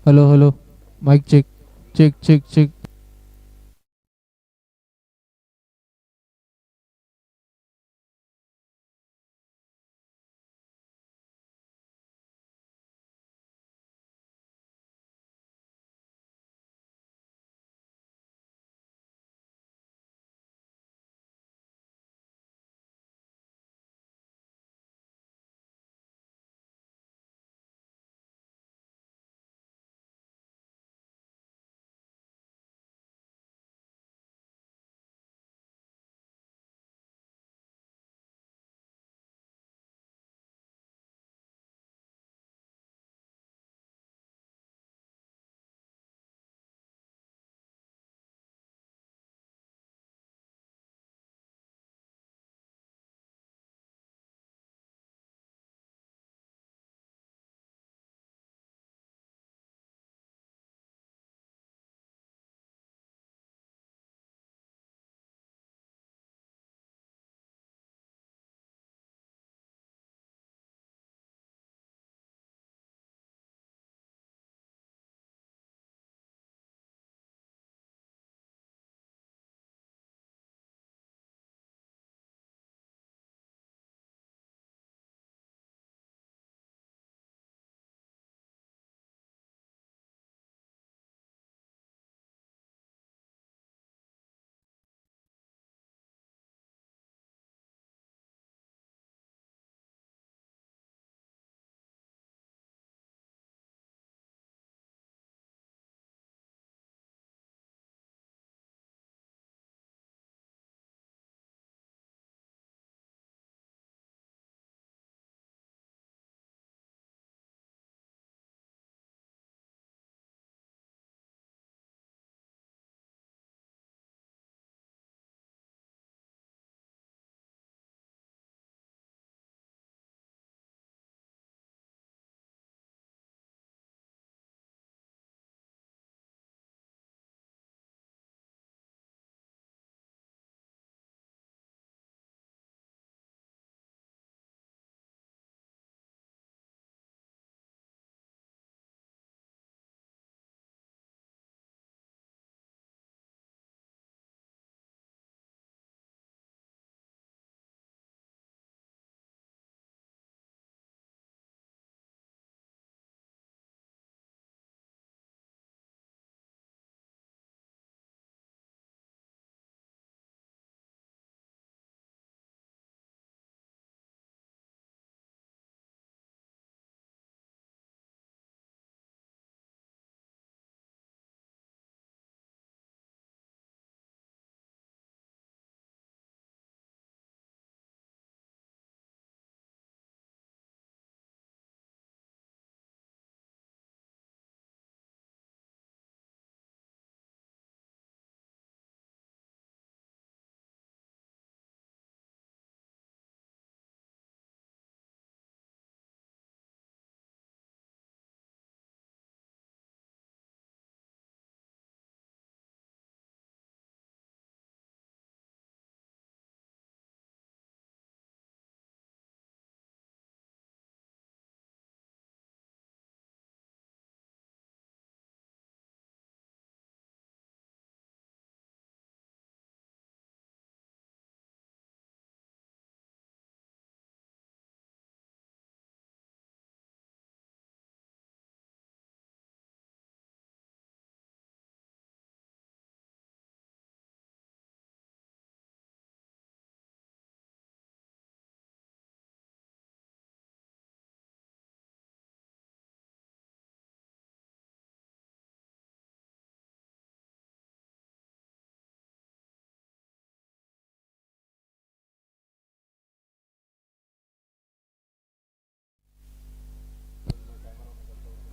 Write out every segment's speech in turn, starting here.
Hello, hello. Mic check. Check, check, check.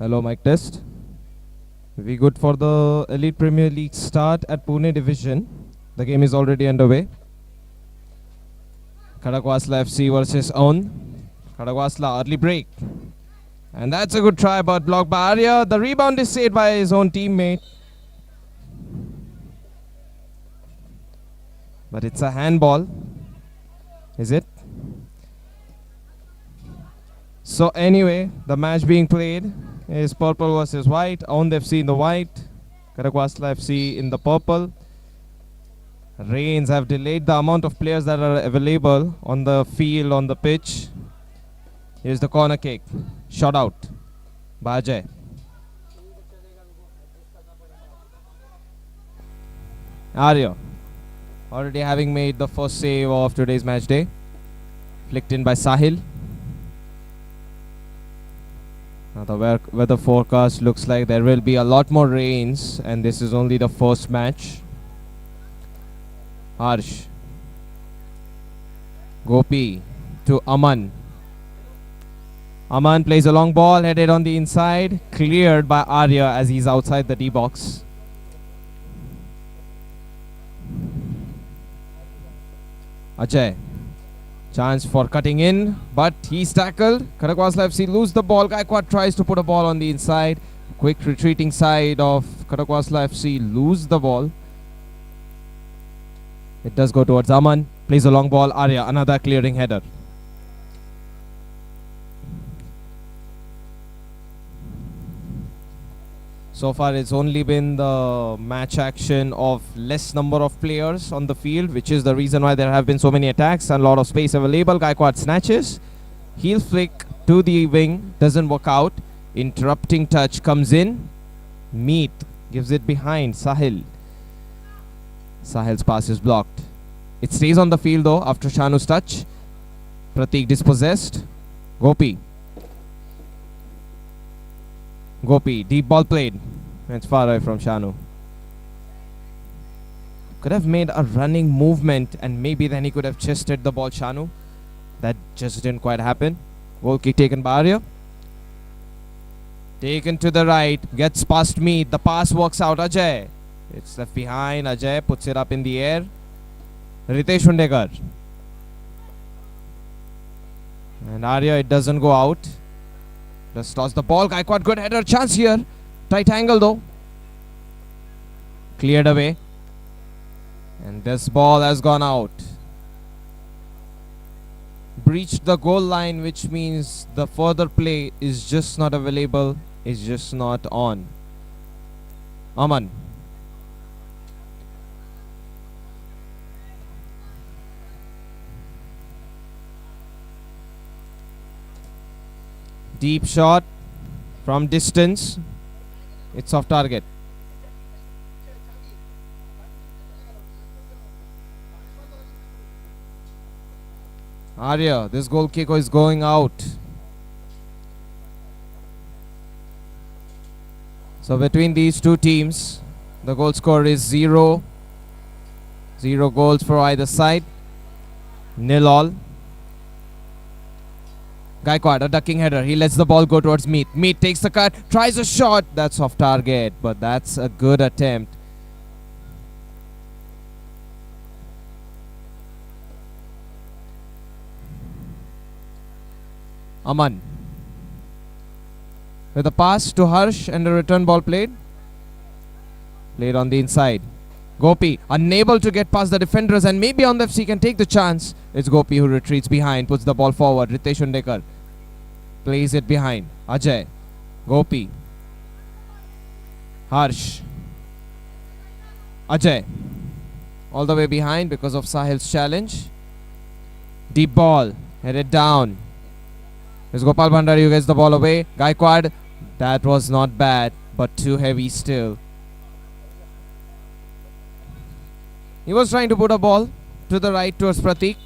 Hello, mic test. We good for the Elite Premier League start at Pune division. The game is already underway. Khadakwasla FC versus Aundh. Khadakwasla early break. And that's a good try, but blocked by Arya. The rebound is saved by his own teammate. But it's a handball. Is it? So anyway, the match being played. is purple versus white. Aundh FC in the white, Khadakwasla FC in the purple. Rains have delayed the amount of players that are available on the field, on the pitch. Here's the corner kick. Shot out by Ajay. Arya already having made the first save of today's match day. Flicked in by Sahil. Now the weather forecast looks like there will be a lot more rains, and this is only the first match. Harsh. Gopi to Aman. Aman plays a long ball, headed on the inside. Cleared by Arya as he's outside the D box. Ajay. Chance for cutting in, but he's tackled. Khadakwasla FC lose the ball. Gaikwad tries to put a ball on the inside. Quick retreating side of Khadakwasla FC lose the ball. It does go towards Aman. Plays a long ball. Arya, another clearing header. So far it's only been the match action of less number of players on the field, which is the reason why there have been so many attacks and a lot of space available. Gaikwad snatches. Heel flick to the wing. Doesn't work out. Interrupting touch comes in. Meet gives it behind. Sahil. Sahil's pass is blocked. It stays on the field though after Shanu's touch. Pratik dispossessed. Gopi. Gopi, deep ball played. It's far away from Shanu. Could have made a running movement and maybe then he could have chested the ball Shanu. That just didn't quite happen. Goal kick taken by Arya. Taken to the right. Gets past Meet. The pass works out. Ajay. It's left behind. Ajay puts it up in the air. Ritesh Hundekar. And Arya, it doesn't go out. Just toss the ball. Gaikwad, good header. Chance here. Tight angle though. Cleared away. And this ball has gone out. Breached the goal line, which means the further play is just not available. Is just not on. Aman. Deep shot from distance. It's off target. Arya, this goal kick is going out. So between these two teams, the goal score is 0. 0 goals for either side. 0-all. Gaikwad, a ducking header. He lets the ball go towards Meet. Meet takes the cut, tries a shot. That's off target, but that's a good attempt. Aman. With a pass to Harsh and a return ball played. Played on the inside. Gopi, unable to get past the defenders, and maybe Aundh FC can take the chance. It's Gopi who retreats behind, puts the ball forward. Ritesh Hundekar plays it behind. Ajay. Gopi. Harsh. Ajay. All the way behind because of Sahil's challenge. Deep ball. Headed down. It's Gopal Bhandari who gets the ball away. Gaikwad. That was not bad, but too heavy still. He was trying to put a ball to the right towards Pratik.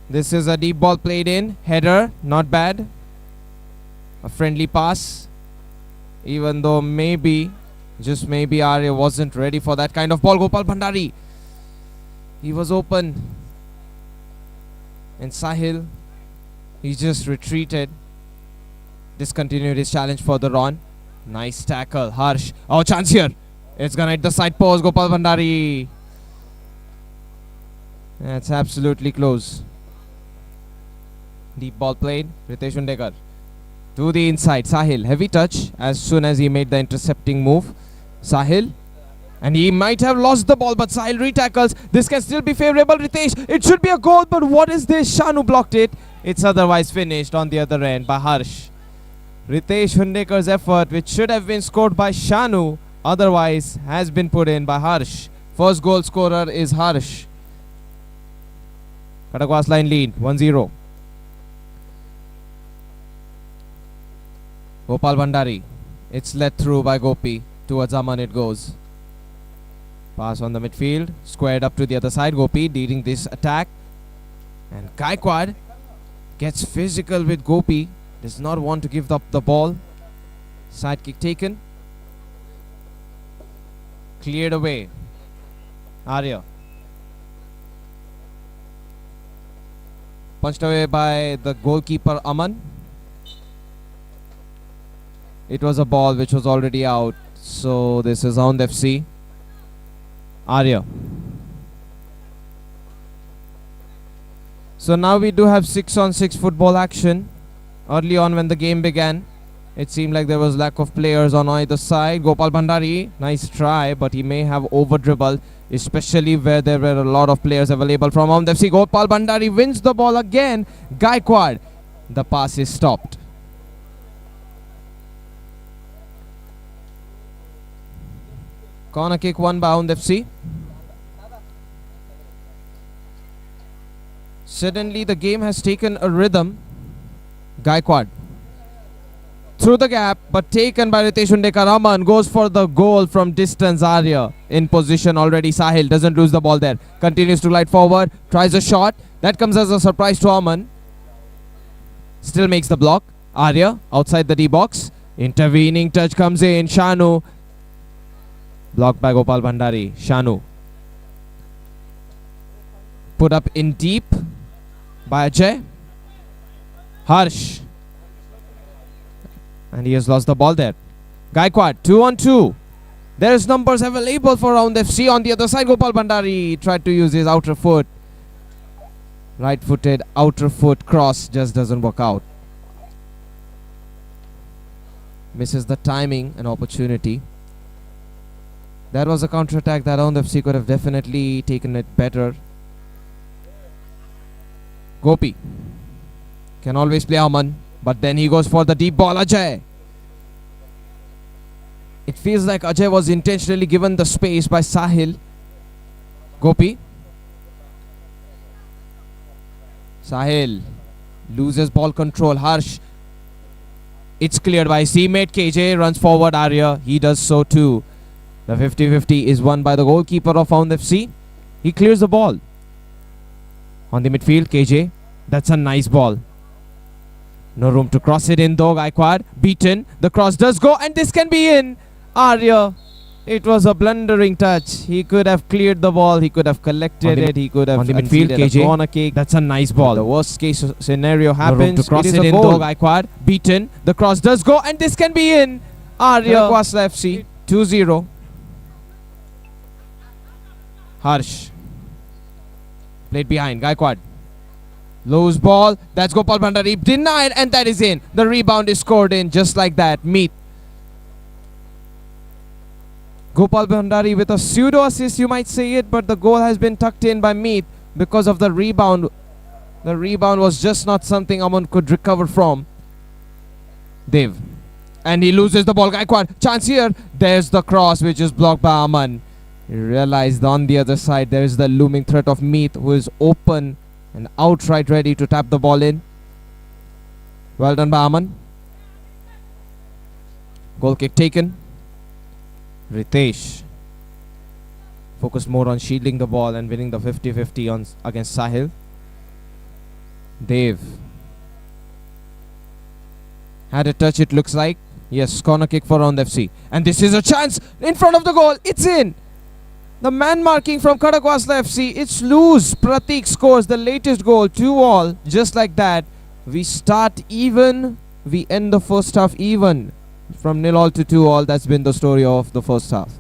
This is a deep ball played in. Header, not bad. A friendly pass. Even though maybe, just maybe Arya wasn't ready for that kind of ball. Gopal Bhandari. He was open. And Sahil, he just retreated. Discontinued his challenge further on. Nice tackle. Harsh. Oh, chance here. It's gonna hit the side post. Gopal Bhandari. That's absolutely close. Deep ball played. Ritesh Hundekar. To the inside. Sahil. Heavy touch as soon as he made the intercepting move. Sahil. And he might have lost the ball, but Sahil re-tackles. This can still be favourable, Ritesh. It should be a goal, but what is this? Shanu blocked it. It's otherwise finished on the other end by Harsh. Ritesh Hundekar's effort, which should have been scored by Shanu, otherwise has been put in by Harsh. First goal scorer is Harsh. Khadakwasla in lead, 1-0. Gopal Bhandari. It's led through by Gopi. Towards Aman it goes. Pass on the midfield. Squared up to the other side. Gopi leading this attack. And Gaikwad gets physical with Gopi. Does not want to give up the ball. Side kick taken. Cleared away. Arya. Punched away by the goalkeeper Aman. It was a ball which was already out. So this is Aundh FC. Arya. So now we do have 6-on-6 football action. Early on when the game began, it seemed like there was lack of players on either side. Gopal Bhandari, nice try, but he may have over-dribbled, especially where there were a lot of players available from Aundh FC. Gopal Bhandari wins the ball again. Gaikwad. The pass is stopped. Corner kick won by Aundh FC. Suddenly the game has taken a rhythm. Gaikwad through the gap, but taken by Ritesh Hundekar. Aman goes for the goal from distance. Arya in position already. Sahil doesn't lose the ball there. Continues to glide forward. Tries a shot. That comes as a surprise to Aman. Still makes the block. Arya outside the D box. Intervening touch comes in. Shanu. Blocked by Gopal Bhandari. Shanu. Put up in deep by Ajay. Harsh. And he has lost the ball there. Gaikwad, 2-on-2. There's numbers available for Aundh FC. On the other side, Gopal Bhandari tried to use his outer foot. Right-footed outer foot cross just doesn't work out. Misses the timing and opportunity. That was a counter-attack that Aundh FC could have definitely taken it better. Gopi can always play Aman, but then he goes for the deep ball. Ajay. It feels like Ajay was intentionally given the space by Sahil. Gopi. Sahil loses ball control. Harsh. It's cleared by his teammate. KJ runs forward. Arya. He does so too. The 50-50 is won by the goalkeeper of Aundh FC. He clears the ball. On the midfield, KJ. That's a nice ball. No room to cross it in though. Gaikwad beaten. The cross does go and this can be in. Arya. It was a blundering touch. He could have cleared the ball. He could have collected it. He could have on the midfield, KJ. a Corner kick. That's a nice ball. The worst case scenario happens. No room to cross it is it a in goal. though. Gaikwad beaten. The cross does go and this can be in. Arya. Khadakwasla FC 2-0. Harsh. Played behind. Gaikwad. Loose ball. That's Gopal Bhandari. Denied and that is in. The rebound is scored in just like that. Meet. Gopal Bhandari with a pseudo assist, you might say it, but the goal has been tucked in by Meet because of the rebound. The rebound was just not something Aman could recover from. Dev. And he loses the ball. Gaikwad. Chance here. There's the cross which is blocked by Aman. He realized on the other side there is the looming threat of Meet, who is open and outright ready to tap the ball in. Well done by Aman. Goal kick taken. Ritesh focused more on shielding the ball and winning the 50-50 against Sahil. Dev had a touch, it looks like. Yes, corner kick for Aundh FC. And this is a chance in front of the goal. It's in. The man marking from Khadakwasla FC. It's loose. Pratik scores the latest goal. 2-2. Just like that. We start even. We end the first half even. From 0-0 to 2-2. That's been the story of the first half.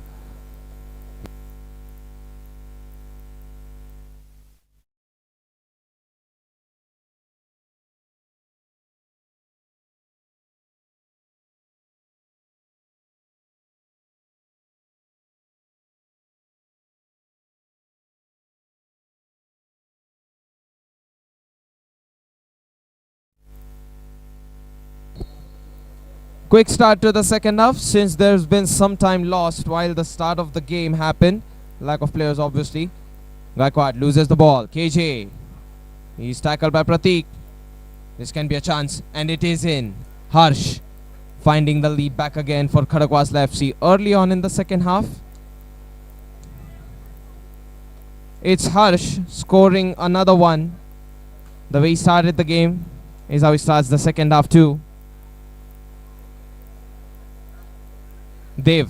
Quick start to the second half since there's been some time lost while the start of the game happened. Lack of players obviously. Gaikwad loses the ball. KJ. He's tackled by Pratik. This can be a chance and it is in. Harsh finding the lead back again for Khadakwasla FC early on in the second half. It's Harsh scoring another one. The way he started the game is how he starts the second half too. Dev.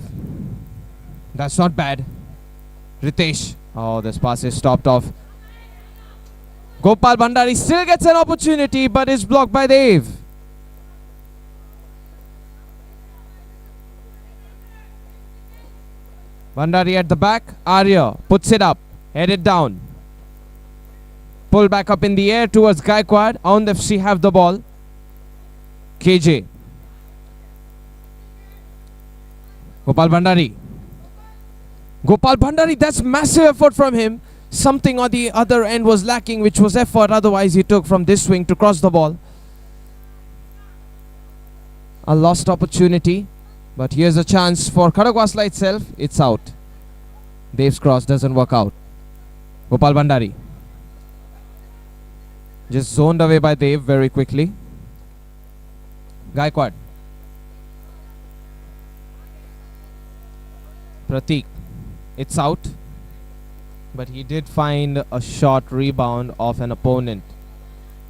That's not bad. Ritesh. Oh, this pass is stopped off. Gopal Bhandari still gets an opportunity but is blocked by Dev. Bhandari at the back. Arya puts it up. Headed down. Pull back up in the air towards Gaikwad. Aundh FC have the ball. KJ. Gopal Bhandari. Gopal Bhandari, that's massive effort from him. Something on the other end was lacking, which was effort. Otherwise, he took from this swing to cross the ball. A lost opportunity. But here's a chance for Khadakwasla itself. It's out. Dev's cross doesn't work out. Gopal Bhandari. Just zoned away by Dev very quickly. Gaikwad. Pratik. It's out. But he did find a short rebound of an opponent.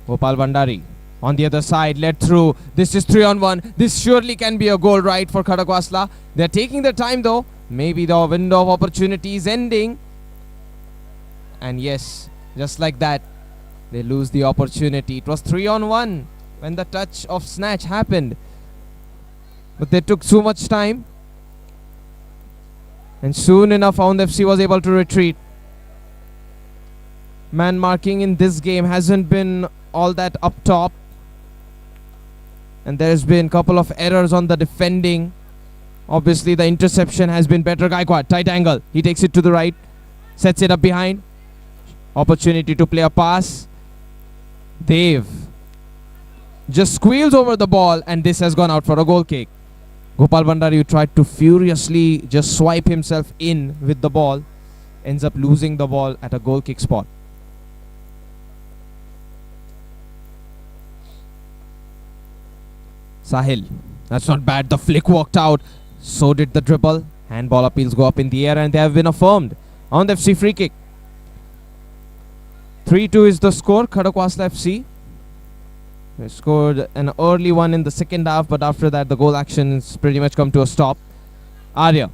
Gopal Bhandari. On the other side, led through. This is 3-on-1. This surely can be a goal, right, for Khadakwasla. They're taking their time though. Maybe the window of opportunity is ending. And yes, just like that, they lose the opportunity. It was 3-on-1 when the touch of snatch happened. But they took so much time. And soon enough, Aundh FC was able to retreat. Man marking in this game hasn't been all that up top. And there's been a couple of errors on the defending. Obviously, the interception has been better. Gaikwad, tight angle. He takes it to the right. Sets it up behind. Opportunity to play a pass. Dev just squeals over the ball and this has gone out for a goal kick. Gopal Bhandari tried to furiously just swipe himself in with the ball. Ends up losing the ball at a goal kick spot. Sahil. That's not bad. The flick worked out. So did the dribble. Handball appeals go up in the air and they have been affirmed. Aundh FC free kick. 3-2 is the score. Khadakwasla FC. They scored an early one in the second half, but after that the goal actions pretty much come to a stop. Arya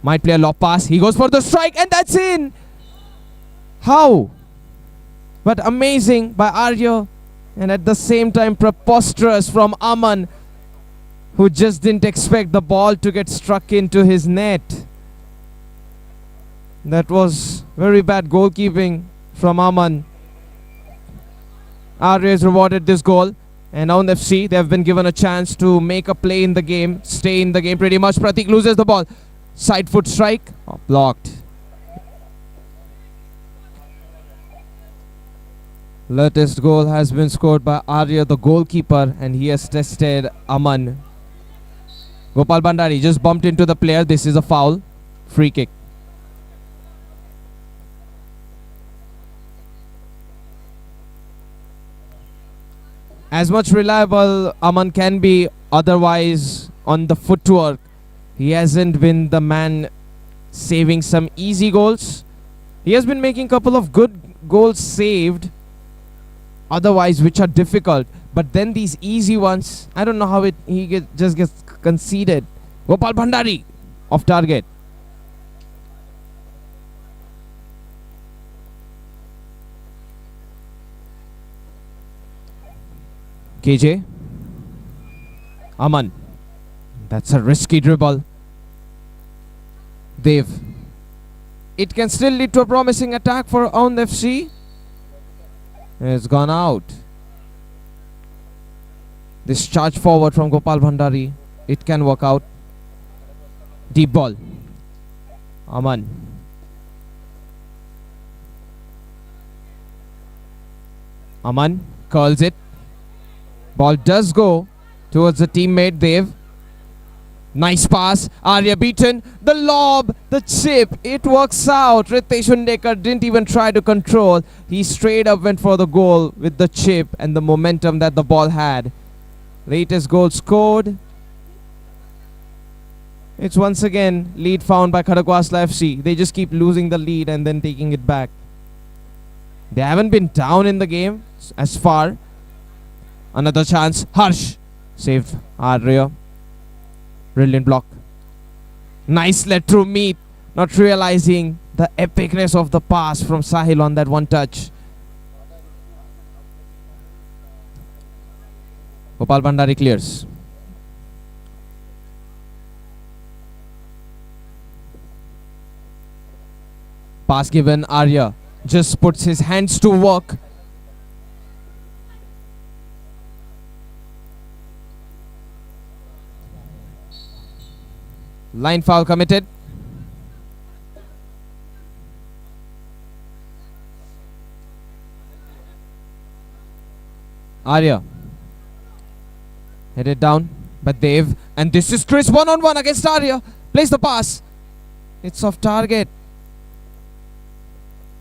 might play a lob pass. He goes for the strike and that's in. How? But amazing by Arya. And at the same time preposterous from Aman, who just didn't expect the ball to get struck into his net. That was very bad goalkeeping from Aman. Arya has rewarded this goal. And Aundh FC, they have been given a chance to make a play in the game, stay in the game pretty much. Pratik loses the ball. Side foot strike. Oh, blocked. Latest goal has been scored by Arya, the goalkeeper, and he has tested Aman. Gopal Bhandari just bumped into the player. This is a foul. Free kick. As much reliable Aman can be, otherwise on the footwork, he hasn't been the man saving some easy goals. He has been making a couple of good goals saved, otherwise which are difficult. But then these easy ones, I don't know how just gets conceded. Gopal Bhandari off target. KJ. Aman. That's a risky dribble. Dev. It can still lead to a promising attack for Aundh FC. It's gone out. This charge forward from Gopal Bhandari, it can work out. Deep ball. Aman. Aman curls it. Ball does go, towards the teammate Dev. Nice pass. Arya beaten. The lob. The chip. It works out. Ritesh Undekar didn't even try to control. He straight up went for the goal with the chip and the momentum that the ball had. Latest goal scored. It's once again lead found by Khadakwasla FC. They just keep losing the lead and then taking it back. They haven't been down in the game as far. Another chance. Harsh. Saved Arya. Brilliant block. Nice let through Meet. Not realizing the epicness of the pass from Sahil on that one touch. Gopal Bhandari clears. Pass given. Arya just puts his hands to work. Line foul committed. Arya headed down, but Dev, and this is Chris one-on-one against Arya. Plays the pass. It's off target.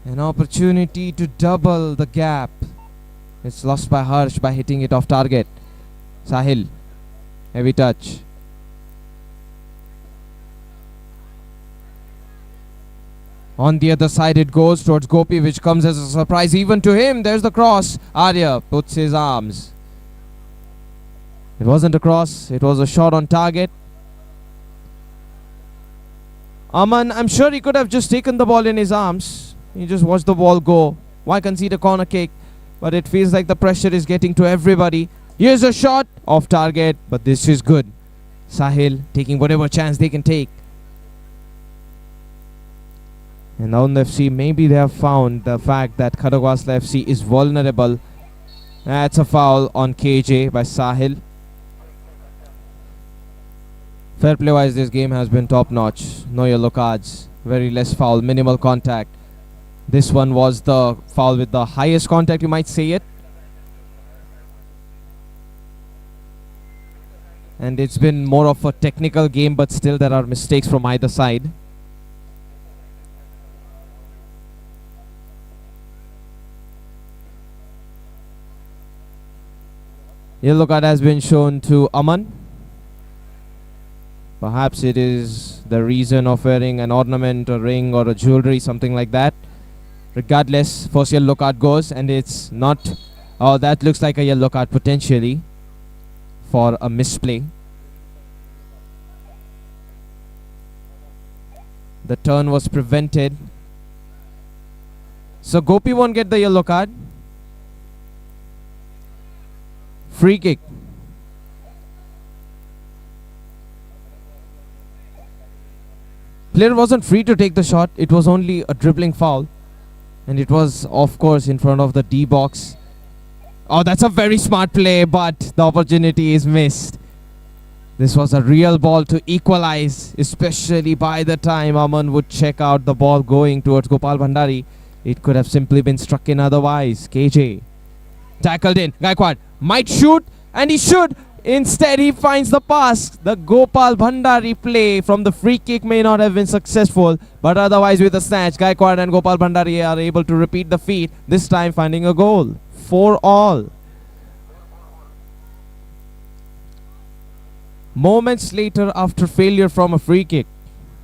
An opportunity to double the gap. It's lost by Harsh by hitting it off target. Sahil, heavy touch. On the other side it goes towards Gopi, which comes as a surprise even to him. There's the cross. Arya puts his arms. It wasn't a cross. It was a shot on target. Aman, I'm sure he could have just taken the ball in his arms. He just watched the ball go. Why concede a corner kick? But it feels like the pressure is getting to everybody. Here's a shot. Off target. But this is good. Sahil taking whatever chance they can take. And Aundh FC, maybe they have found the fact that Khadakwasla FC is vulnerable. That's a foul on KJ by Sahil. Fair play wise, this game has been top notch. No yellow cards, very less foul, minimal contact. This one was the foul with the highest contact, you might say it. And it's been more of a technical game, but still there are mistakes from either side. Yellow card has been shown to Aman. Perhaps it is the reason of wearing an ornament, a ring or a jewelry, something like that. Regardless, first yellow card goes, and it's not... Oh, that looks like a yellow card potentially for a misplay. The turn was prevented. So Gopi won't get the yellow card. Free kick. Player wasn't free to take the shot. It was only a dribbling foul. And it was, of course, in front of the D box. Oh, that's a very smart play, but the opportunity is missed. This was a real ball to equalize, especially by the time Aman would check out the ball going towards Gopal Bhandari. It could have simply been struck in otherwise. KJ tackled in. Gaikwad might shoot, and he should. Instead, he finds the pass. The Gopal Bhandari play from the free kick may not have been successful, but otherwise with a snatch, Gaikwad and Gopal Bhandari are able to repeat the feat, this time finding a goal. 4-all. Moments later, after failure from a free kick,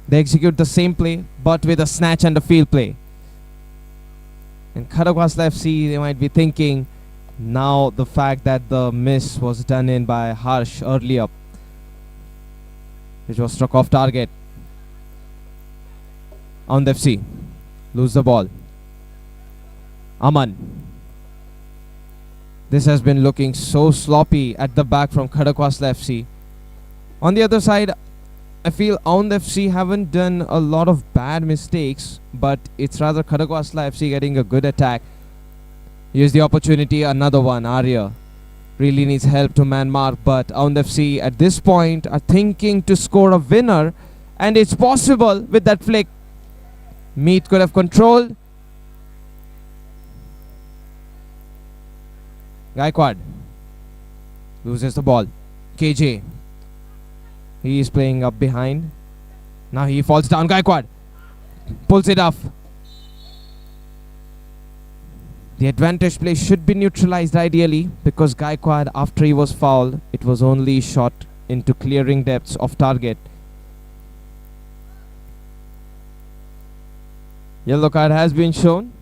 they execute the same play, but with a snatch and a field play. And Khadakwasla FC, they might be thinking, now the fact that the miss was done in by Harsh earlier, which was struck off target. Aundh FC lose the ball. Aman. This has been looking so sloppy at the back from Khadakwasla FC. On the other side, I feel Aundh FC haven't done a lot of bad mistakes, but it's rather Khadakwasla FC getting a good attack. Here's the opportunity, another one. Arya really needs help to man mark, but Aundh FC at this point are thinking to score a winner, and it's possible with that flick. Meet could have controlled. Gaikwad loses the ball. KJ. He is playing up behind. Now he falls down. Gaikwad pulls it off. The advantage play should be neutralized ideally because Gaikwad, after he was fouled, it was only shot into clearing depths of target. Yellow card has been shown.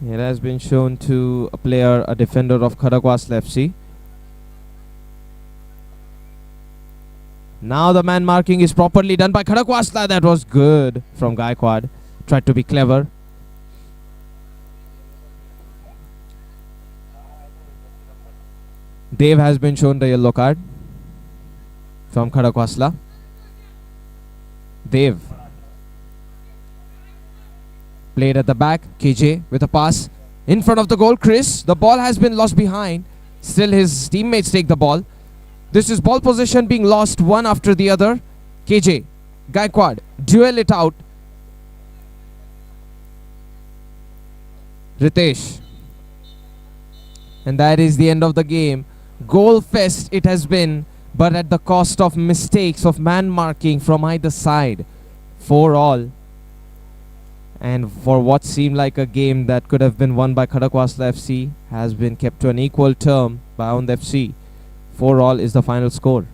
It has been shown to a player, a defender of Khadakwasla FC. Now the man marking is properly done by Khadakwasla. That was good from Gaikwad. Tried to be clever. Dev has been shown the yellow card from Khadakwasla. Dev played at the back. KJ with a pass in front of the goal. Chris, the ball has been lost behind. Still his teammates take the ball. This is ball possession being lost one after the other. KJ, Gaikwad, duel it out. Ritesh. And that is the end of the game. Goal fest it has been, but at the cost of mistakes of man marking from either side. 4-all. And for what seemed like a game that could have been won by Khadakwasla FC has been kept to an equal term by Aundh FC. 4-all is the final score.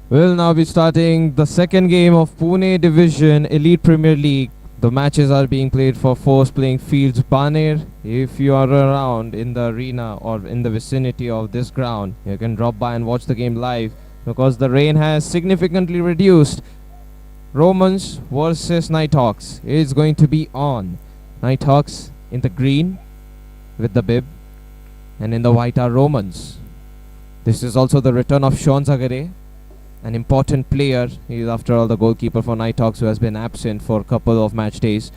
We'll now be starting the second game of Pune Division Elite Premier League. The matches are being played for force playing fields Baner. If you are around in the arena or in the vicinity of this ground, you can drop by and watch the game live because the rain has significantly reduced. Romans versus Nighthawks is going to be on. Nighthawks in the green with the bib, and in the white are Romans. This is also the return of Sean Zagare, an important player. He is after all the goalkeeper for Nighthawks who has been absent for a couple of match days.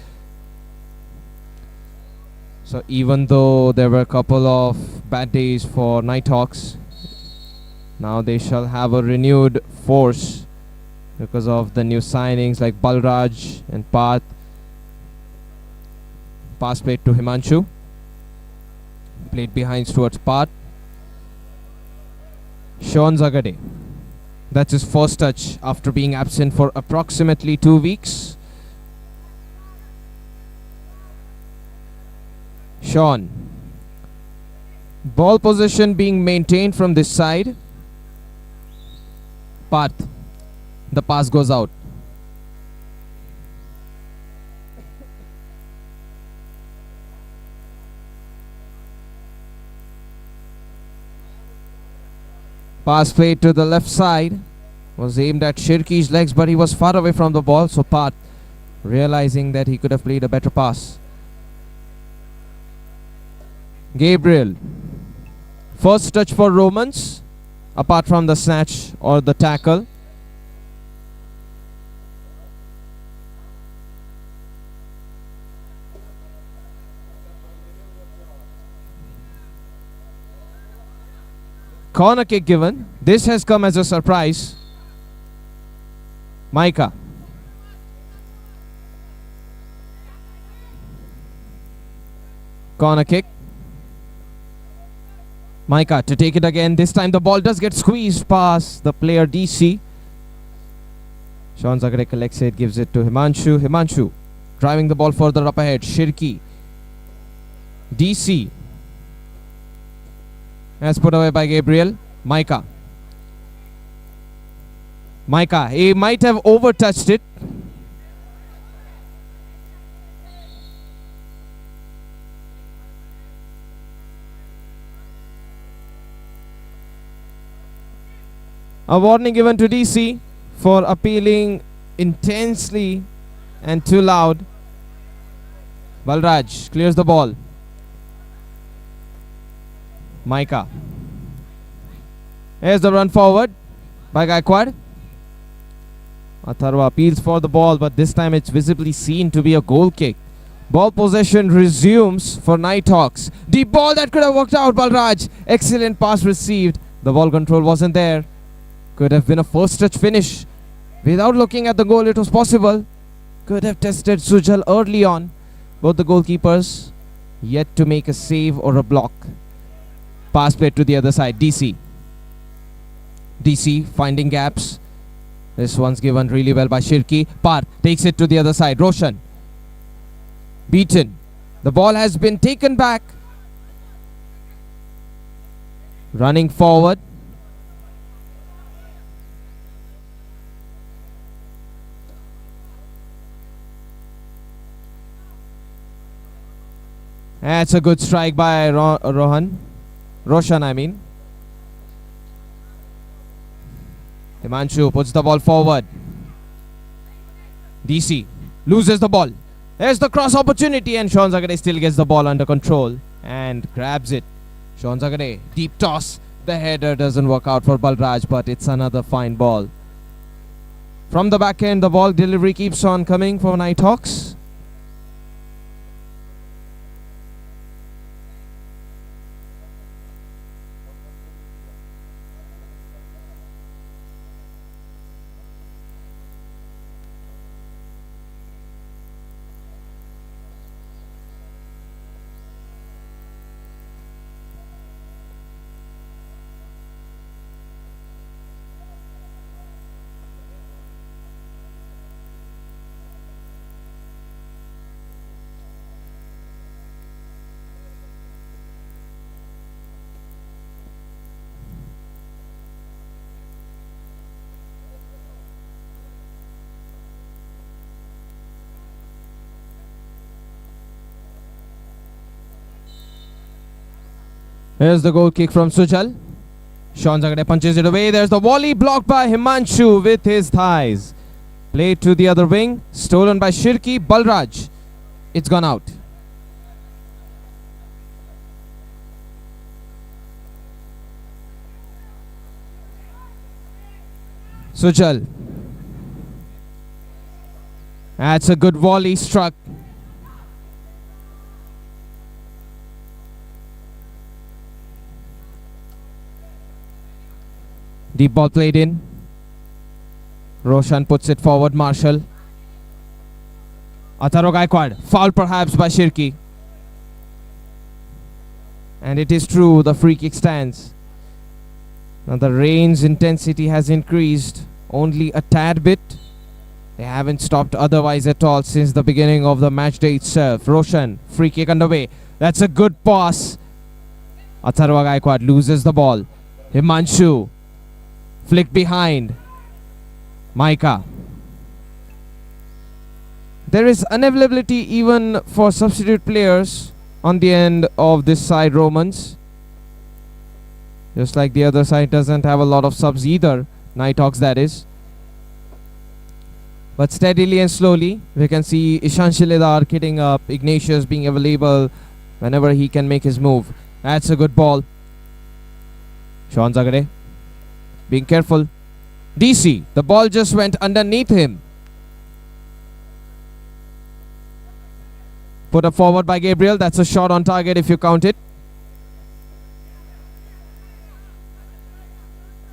So even though there were a couple of bad days for Nighthawks, now they shall have a renewed force because of the new signings like Balraj and Path. Pass played to Himanshu. Played behind towards Path. Sean Zagade. That's his first touch after being absent for approximately 2 weeks. Sean. Ball possession being maintained from this side. Path. The pass goes out. Pass played to the left side. Was aimed at Shirki's legs, but he was far away from the ball. So Path, realizing that he could have played a better pass. Gabriel. First touch for Romans, apart from the snatch or the tackle. Corner kick given. This has come as a surprise. Micah. Corner kick. Micah to take it again. This time the ball does get squeezed past the player DC. Sean Zagare collects it, gives it to Himanshu. Himanshu driving the ball further up ahead. Shirki. DC. As put away by Gabriel. Micah. Micah. He might have overtouched it. A warning given to DC for appealing intensely and too loud. Balraj clears the ball. Micah. Here's the run forward by Gaikwad. Atharva appeals for the ball, but this time it's visibly seen to be a goal kick. Ball possession resumes for Nighthawks. Deep ball that could have worked out. Balraj. Excellent pass received. The ball control wasn't there. Could have been a first touch finish. Without looking at the goal, it was possible. Could have tested Sujal early on. Both the goalkeepers yet to make a save or a block. Pass played to the other side. DC. DC finding gaps. This one's given really well by Shirki. Par takes it to the other side. Roshan. Beaten. The ball has been taken back. Running forward. That's a good strike by Roshan, I mean. Himanshu puts the ball forward. DC loses the ball. There's the cross opportunity, and Sean Zagade still gets the ball under control and grabs it. Sean Zagade, deep toss. The header doesn't work out for Balraj, but it's another fine ball. From the back end, the ball delivery keeps on coming for Nighthawks. Here's the goal kick from Sujal. Sean Zagade punches it away. There's the volley blocked by Himanshu with his thighs. Played to the other wing. Stolen by Shirki. Balraj. It's gone out. Sujal. That's a good volley struck. Deep ball played in. Roshan puts it forward. Marshall. Ataro Gaikwad. Foul perhaps by Shirki. And it is true, the free kick stands. Now the rain's intensity has increased only a tad bit. They haven't stopped otherwise at all since the beginning of the match day itself. Roshan, free kick underway. That's a good pass. Atharva Gaikwad loses the ball. Himanshu. Flick behind. Maika. There is unavailability even for substitute players on the end of this side, Romans. Just like the other side doesn't have a lot of subs either. Nighthawks, that is. But steadily and slowly, we can see Ishan Shiledar kitting up, Ignatius being available whenever he can make his move. That's a good ball. Sean Zagade being careful. DC, the ball just went underneath him. Put up forward by Gabriel. That's a shot on target if you count it.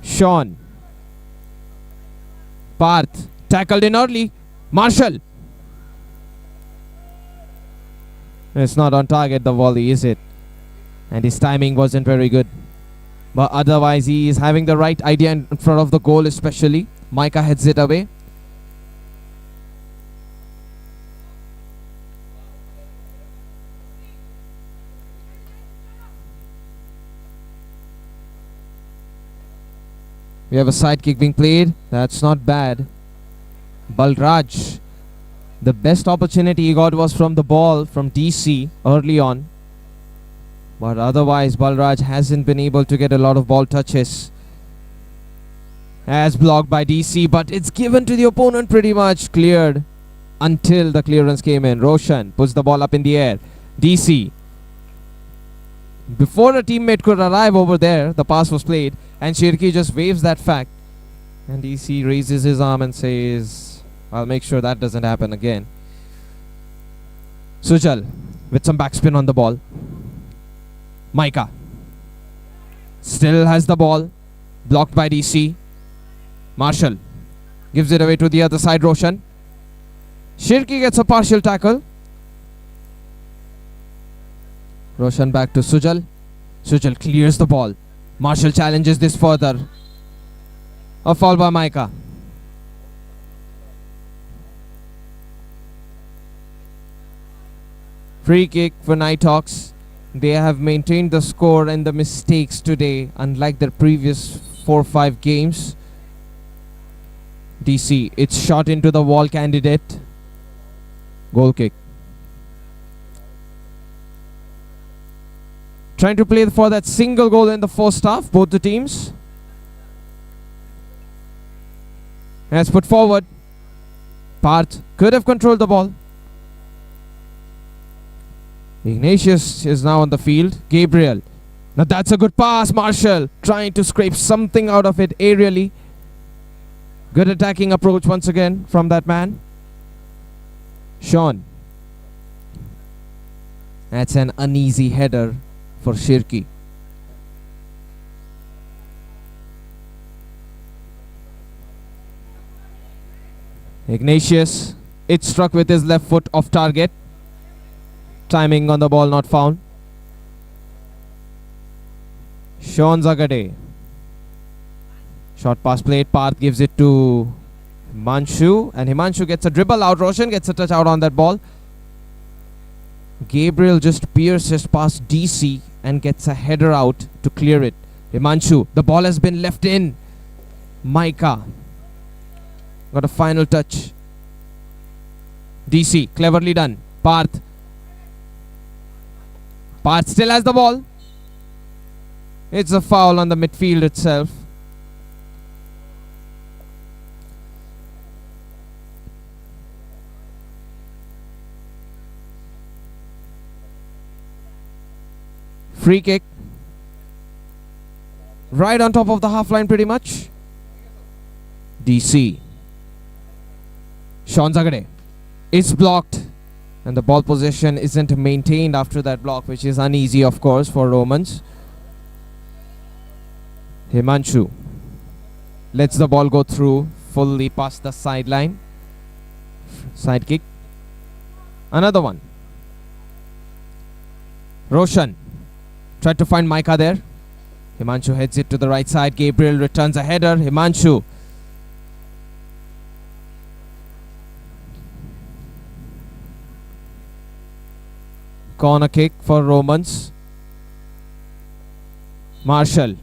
Sean. Parth. Tackled in early. Marshall. It's not on target, the volley, is it? And his timing wasn't very good. But otherwise, he is having the right idea in front of the goal especially. Maika heads it away. We have a side kick being played. That's not bad. Balraj. The best opportunity he got was from the ball from DC early on. But otherwise, Balraj hasn't been able to get a lot of ball touches. As blocked by DC, but it's given to the opponent pretty much. Cleared until the clearance came in. Roshan puts the ball up in the air. DC. Before a teammate could arrive over there, the pass was played. And Shirki just waves that fact. And DC raises his arm and says, I'll make sure that doesn't happen again. Sujal with some backspin on the ball. Maika still has the ball. Blocked by DC. Marshall gives it away to the other side. Roshan. Shirki gets a partial tackle. Roshan back to Sujal. Sujal clears the ball. Marshall challenges this further. A foul by Maika. Free kick for Nighthawks. They have maintained the score and the mistakes today, unlike their previous 4-5 games. DC, it's shot into the wall candidate. Goal kick. Trying to play for that single goal in the first half, both the teams. Has put forward. Parth could have controlled the ball. Ignatius is now on the field. Gabriel. Now that's a good pass. Marshall trying to scrape something out of it aerially. Good attacking approach once again from that man. Sean. That's an uneasy header for Shirki. Ignatius. It struck with his left foot off target. Timing on the ball not found. Sean Zagade. Short pass played. Parth gives it to Himanshu. And Himanshu gets a dribble out. Roshan gets a touch out on that ball. Gabriel just pierces past DC and gets a header out to clear it. Himanshu. The ball has been left in. Maika. Got a final touch. DC. Cleverly done. Parth. Parth still has the ball. It's a foul on the midfield itself. Free kick. Right on top of the half line pretty much. DC. Sean Zagade. It's blocked. And the ball possession isn't maintained after that block, which is uneasy, of course, for Romans. Himanshu lets the ball go through fully past the sideline. Side kick. Another one. Roshan tried to find Micah there. Himanshu heads it to the right side. Gabriel returns a header. Himanshu. Corner kick for Romans. Marshall.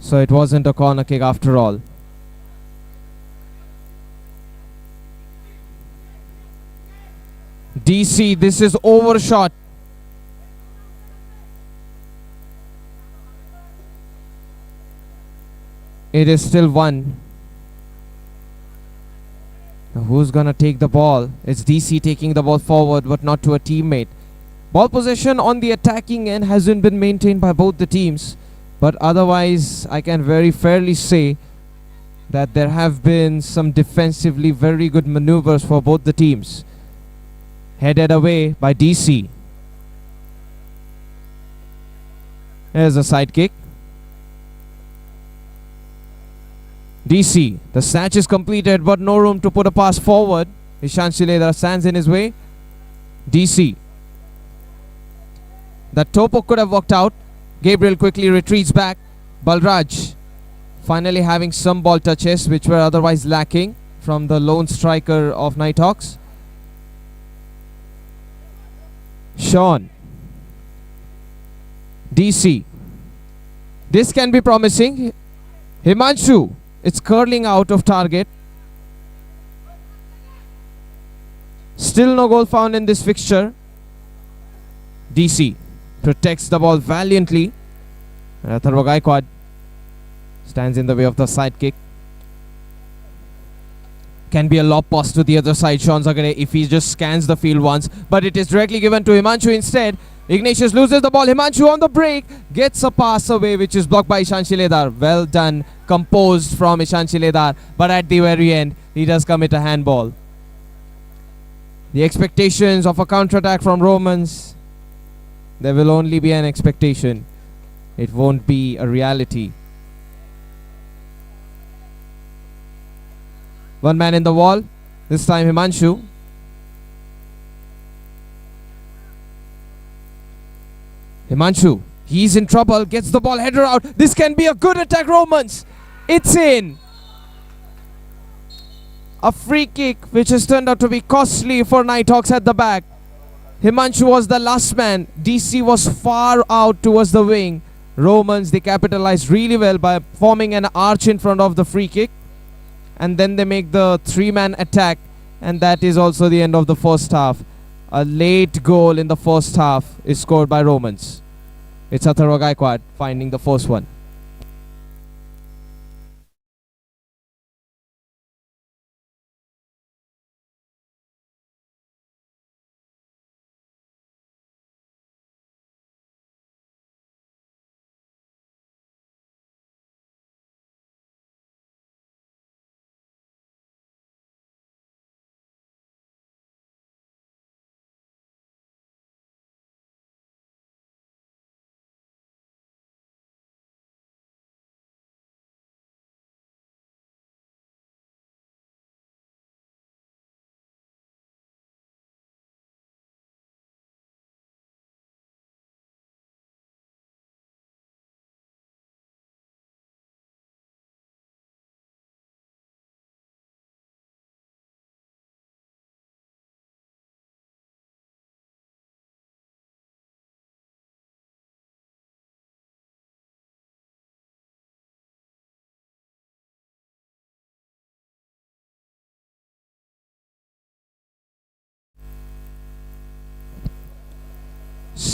So it wasn't a corner kick after all. DC, this is overshot. It is still 1. Now who's gonna take the ball? It's DC taking the ball forward, but not to a teammate. Ball possession on the attacking end hasn't been maintained by both the teams, but otherwise I can very fairly say that there have been some defensively very good maneuvers for both the teams. Headed away by DC. There's a side kick. DC, the snatch is completed, but no room to put a pass forward. Ishan Shileda stands in his way. DC. That Topo could have worked out. Gabriel quickly retreats back. Balraj finally having some ball touches which were otherwise lacking from the lone striker of Nighthawks. Sean. DC. This can be promising. Himanshu. It's curling out of target. Still no goal found in this fixture. DC protects the ball valiantly. Atharva Gaikwad stands in the way of the side kick. Can be a lob pass to the other side, Sean Zagare, if he just scans the field once. But it is directly given to Himanshu instead. Ignatius loses the ball. Himanshu on the break gets a pass away, which is blocked by Ishan Shiledar. Well done, composed from Ishan Shiledar. But at the very end, he does commit a handball. The expectations of a counter-attack from Romans, there will only be an expectation. It won't be a reality. One man in the wall. This time Himanshu. Himanshu, he's in trouble, gets the ball header out. This can be a good attack, Romans. It's in. A free kick which has turned out to be costly for Nighthawks at the back. Himanshu was the last man. DC was far out towards the wing. Romans, they capitalized really well by forming an arch in front of the free kick. And then they make the 3-man attack. And that is also the end of the first half. A late goal in the first half is scored by Romans. It's Atharva Gaikwad finding the first one.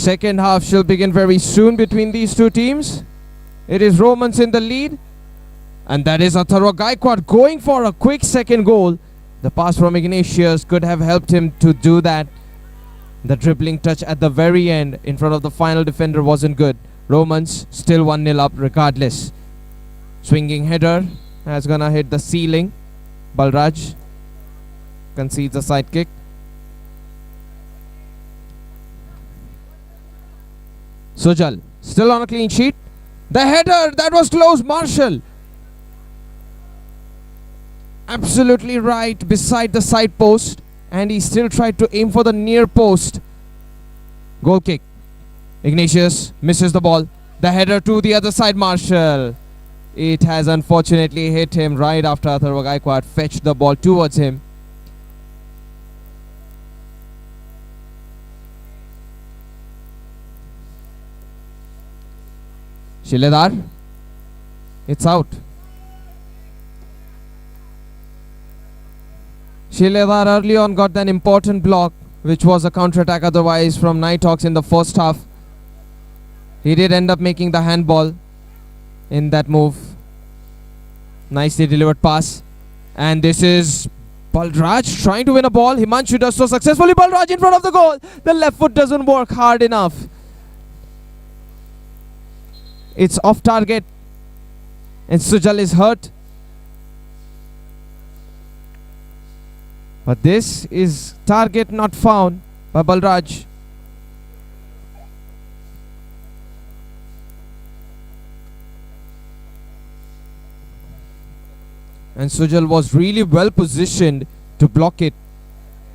second half shall begin very soon between these two teams. It is Romans in the lead. And that is Atharva Gaikwad going for a quick second goal. The pass from Ignatius could have helped him to do that. The dribbling touch at the very end in front of the final defender wasn't good. Romans still 1-0 up regardless. Swinging header has gonna hit the ceiling. Balraj concedes a side kick. Sujal still on a clean sheet. The header, that was close. Marshall absolutely right beside the side post, and he still tried to aim for the near post. Goal kick. Ignatius misses the ball. The header to the other side. Marshall. It has unfortunately hit him right after Atharva Gaikwad fetched the ball towards him. Shiledar. It's out. Shiledar early on got an important block, which was a counter-attack otherwise from Nighthawks in the first half. He did end up making the handball in that move. Nicely delivered pass. And this is Balraj trying to win a ball. Himanshu does so successfully. Balraj in front of the goal. The left foot doesn't work hard enough. It's off target. And Sujal is hurt. But this is target not found by Balraj. And Sujal was really well positioned to block it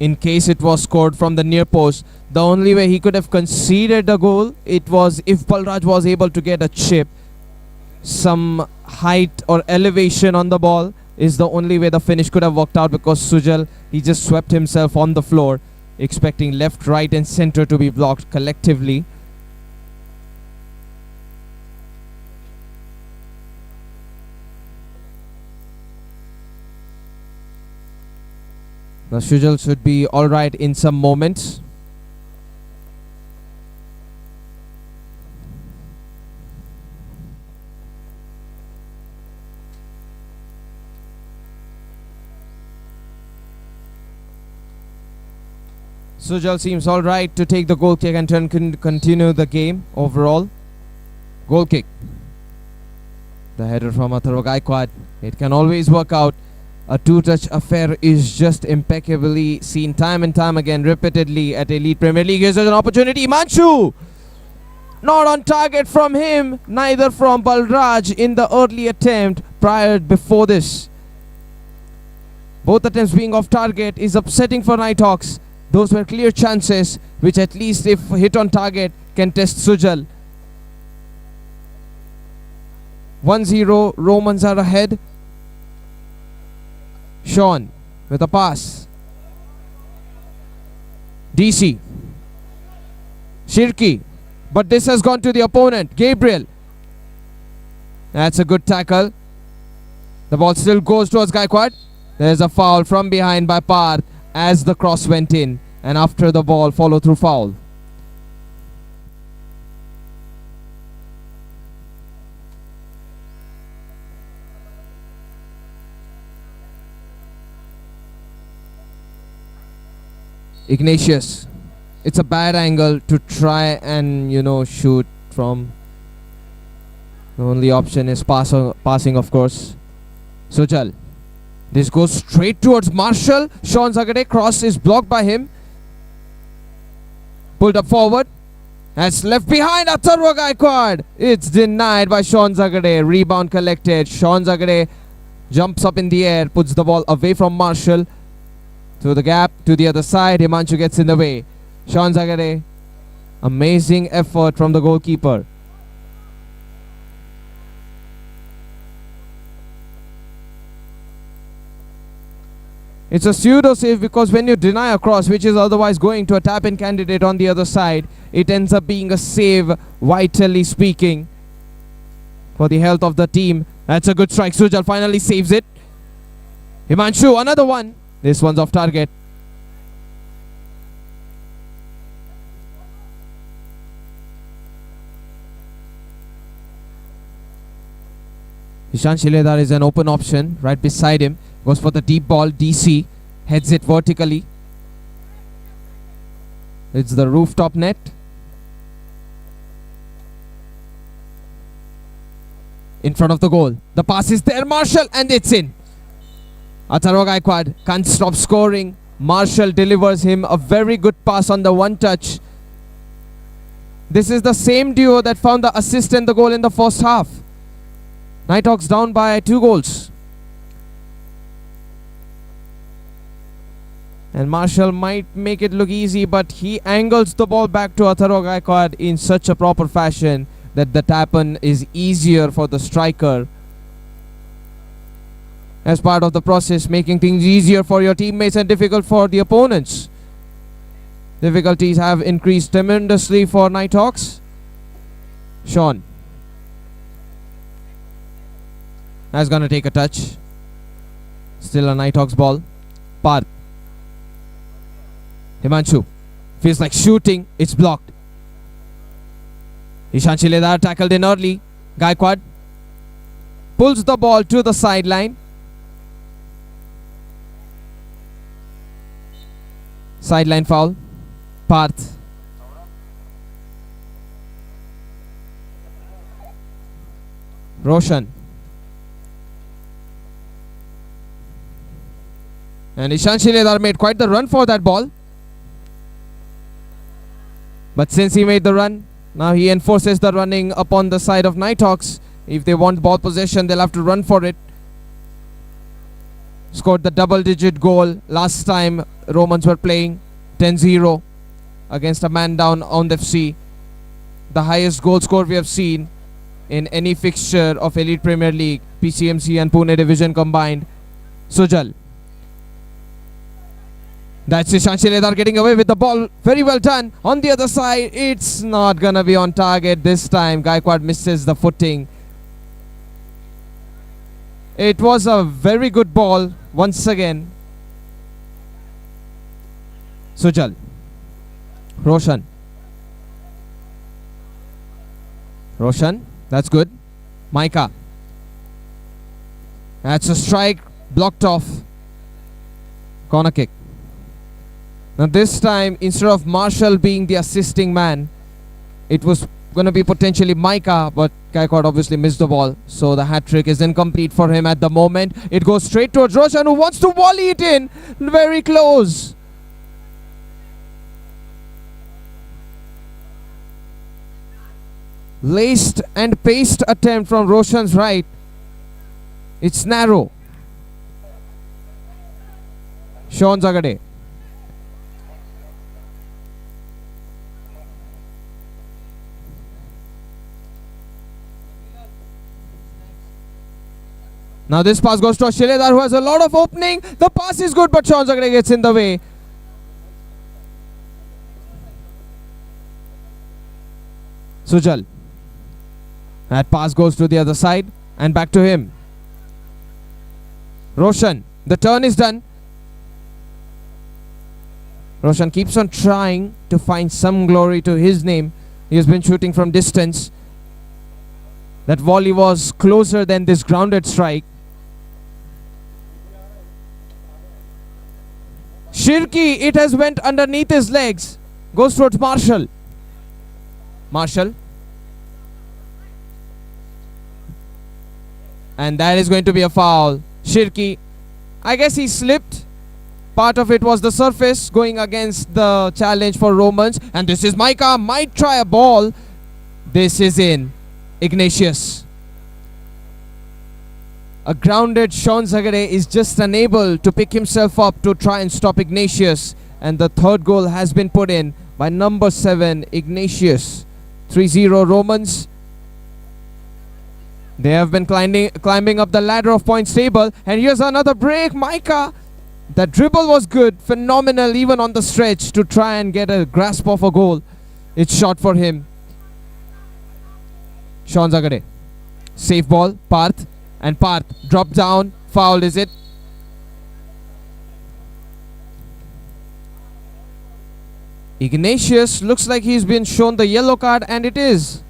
in case it was scored from the near post. The only way he could have conceded the goal, it was if Balraj was able to get a chip. Some height or elevation on the ball is the only way the finish could have worked out, because Sujal, he just swept himself on the floor, expecting left, right and center to be blocked collectively. Now Sujal should be alright in some moments. Sujal seems alright to take the goal kick and continue the game overall. Goal kick. The header from Atharva Gaikwad. It can always work out. A two-touch affair is just impeccably seen time and time again, repeatedly at Elite Premier League. Here's an opportunity. Himanshu! Not on target from him, neither from Balraj in the early attempt before this. Both attempts being off target is upsetting for Nighthawks. Those were clear chances, which at least if hit on target can test Sujal. 1-0, Romans are ahead. Sean with a pass. DC. Shirki. But this has gone to the opponent. Gabriel. That's a good tackle. The ball still goes towards Gaikwad. There's a foul from behind by Parth as the cross went in. And after the ball, follow through foul. Ignatius. It's a bad angle to try and, shoot from. The only option is passing, of course. Sujal. This goes straight towards Marshall. Sean Zagade. Cross is blocked by him. Pulled up forward. That's left behind. Atharva Gaikwad. It's denied by Sean Zagade. Rebound collected. Sean Zagade jumps up in the air. Puts the ball away from Marshall. To the gap, to the other side. Himanshu gets in the way. Sean Zagade. Amazing effort from the goalkeeper. It's a pseudo save because when you deny a cross, which is otherwise going to a tap-in candidate on the other side, it ends up being a save, vitally speaking, for the health of the team. That's a good strike. Sujal finally saves it. Himanshu, another one. This one's off target. Ishan Shiledar is an open option right beside him. Goes for the deep ball. DC heads it vertically. It's the rooftop net. In front of the goal. The pass is there. Marshall, and it's in. Atharva Gaikwad can't stop scoring. Marshall delivers him a very good pass on the one touch. This is the same duo that found the assist and the goal in the first half. Nighthawks down by 2 goals. And Marshall might make it look easy, but he angles the ball back to Atharva Gaikwad in such a proper fashion that the tap-in is easier for the striker. As part of the process, making things easier for your teammates and difficult for the opponents. Difficulties have increased tremendously for Nighthawks. Sean. That's gonna take a touch. Still a Nighthawks ball. Parth. Himanshu. Feels like shooting. It's blocked. Ishan Shiledar tackled in early. Gaikwad pulls the ball to the sideline. Sideline foul. Parth. Roshan. And Ishan Shiledar made quite the run for that ball. But since he made the run, now he enforces the running upon the side of Nighthawks. If they want ball possession, they'll have to run for it. Scored the double-digit goal last time Romans were playing, 10-0 against a man down Aundh FC. The highest goal score we have seen in any fixture of Elite Premier League, PCMC and Pune division combined. Sujal. That's Ishan Shiledar getting away with the ball. Very well done. On the other side, it's not gonna be on target this time. Gaikwad misses the footing. It was a very good ball once again. Sujal. Roshan. Roshan. That's good. Micah. That's a strike. Blocked off. Corner kick. Now this time, instead of Marshall being the assisting man, it was going to be potentially Micah, but Gaikwad obviously missed the ball. So the hat-trick is incomplete for him at the moment. It goes straight towards Roshan, who wants to volley it in. Very close. Laced and paced attempt from Roshan's right. It's narrow. Sean Zagade. Now this pass goes to Shiledar, who has a lot of opening. The pass is good, but Sean Zagade gets in the way. Sujal. That pass goes to the other side and back to him. Roshan. The turn is done. Roshan keeps on trying to find some glory to his name. He has been shooting from distance. That volley was closer than this grounded strike. Shirki, it has went underneath his legs. Goes towards Marshall. Marshall. And that is going to be a foul. Shirki, I guess he slipped. Part of it was the surface going against the challenge for Romans. And this is Micah. Might try a ball. This is in. Ignatius. A grounded Sean Zagade is just unable to pick himself up to try and stop Ignatius. And the third goal has been put in by number 7, Ignatius. 3-0 Romans. They have been climbing up the ladder of points table. And here's another break. Micah. That dribble was good. Phenomenal even on the stretch to try and get a grasp of a goal. It's shot for him. Sean Zagade. Safe ball. Parth. And Parth dropped down. Foul, is it? Ignatius looks like he's been shown the yellow card, and it is.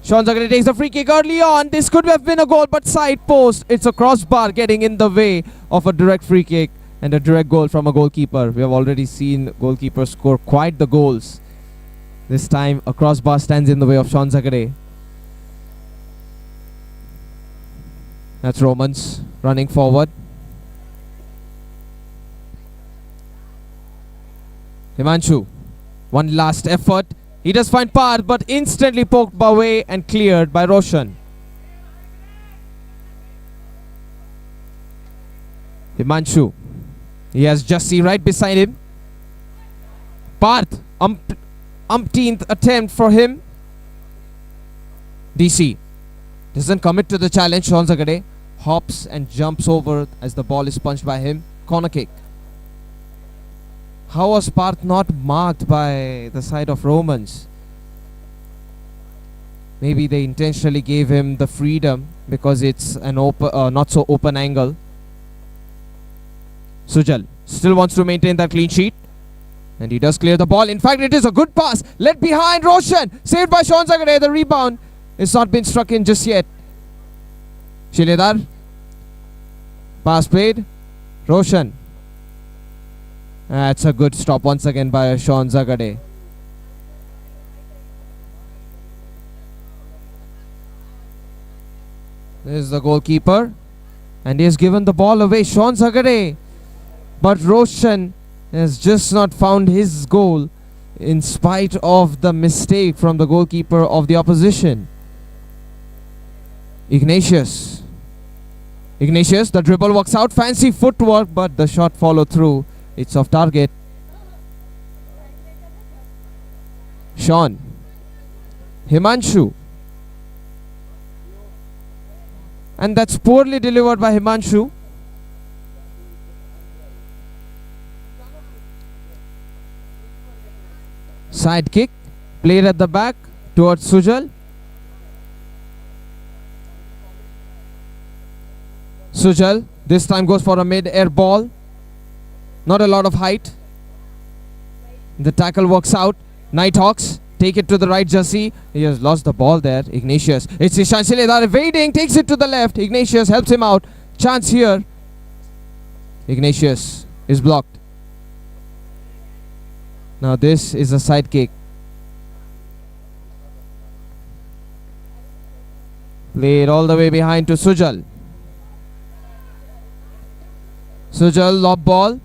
Sean Zagare takes the free kick early on. This could have been a goal, but side post. It's a crossbar getting in the way of a direct free kick and a direct goal from a goalkeeper. We have already seen goalkeepers score quite the goals. This time a crossbar stands in the way of Sean Zagare. That's Romans running forward. Himanshu, one last effort. He does find Parth, but instantly poked away and cleared by Roshan. Himanshu, he has Jassi right beside him. Parth, umpteenth attempt for him. DC doesn't commit to the challenge. Sean Zagade hops and jumps over as the ball is punched by him. Corner kick. How was Parth not marked by the side of Romans? Maybe they intentionally gave him the freedom because it's an open, not so open angle. Sujal still wants to maintain that clean sheet. And he does clear the ball. In fact, it is a good pass. Led behind Roshan. Saved by Sean Zagade. The rebound is not been struck in just yet. Shiledar. Pass played. Roshan. That's a good stop once again by Sean Zagade. This is the goalkeeper. And he has given the ball away. Sean Zagade. But Roshan has just not found his goal in spite of the mistake from the goalkeeper of the opposition. Ignatius. Ignatius, the dribble works out. Fancy footwork, but the shot followed through. It's off target. Sean. Himanshu. And that's poorly delivered by Himanshu. Side kick. Played at the back towards Sujal. Sujal this time goes for a mid-air ball. Not a lot of height. The tackle works out. Nighthawks take it to the right. Jassi. He has lost the ball there. Ignatius. It's Ishan Siledar evading. Takes it to the left. Ignatius helps him out. Chance here. Ignatius is blocked. Now this is a side kick. Played all the way behind to Sujal. Sujal lob ball.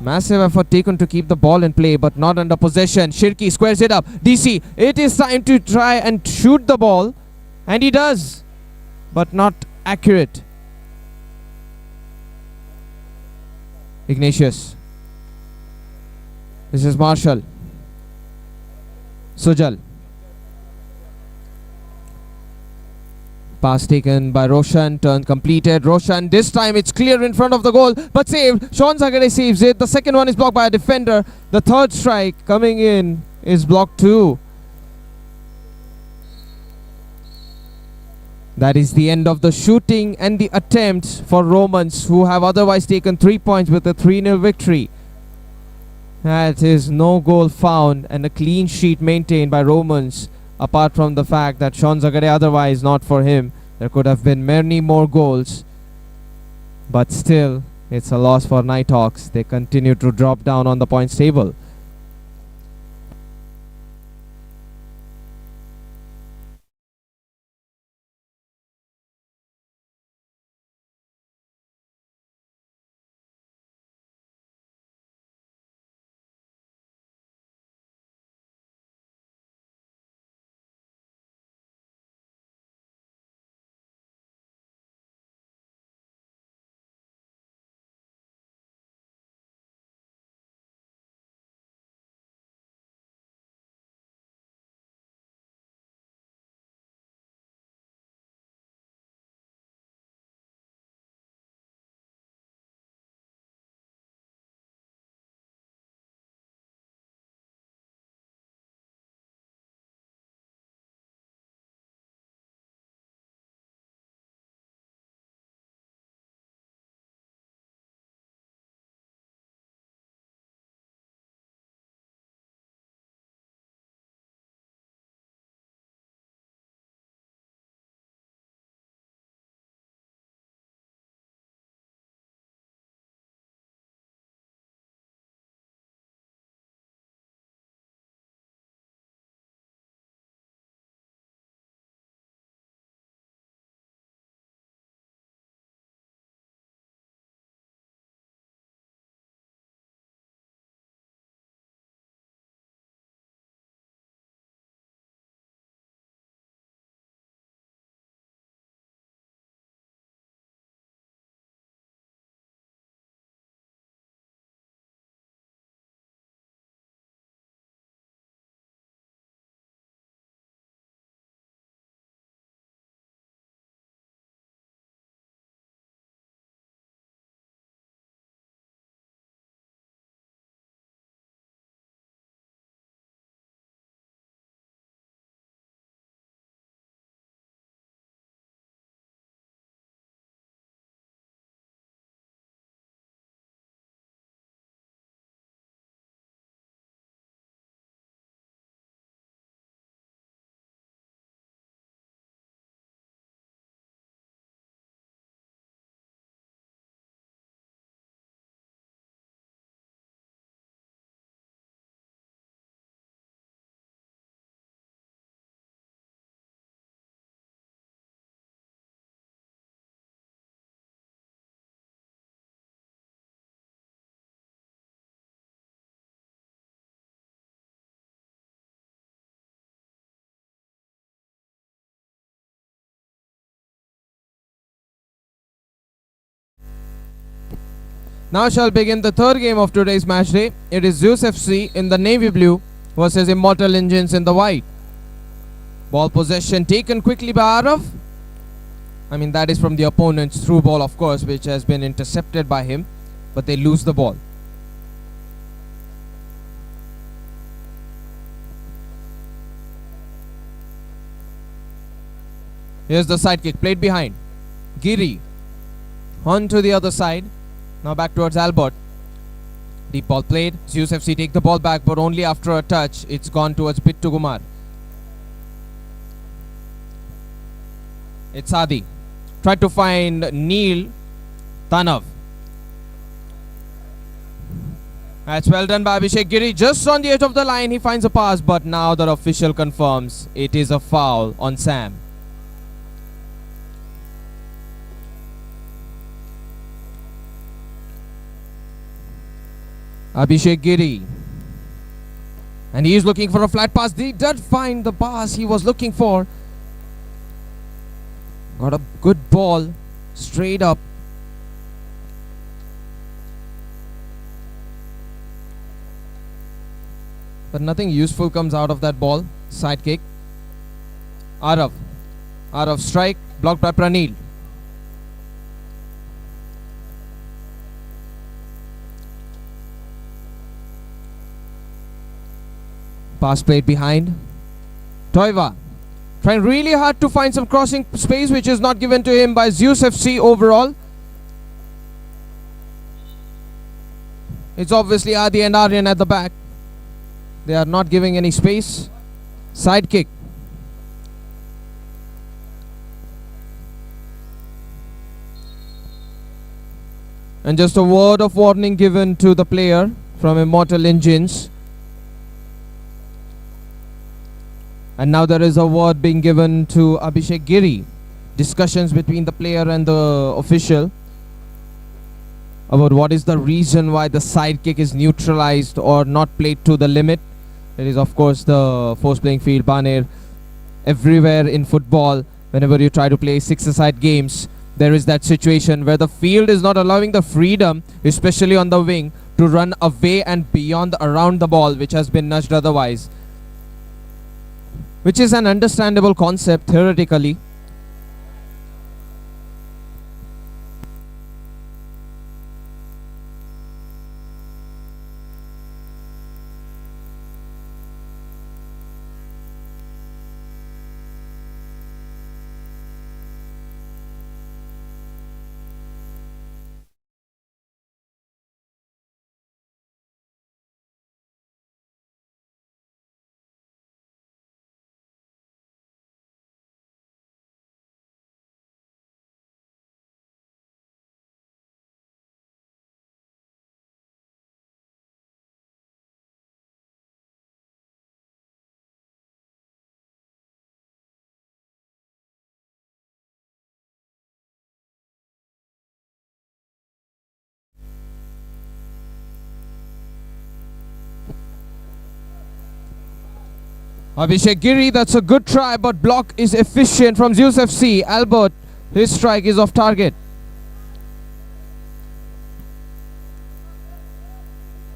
Massive effort taken to keep the ball in play, but not under possession. Shirki squares it up. DC, it is time to try and shoot the ball. And he does, but not accurate. Ignatius. This is Marshall. Sujal. Pass taken by Roshan, turn completed. Roshan, this time it's clear in front of the goal, but saved. Sean Zagade saves it. The second one is blocked by a defender. The third strike coming in is blocked too. That is the end of the shooting and the attempt for Romans, who have otherwise taken 3 points with a 3-0 victory. That is no goal found and a clean sheet maintained by Romans. Apart from the fact that Sean Zagade otherwise not for him, there could have been many more goals. But still, it's a loss for Nighthawks. They continue to drop down on the points table. Now shall begin the third game of today's match day. It is Zus FC in the navy blue versus Immortal Engines in the white. Ball possession taken quickly by Araf. I mean, that is from the opponent's through ball, of course, which has been intercepted by him, but they lose the ball. Here's the side kick played behind. Giri on to the other side. Now back towards Albert. Deep ball played. Zus FC take the ball back, but only after a touch. It's gone towards Bittu Kumar. It's Adi. Tried to find Neil Tanav. That's well done by Abhishek Giri. Just on the edge of the line, he finds a pass, but now the official confirms it is a foul on Sam. Abhishek Giri. And he is looking for a flat pass. He did find the pass he was looking for. Got a good ball straight up. But nothing useful comes out of that ball. Side kick. Arav. Arav strike. Blocked by Pranil. Pass played behind. Toiva trying really hard to find some crossing space, which is not given to him by Zus FC overall. It's obviously Adi and Aryan at the back. They are not giving any space. Side kick. And just a word of warning given to the player from Immortal Engines. And now there is a word being given to Abhishek Giri. Discussions between the player and the official about what is the reason why the side kick is neutralized or not played to the limit. It is of course the force playing field, Baner. Everywhere in football, whenever you try to play six-a-side games, there is that situation where the field is not allowing the freedom, especially on the wing, to run away and beyond around the ball, which has been nudged otherwise. Which is an understandable concept theoretically. Abhishek Giri, that's a good try, but block is efficient from Zus FC. Albert, his strike is off target.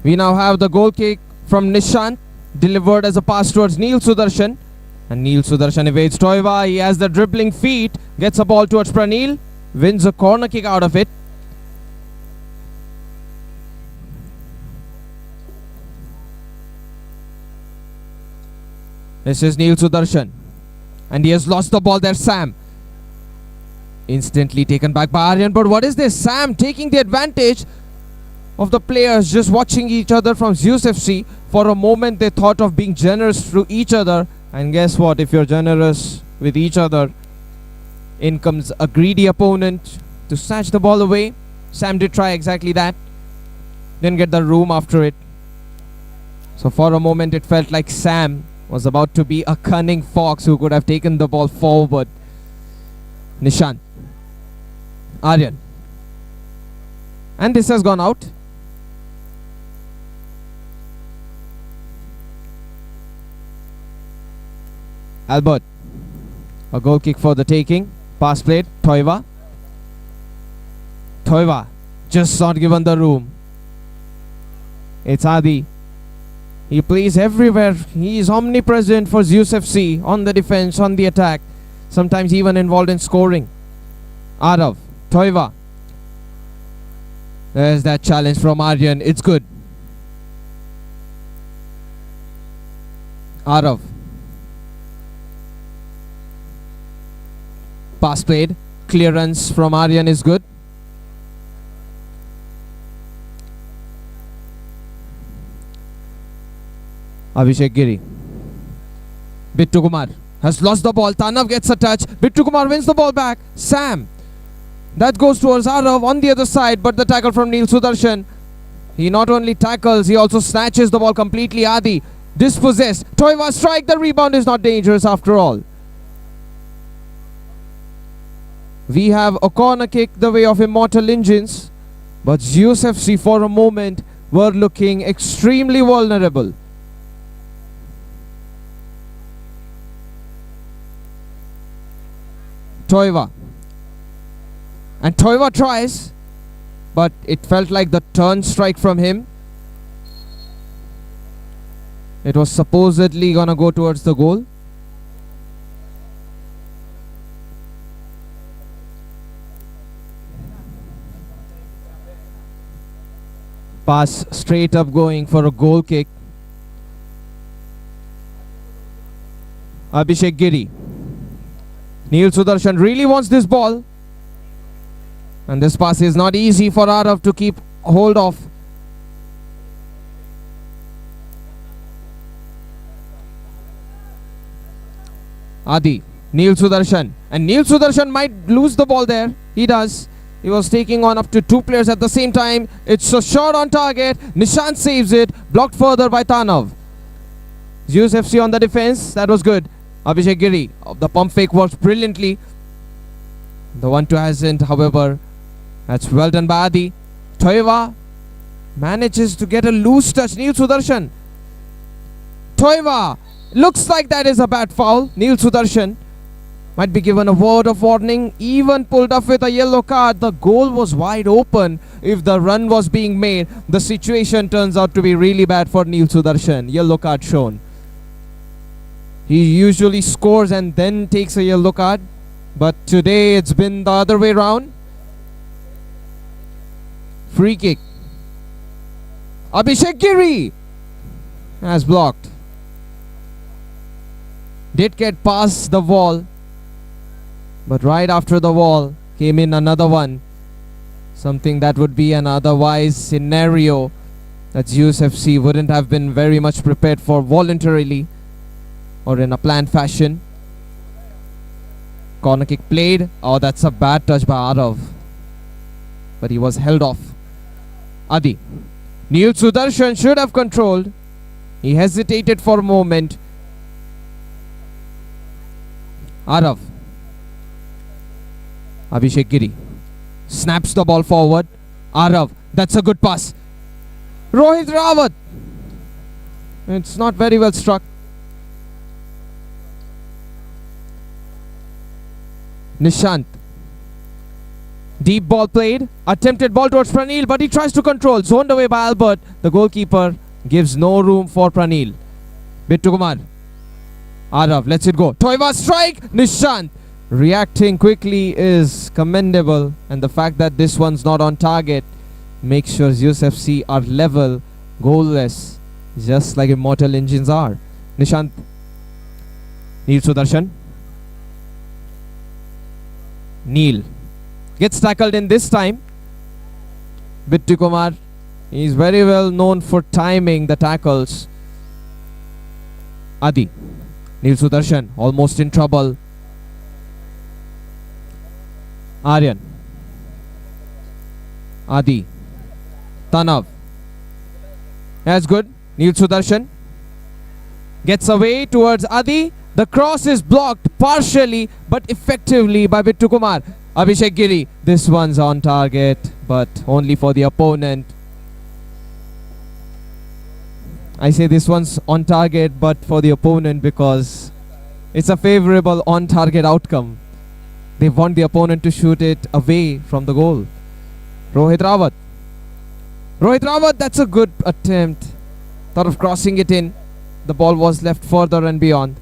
We now have the goal kick from Nishant, delivered as a pass towards Neil Sudarshan. And Neil Sudarshan evades Toiva. He has the dribbling feet, gets a ball towards Pranil, wins a corner kick out of it. This is Neil Sudarshan. And he has lost the ball there, Sam. Instantly taken back by Aryan. But what is this? Sam taking the advantage of the players just watching each other from Zus FC. For a moment they thought of being generous to each other. And guess what? If you're generous with each other, in comes a greedy opponent to snatch the ball away. Sam did try exactly that. Didn't get the room after it. So for a moment it felt like Sam was about to be a cunning fox who could have taken the ball forward. Nishant. Aryan. And this has gone out. Albert. A goal kick for the taking. Pass played. Toiva. Toiva Just not given the room. It's Adi. He plays everywhere. He is omnipresent for Zus FC, on the defense, on the attack. Sometimes even involved in scoring. Arav. Toiva. There's that challenge from Aryan. It's good. Arav. Pass played. Clearance from Aryan is good. Abhishek Giri. Bittu Kumar has lost the ball. Tanav gets a touch. Bittu Kumar wins the ball back. Sam. That goes towards Arav on the other side, but the tackle from Neil Sudarshan. He not only tackles, he also snatches the ball completely. Adi dispossessed. Toiva strike. The rebound is not dangerous after all. We have a corner kick the way of Immortal Engines, but Zus FC for a moment were looking extremely vulnerable. Toiva. And Toiva tries, but it felt like the turn strike from him. It was supposedly gonna go towards the goal. Pass straight up going for a goal kick. Abhishek Giri. Neil Sudarshan really wants this ball. And this pass is not easy for Arav to keep hold of. Adi. Neil Sudarshan. And Neil Sudarshan might lose the ball there. He does. He was taking on up to two players at the same time. It's a shot on target. Nishant saves it. Blocked further by Tanav. Zus FC on the defense. That was good. Abhishek Giri. The pump fake works brilliantly. The 1-2 hasn't, however. That's well done by Adi. Toiva manages to get a loose touch. Neil Sudarshan. Toiva. Looks like that is a bad foul. Neil Sudarshan might be given a word of warning. Even pulled off with a yellow card. The goal was wide open. If the run was being made, the situation turns out to be really bad for Neil Sudarshan. Yellow card shown. He usually scores and then takes a yellow card. But today it's been the other way round. Free kick. Abhishek Giri has blocked. Did get past the wall, but right after the wall came in another one. Something that would be an otherwise scenario that Zus FC wouldn't have been very much prepared for voluntarily or in a planned fashion. Corner kick played. Oh, that's a bad touch by Arav, but he was held off. Adi. Neil Sudarshan should have controlled. He hesitated for a moment. Arav. Abhishek Giri snaps the ball forward. Arav. That's a good pass. Rohit Rawat. It's not very well struck. Nishant. Deep ball played. Attempted ball towards Pranil, but he tries to control. Zoned away by Albert. The goalkeeper gives no room for Pranil. Bittu Kumar. Arav lets it go. Toiva strike. Nishant. Reacting quickly is commendable. And the fact that this one's not on target makes sure Zus FC are level, goalless, just like Immortal Engines are. Nishant. Neil Sudarshan. Neil gets tackled in this time. Bittu Kumar. He's very well known for timing the tackles. Adi. Neil Sudarshan almost in trouble. Aryan. Adi. Tanav. That's good. Neil Sudarshan gets away towards Adi. The cross is blocked partially but effectively by Bittu Kumar. Abhishek Giri. This one's on target, but only for the opponent. I say this one's on target but for the opponent because it's a favorable on target outcome. They want the opponent to shoot it away from the goal. Rohit Rawat. Rohit Rawat, that's a good attempt. Thought of crossing it in. The ball was left further and beyond.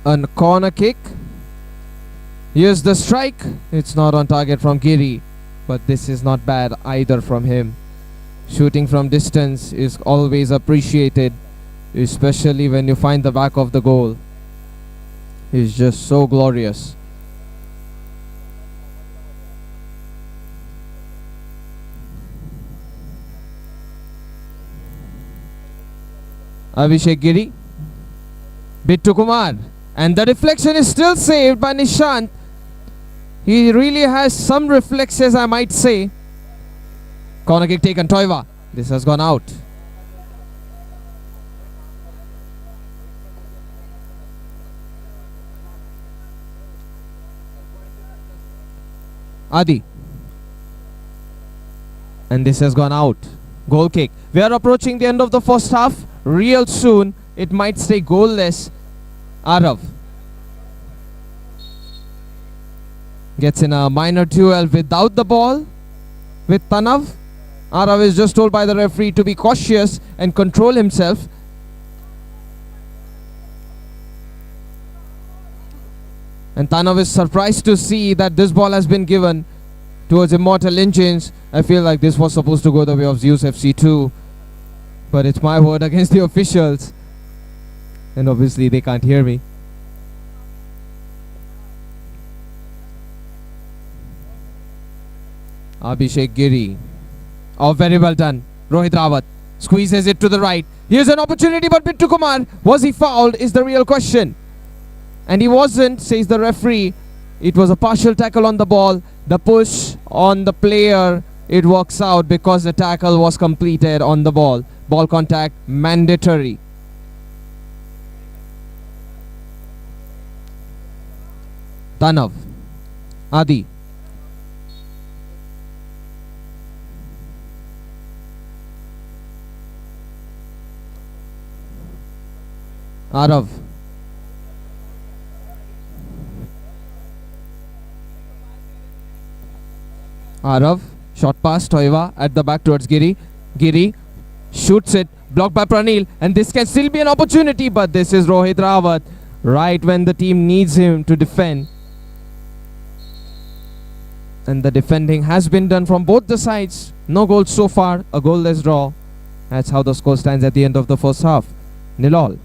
A corner kick. Here's the strike. It's not on target from Giri, but this is not bad either from him. Shooting from distance is always appreciated, especially when you find the back of the goal. He's just so glorious. Abhishek Giri. Bittu Kumar. And the deflection is still saved by Nishant. He really has some reflexes, I might say. Corner kick taken, Toiva. This has gone out. Adi. And this has gone out. Goal kick. We are approaching the end of the first half. Real soon, it might stay goalless. Arav gets in a minor duel without the ball with Tanav. Arav is just told by the referee to be cautious and control himself. And Tanav is surprised to see that this ball has been given towards Immortal Engines. I feel like this was supposed to go the way of Zus FC too. But it's my word against the officials. And obviously they can't hear me. Abhishek Giri. Oh, very well done. Rohit Rawat squeezes it to the right. Here's an opportunity, but Bittu Kumar, was he fouled is the real question. And he wasn't, says the referee. It was a partial tackle on the ball. The push on the player, it works out because the tackle was completed on the ball. Ball contact mandatory. Tanav. Adi. Arav. Arav. Shot pass. Toiva at the back towards Giri. Giri shoots it. Blocked by Pranil. And this can still be an opportunity. But this is Rohit Rawat. Right when the team needs him to defend. And the defending has been done from both the sides. No goals so far. A goalless draw. That's how the score stands at the end of the first half. 0-0.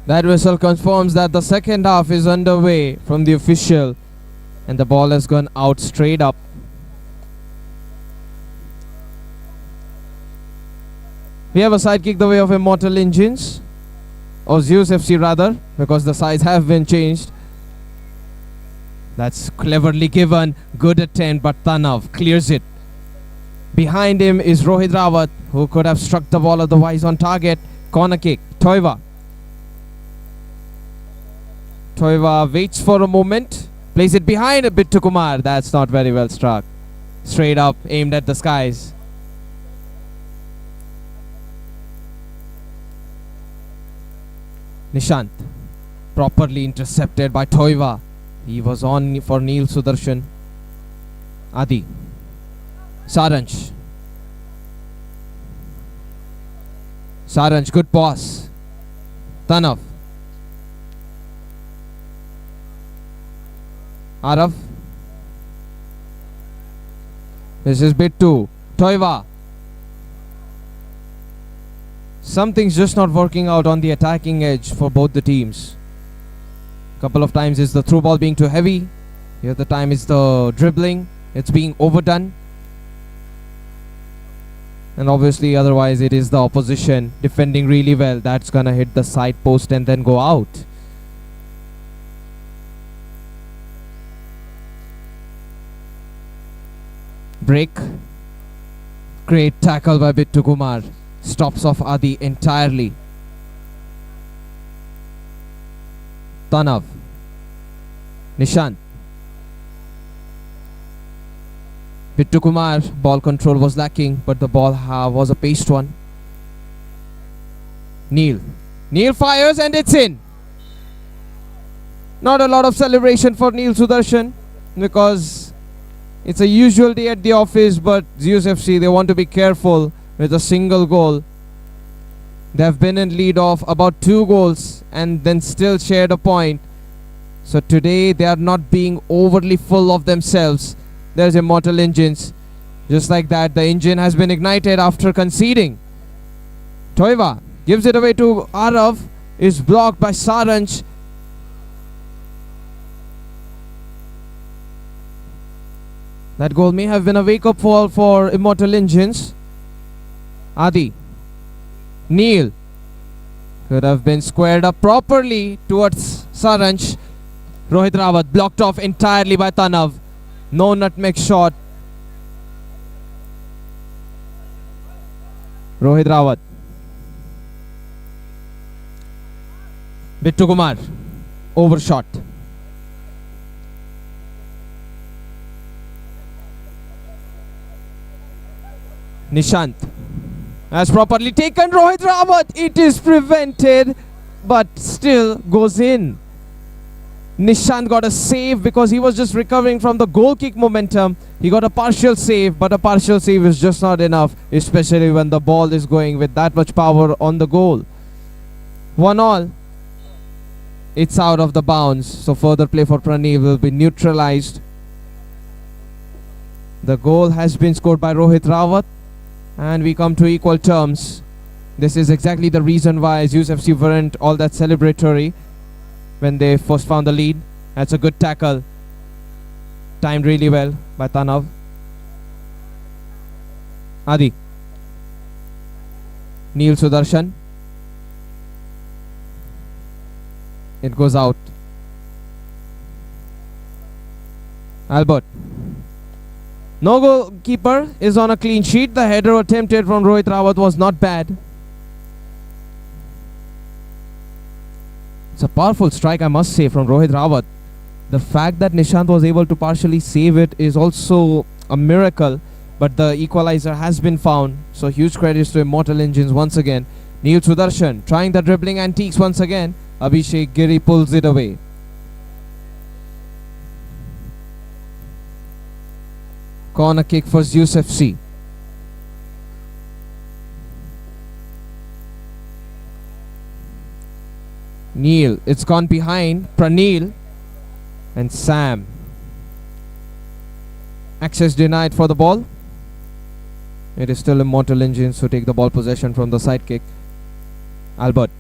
That whistle confirms that the second half is underway from the official. And the ball has gone out straight up. We have a side kick the way of Immortal Engines. Or Zus FC rather. Because the sides have been changed. That's cleverly given. Good attempt, but Tanav clears it. Behind him is Rohit Rawat, who could have struck the ball otherwise on target. Corner kick. Toiva. Toiva waits for a moment, plays it behind a bit to Kumar. That's not very well struck. Straight up, aimed at the skies. Nishant, properly intercepted by Toiva. He was on for Neil Sudarshan. Adi. Saranj. Saranj, good pass. Tanav. Arav. This is bit 2. Toiva. Something's just not working out on the attacking edge for both the teams. Couple of times is the through ball being too heavy. The other time is the dribbling. It's being overdone. And obviously otherwise it is the opposition defending really well. That's gonna hit the side post and then go out. Break. Great tackle by Bittu Kumar. Stops off Adi entirely. Tanav. Nishant. Bittu Kumar, ball control was lacking, but the ball was a paced one. Neil. Neil fires and it's in. Not a lot of celebration for Neil Sudarshan because it's a usual day at the office, but Zus FC, they want to be careful with a single goal. They have been in lead of about 2 goals and then still shared a point. So today they are not being overly full of themselves. There's Immortal Engines. Just like that, the engine has been ignited after conceding. Toiva gives it away to Arav. Is blocked by Saranj. That goal may have been a wake-up call for Immortal Engines. Adi. Neil. Could have been squared up properly towards Saranj. Rohit Rawat blocked off entirely by Tanav. No nutmeg shot. Rohit Rawat. Bittu Kumar. Overshot. Nishant has properly taken Rohit Rawat. It is prevented, but still goes in. Nishant got a save because he was just recovering from the goal kick momentum. He got a partial save, but a partial save is just not enough, especially when the ball is going with that much power on the goal. 1-1. It's out of the bounds, so further play for Pranil will be neutralized. The goal has been scored by Rohit Rawat, and we come to equal terms. This is exactly the reason why Zus FC weren't all that celebratory when they first found the lead. That's a good tackle. Timed really well by Tanav. Adi. Neil Sudarshan. It goes out. Albert. No goalkeeper is on a clean sheet. The header attempted from Rohit Rawat was not bad. It's a powerful strike, I must say, from Rohit Rawat. The fact that Nishant was able to partially save it is also a miracle, but the equalizer has been found. So huge credits to Immortal Engines once again. Neil Sudarshan trying the dribbling antiques once again. Abhishek Giri pulls it away. Corner kick for Zus FC. Neil, it's gone behind. Pranil and Sam. Access denied for the ball. It is still Immortal Engines who take the ball possession from the side kick. Albert.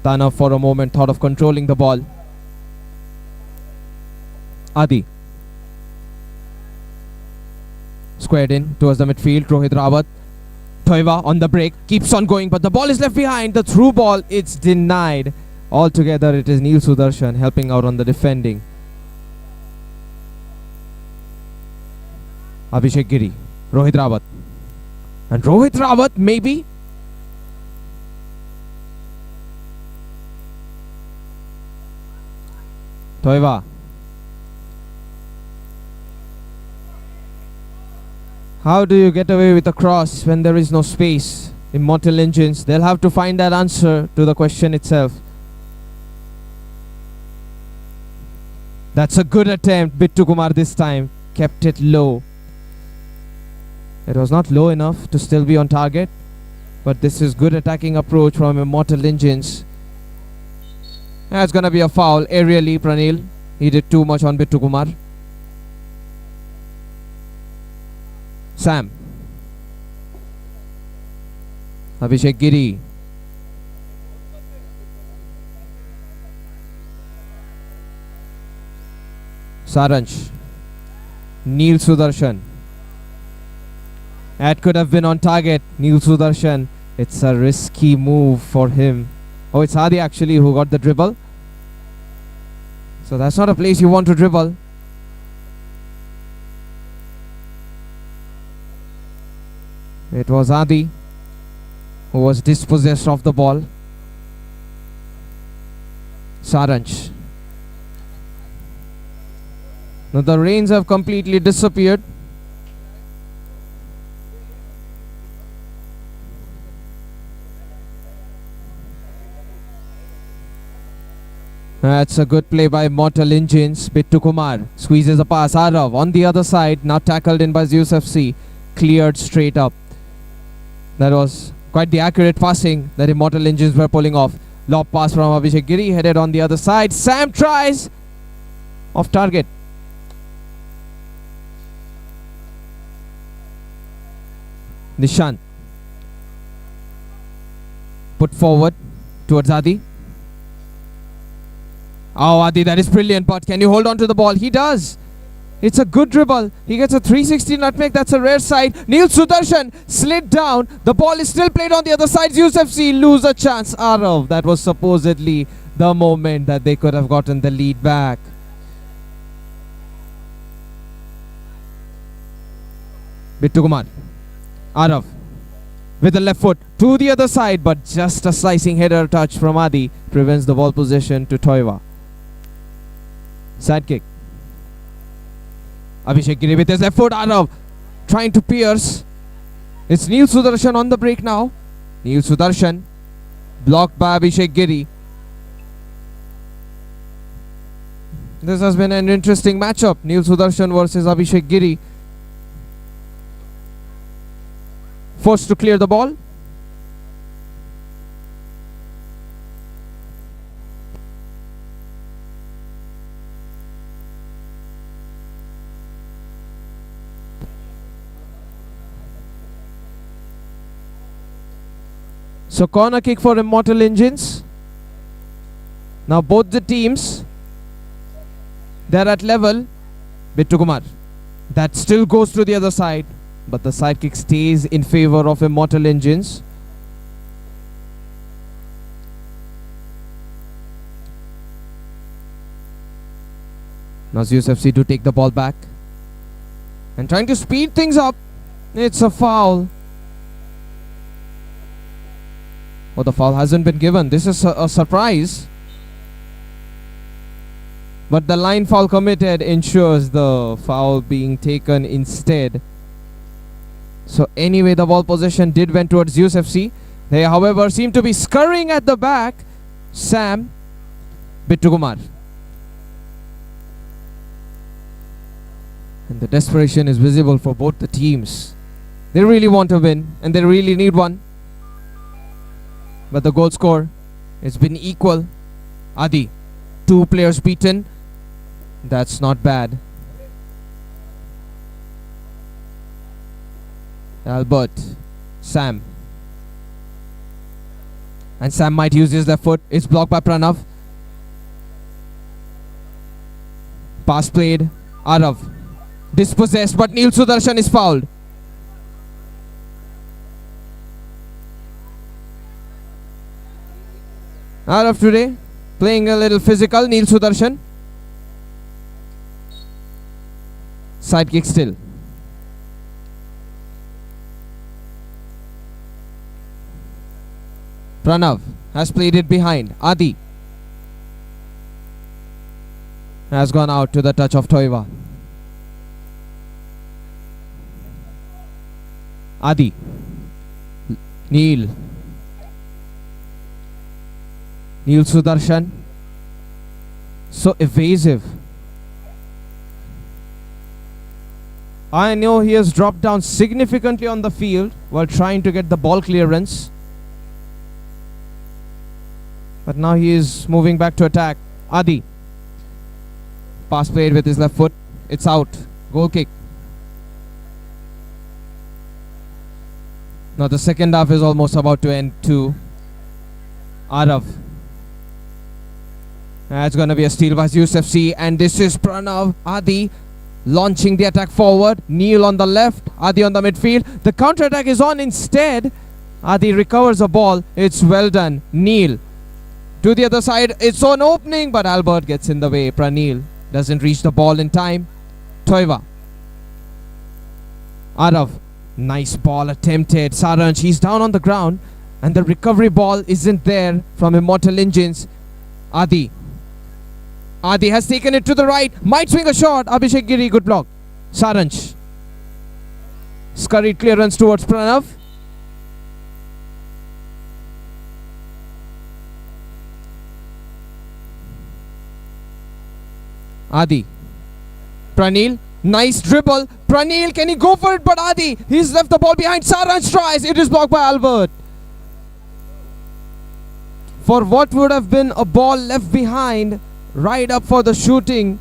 Tanav for a moment thought of controlling the ball. Adi. Squared in towards the midfield. Rohit Rawat. Toiva on the break. Keeps on going, but the ball is left behind. The through ball, it's denied. Altogether, it is Neil Sudarshan helping out on the defending. Abhishek Giri. Rohit Rawat. And Rohit Rawat, maybe. Toiva. How do you get away with a cross when there is no space? Immortal Engines, they'll have to find that answer to the question itself. That's a good attempt. Bittu Kumar this time kept it low. It was not low enough to still be on target, but this is good attacking approach from Immortal Engines. That's gonna be a foul aerially, Pranil. He did too much on Bittu Kumar. Sam. Abhishek Giri. Saransh. Neil Sudarshan. That could have been on target. Neil Sudarshan. It's a risky move for him. Oh, it's Hadi actually who got the dribble. So that's not a place you want to dribble. It was Adi who was dispossessed of the ball. Saransh. Now the rains have completely disappeared. That's a good play by Immortal Engines. Bittu Kumar squeezes a pass. Arav on the other side, now tackled in by Zus FC. Cleared straight up. That was quite the accurate passing that Immortal Engines were pulling off. Lob pass from Abhishek Giri, headed on the other side. Sam tries. Off target. Nishant. Put forward towards Adi. Oh, Adi, that is brilliant, but can you hold on to the ball? He does. It's a good dribble. He gets a 360 nutmeg. That's a rare sight. Neil Sudarshan slid down. The ball is still played on the other side. Zus FC lose a chance. Arav, that was supposedly the moment that they could have gotten the lead back. Bittu Kumar. Arav with the left foot to the other side, but just a slicing header touch from Adi prevents the ball possession to Toiva. Side kick. Abhishek Giri with his left foot. Arav trying to pierce. It's Neil Sudarshan on the break now. Neil Sudarshan blocked by Abhishek Giri. This has been an interesting matchup. Neil Sudarshan versus Abhishek Giri. Forced to clear the ball. So corner kick for Immortal Engines. Now both the teams, they're at level. Bittu Kumar. That still goes to the other side, but the side kick stays in favor of Immortal Engines. Now Zus FC to take the ball back and trying to speed things up. It's a foul. Oh, the foul hasn't been given. This is a surprise. But the line foul committed ensures the foul being taken instead. So anyway, the ball possession did went towards Zus FC. They, however, seem to be scurrying at the back. Sam. Bittu Kumar. And the desperation is visible for both the teams. They really want to win and they really need one. But the goal score has been equal. Adi, 2 players beaten. That's not bad. Albert, Sam. And Sam might use his left foot. It's blocked by Pranav. Pass played. Arav. Dispossessed, but Neil Sudarshan is fouled. Arav today playing a little physical. Neil Sudarshan. Side kick still. Pranav has played it behind. Adi. has gone out to the touch of Toiva. Adi. Neil Sudarshan. So evasive. I know he has dropped down significantly on the field while trying to get the ball clearance. But now he is moving back to attack. Adi. Pass played with his left foot. It's out. Goal kick. Now the second half is almost about to end too. Arav. That's going to be a steal by Zus FC. And this is Pranav. Adi launching the attack forward. Neil on the left. Adi on the midfield. The counter attack is on instead. Adi recovers the ball. It's well done. Neil to the other side. It's an opening, but Albert gets in the way. Pranil doesn't reach the ball in time. Toiva. Arav. Nice ball attempted. Saranj, he's down on the ground. And the recovery ball isn't there from Immortal Engines. Adi. Adi has taken it to the right. Might swing a shot. Abhishek Giri, good block. Saranj. Scurried clearance towards Pranav. Adi. Pranil. Nice dribble. Pranil, can he go for it? But Adi, he's left the ball behind. Saranj tries. It is blocked by Albert. For what would have been a ball left behind, right up for the shooting,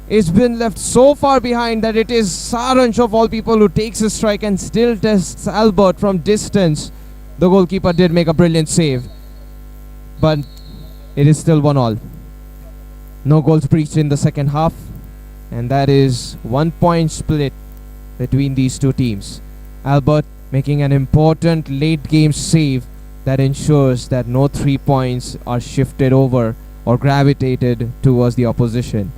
it's been left so far behind that it is Saranj of all people who takes a strike and still tests Albert from distance. The goalkeeper did make a brilliant save, but it is still 1-1. No goals breached in the second half, and that is 1 point split between these two teams. Albert making an important late game save that ensures that no 3 points are shifted over or gravitated towards the opposition.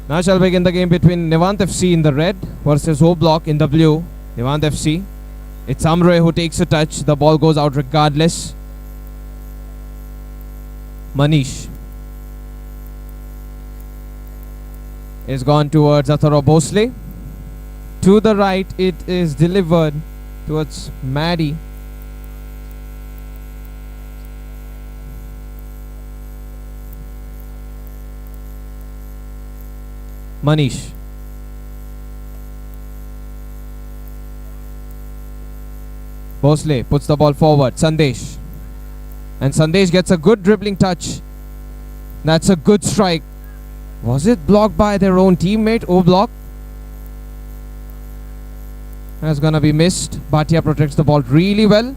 Now shall begin the game between Nant FC in the red versus Oblock in the blue. Nant FC. It's Amre who takes a touch. The ball goes out regardless. Manish is gone towards Atharo Bhosle. To the right, it is delivered towards Maddie. Manish. Bhosle puts the ball forward. Sandesh. And Sandesh gets a good dribbling touch. That's a good strike. Was it blocked by their own teammate, Oblock? That's gonna be missed. Bhatia protects the ball really well.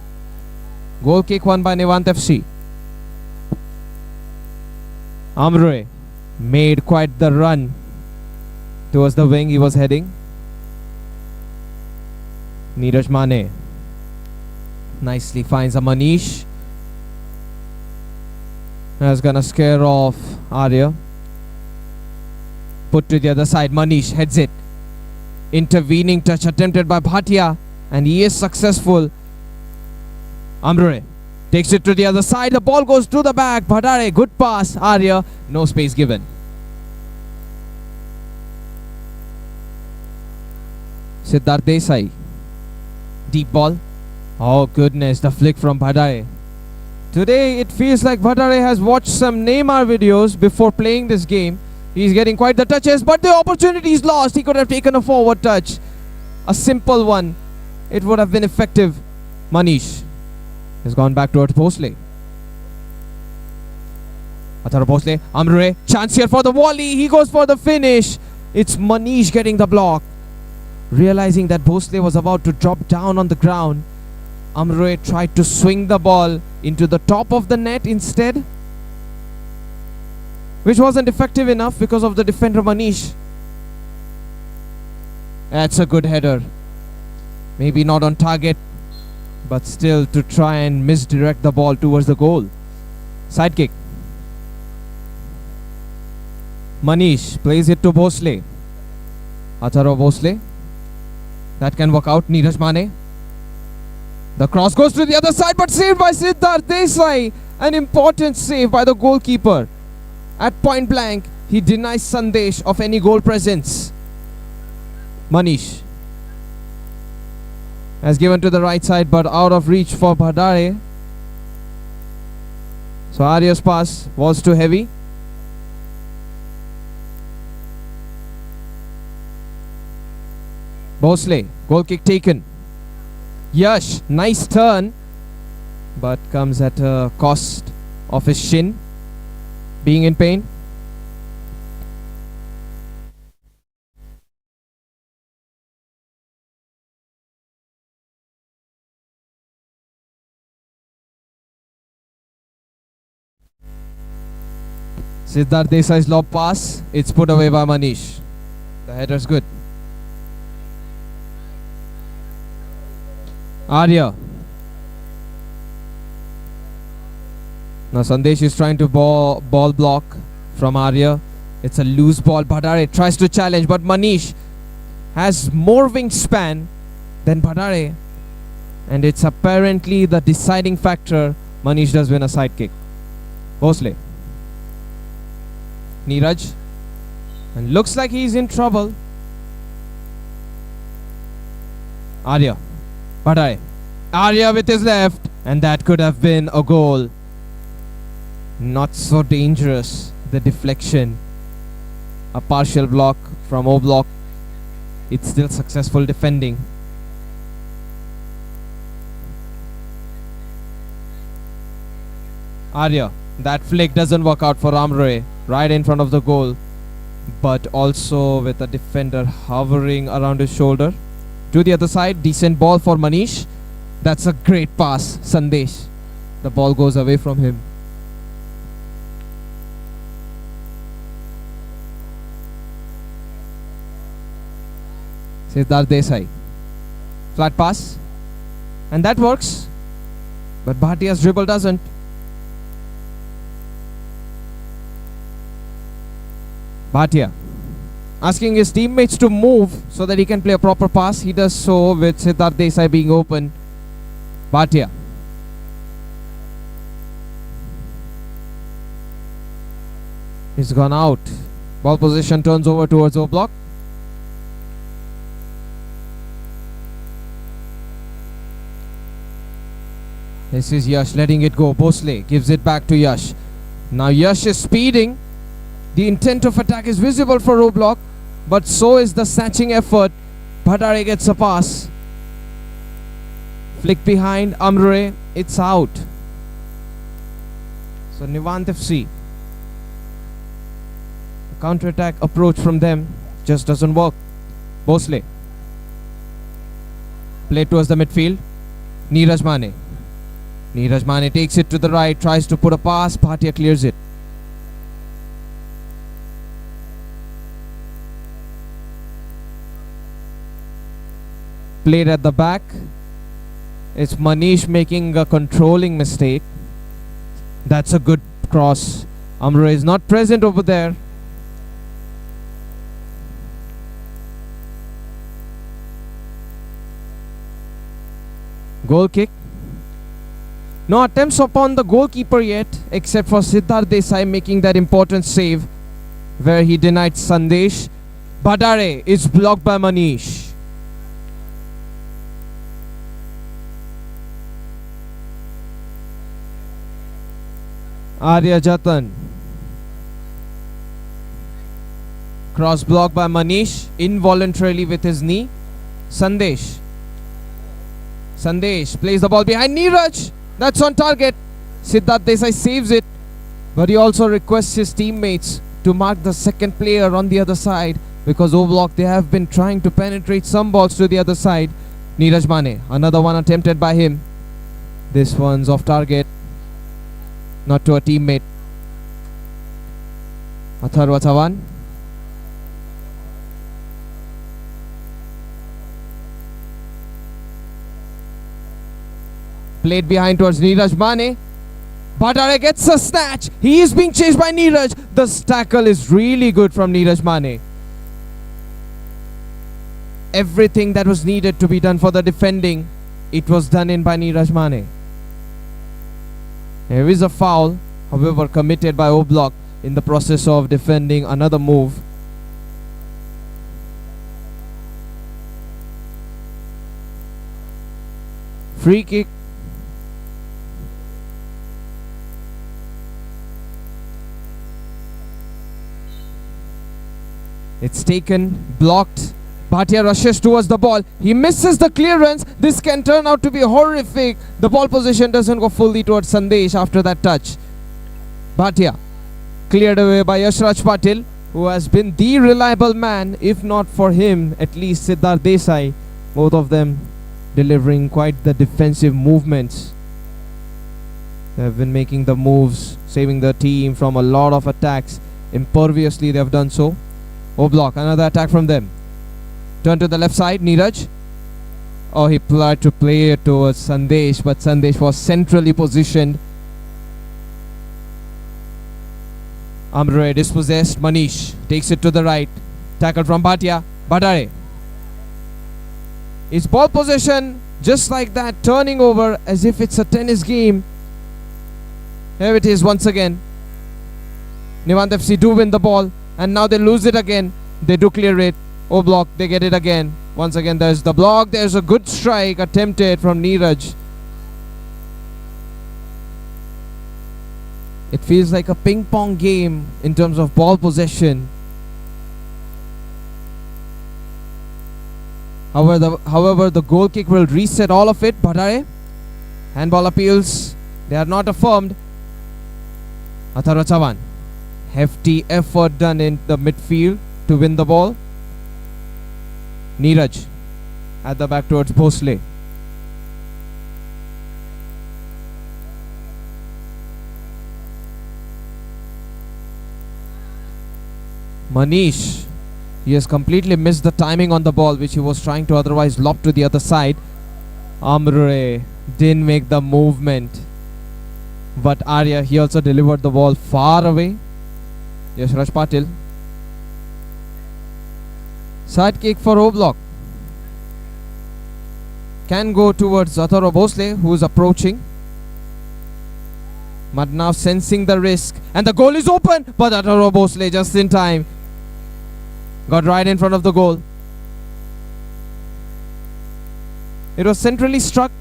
Goal kick won by Nant FC. Amre made quite the run towards the wing he was heading. Neeraj Mane nicely finds a Manish. That's gonna scare off Arya. Put to the other side. Manish heads it. Intervening touch attempted by Bhatia, and he is successful. Amre takes it to the other side. The ball goes to the back. Bhadare, good pass. Arya, no space given. Siddharth Desai. Deep ball. Oh goodness, the flick from Bhadare. Today it feels like Bhadare has watched some Neymar videos before playing this game. He's getting quite the touches, but the opportunity is lost. He could have taken a forward touch. A simple one. It would have been effective. Manish has gone back towards Bhosle. Athara Bhosle. Amre. Chance here for the volley. He goes for the finish. It's Manish getting the block. Realizing that Bhosle was about to drop down on the ground, Amre tried to swing the ball into the top of the net instead, which wasn't effective enough because of the defender Manish. That's a good header. Maybe not on target, but still to try and misdirect the ball towards the goal. Side kick. Manish plays it to Bhosle. Athara Bhosle. That can work out. Neeraj Mane. The cross goes to the other side, but saved by Siddharth Desai. An important save by the goalkeeper. At point blank, he denies Sandesh of any goal presence. Manish has given to the right side, but out of reach for Bhadare. So Arya's pass was too heavy. Bhosle, goal kick taken. Yash, nice turn, but comes at a cost of his shin being in pain. Siddharth Desai's lob pass, it's put away by Manish. The header's good. Arya. Now Sandesh is trying to ball block from Arya. It's a loose ball. Bhadare tries to challenge, but Manish has more wingspan than Bhadare, and it's apparently the deciding factor. Manish does win a side kick. Bhosle. Neeraj. And looks like he's in trouble. Arya. Bhadare. Arya with his left, and that could have been a goal. Not so dangerous. The deflection. A partial block from Oblock. It's still successful defending. Arya. That flick doesn't work out for Amre. Right in front of the goal. But also with a defender hovering around his shoulder. To the other side. Decent ball for Manish. That's a great pass. Sandesh. The ball goes away from him. Siddharth Desai. Flat pass. And that works. But Bhatia's dribble doesn't. Bhatia asking his teammates to move so that he can play a proper pass. He does so with Siddharth Desai being open. Bhatia. He's gone out. Ball position turns over towards Oblock. This is Yash letting it go. Bhosle gives it back to Yash. Now Yash is speeding. The intent of attack is visible for Oblock. but so is the snatching effort. Bhatare gets a pass. Flick behind Amre. It's out. So Nant FC. Counter-attack approach from them just doesn't work. Bosle. Play towards the midfield. Neeraj Mane. Neeraj Mane takes it to the right, tries to put a pass. Bhatia clears it. Played at the back. It's Manish making a controlling mistake. That's a good cross. Amre is not present over there. Goal kick. No attempts upon the goalkeeper yet, except for Siddharth Desai making that important save where he denied Sandesh. Bhatare is blocked by Manish. Arya Jatan. Cross block by Manish, involuntarily with his knee. Sandesh. Sandesh plays the ball behind Neeraj. That's on target. Siddharth Desai saves it, but he also requests his teammates to mark the second player on the other side, because Oblock, they have been trying to penetrate some balls to the other side. Neeraj Mane, another one attempted by him. This one's off target, not to a teammate. Atharva Chavan. Played behind towards Neeraj Mane. Bhatare gets a snatch. He is being chased by Neeraj. The tackle is really good from Neeraj Mane. Everything that was needed to be done for the defending, it was done in by Neeraj Mane. There is a foul, however, committed by Oblock in the process of defending another move. Free kick. It's taken, blocked. Bhatia rushes towards the ball. He misses the clearance. This can turn out to be horrific. The ball position doesn't go fully towards Sandesh after that touch. Bhatia cleared away by Yashraj Patil, who has been the reliable man. If not for him, at least Siddharth Desai. Both of them delivering quite the defensive movements. They have been making the moves, saving the team from a lot of attacks. Imperviously they have done so. Oblock, another attack from them. Turn to the left side, Neeraj. Oh, he tried to play it towards Sandesh, but Sandesh was centrally positioned. Amre dispossessed. Manish takes it to the right. Tackle from Bhatia. Bhatare. His ball possession, just like that, turning over as if it's a tennis game. Here it is once again. Nant FC do win the ball, and now they lose it again. They do clear it. Oblock, they get it again. Once again, there's the block. There's a good strike attempted from Neeraj. It feels like a ping pong game in terms of ball possession. However, the goal kick will reset all of it. Bhatare. Handball appeals. They are not affirmed. Atharva Chavan. Hefty effort done in the midfield to win the ball. Neeraj at the back towards Bosle. Manish, he has completely missed the timing on the ball, which he was trying to otherwise lob to the other side. Amre didn't make the movement, but Arya, he also delivered the ball far away. Yashraj Patil. Side kick for Oblock. Can go towards Atharva Bosle, who is approaching. But now sensing the risk, and the goal is open, but Atharva Bosle just in time. Got right in front of the goal. It was centrally struck.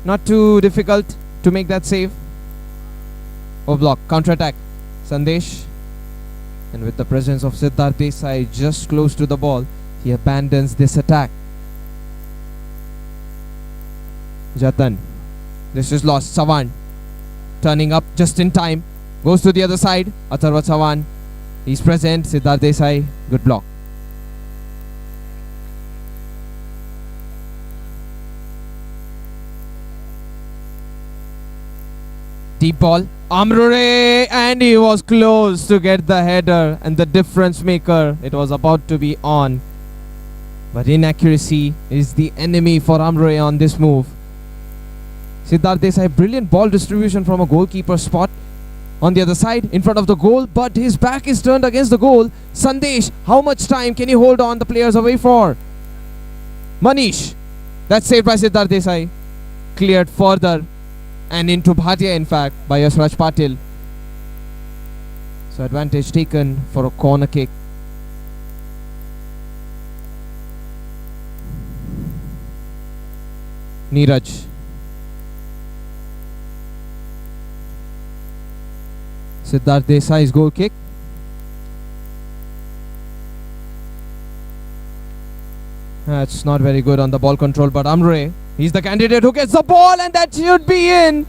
Not too difficult to make that save. Oblock, counter-attack. Sandesh. And with the presence of Siddharth Desai just close to the ball, he abandons this attack. Jatan. This is lost. Sawan turning up just in time. Goes to the other side. Atharva Sawan. He's present. Siddharth Desai. Good block. Deep ball. Amrure, and he was close to get the header and the difference maker. It was about to be on. But inaccuracy is the enemy for Amrure on this move. Siddharth Desai, brilliant ball distribution from a goalkeeper spot. On the other side, in front of the goal, but his back is turned against the goal. Sandesh, how much time can he hold on the players away for? Manish, that's saved by Siddharth Desai. Cleared further and into Bhatia, in fact, by Yashraj Patil. So advantage taken for a corner kick. Neeraj. Siddharth Desai's goal kick. That's not very good on the ball control, but Amrure, he's the candidate who gets the ball, and that should be in.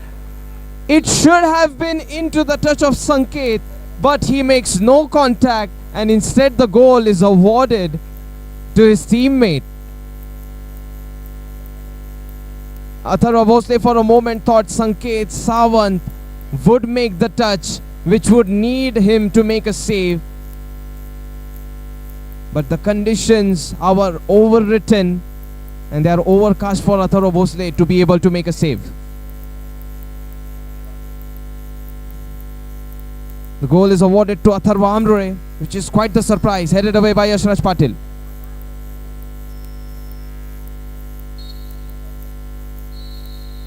It should have been into the touch of Sanket, but he makes no contact, and instead the goal is awarded to his teammate. Atharva Bhosle for a moment thought Sanket Sawant would make the touch, which would need him to make a save. But the conditions are overwritten and they are overcast for Atharva Bhosle to be able to make a save. The goal is awarded to Atharva Amrure, which is quite the surprise, headed away by Yashraj Patil.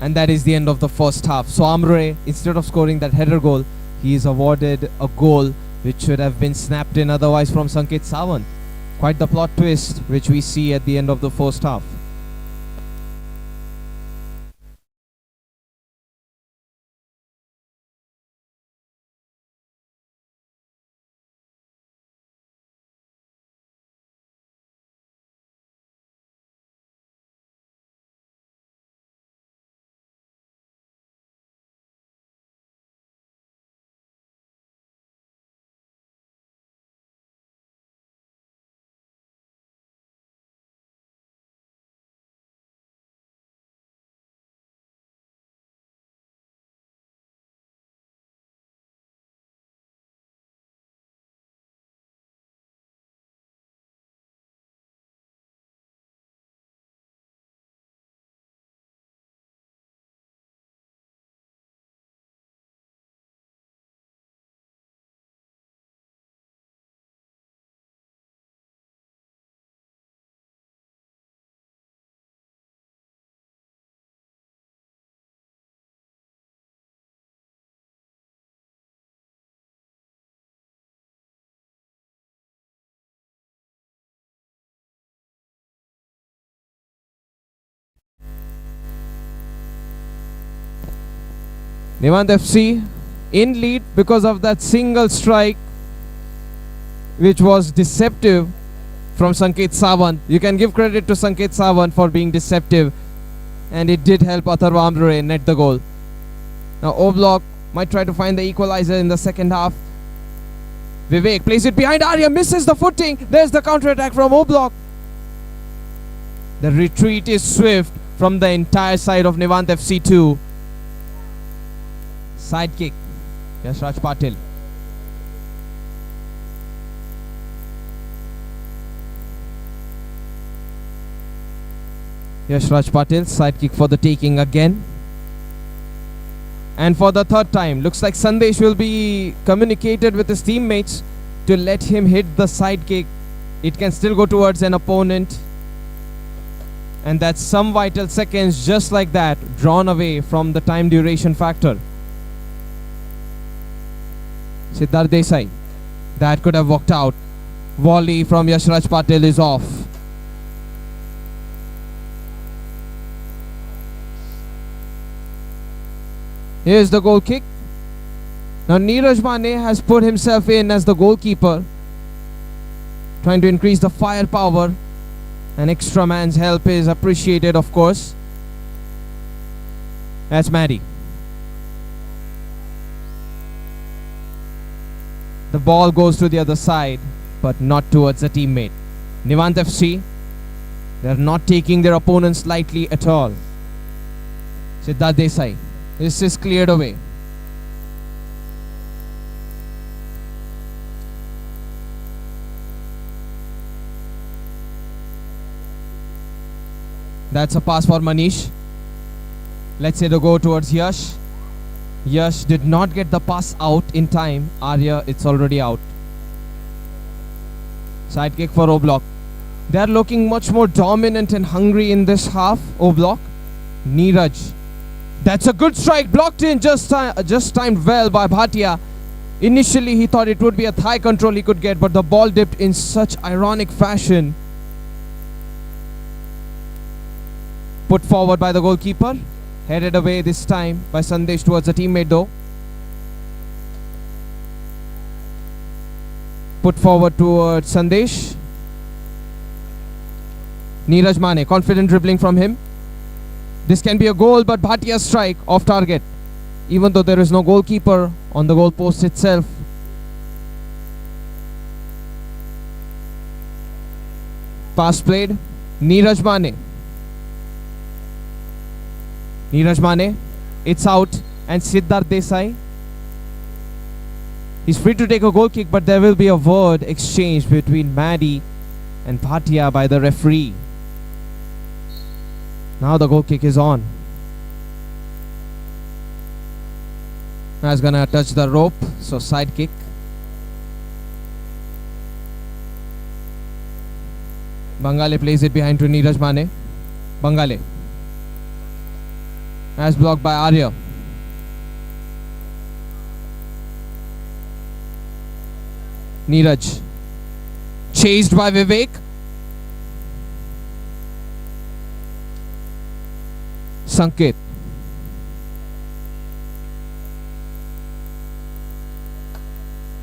And that is the end of the first half. So Amrure, instead of scoring that header goal, he is awarded a goal which should have been snapped in otherwise from Sanket Sawant. Quite the plot twist which we see at the end of the first half. Nant FC in lead because of that single strike which was deceptive from Sanket Sawant. You can give credit to Sanket Sawant for being deceptive, and it did help Atharva Amrure net the goal. Now Oblock might try to find the equalizer in the second half. Vivek plays it behind Arya, misses the footing. There's the counter-attack from Oblock. The retreat is swift from the entire side of Nant FC too. Side kick, Yashraj Patil. Yashraj Patil, side kick for the taking again. And for the third time, looks like Sandesh will be communicated with his teammates to let him hit the side kick. It can still go towards an opponent. And that's some vital seconds just like that, drawn away from the time duration factor. Siddharth Desai, that could have worked out. Volley from Yashraj Patil is off. Here's the goal kick. Now Neeraj Mane has put himself in as the goalkeeper, trying to increase the firepower. An extra man's help is appreciated, of course. That's Maddie. The ball goes to the other side, but not towards the teammate. Nant FC, they're not taking their opponents lightly at all. Siddharth Desai, this is cleared away. That's a pass for Manish. Let's say to go towards Yash. Yash did not get the pass out in time. Arya, it's already out. Side kick for Oblock. They are looking much more dominant and hungry in this half. Oblock. Neeraj. That's a good strike. Blocked in just timed well by Bhatia. Initially he thought it would be a thigh control he could get, but the ball dipped in such ironic fashion. Put forward by the goalkeeper. Headed away this time by Sandesh towards the teammate though. Put forward towards Sandesh. Neeraj Mane, confident dribbling from him. This can be a goal, but Bhatia's strike off target, even though there is no goalkeeper on the goal post itself. Pass played. Neeraj Mane. Neeraj Mane, it's out, and Siddharth Desai. He's free to take a goal kick, but there will be a word exchange between Maddie and Bhatia by the referee. Now the goal kick is on. Now it's gonna touch the rope, so side kick. Bangale plays it behind to Neeraj Mane. Bangale. As blocked by Arya. Neeraj. Chased by Vivek. Sanket.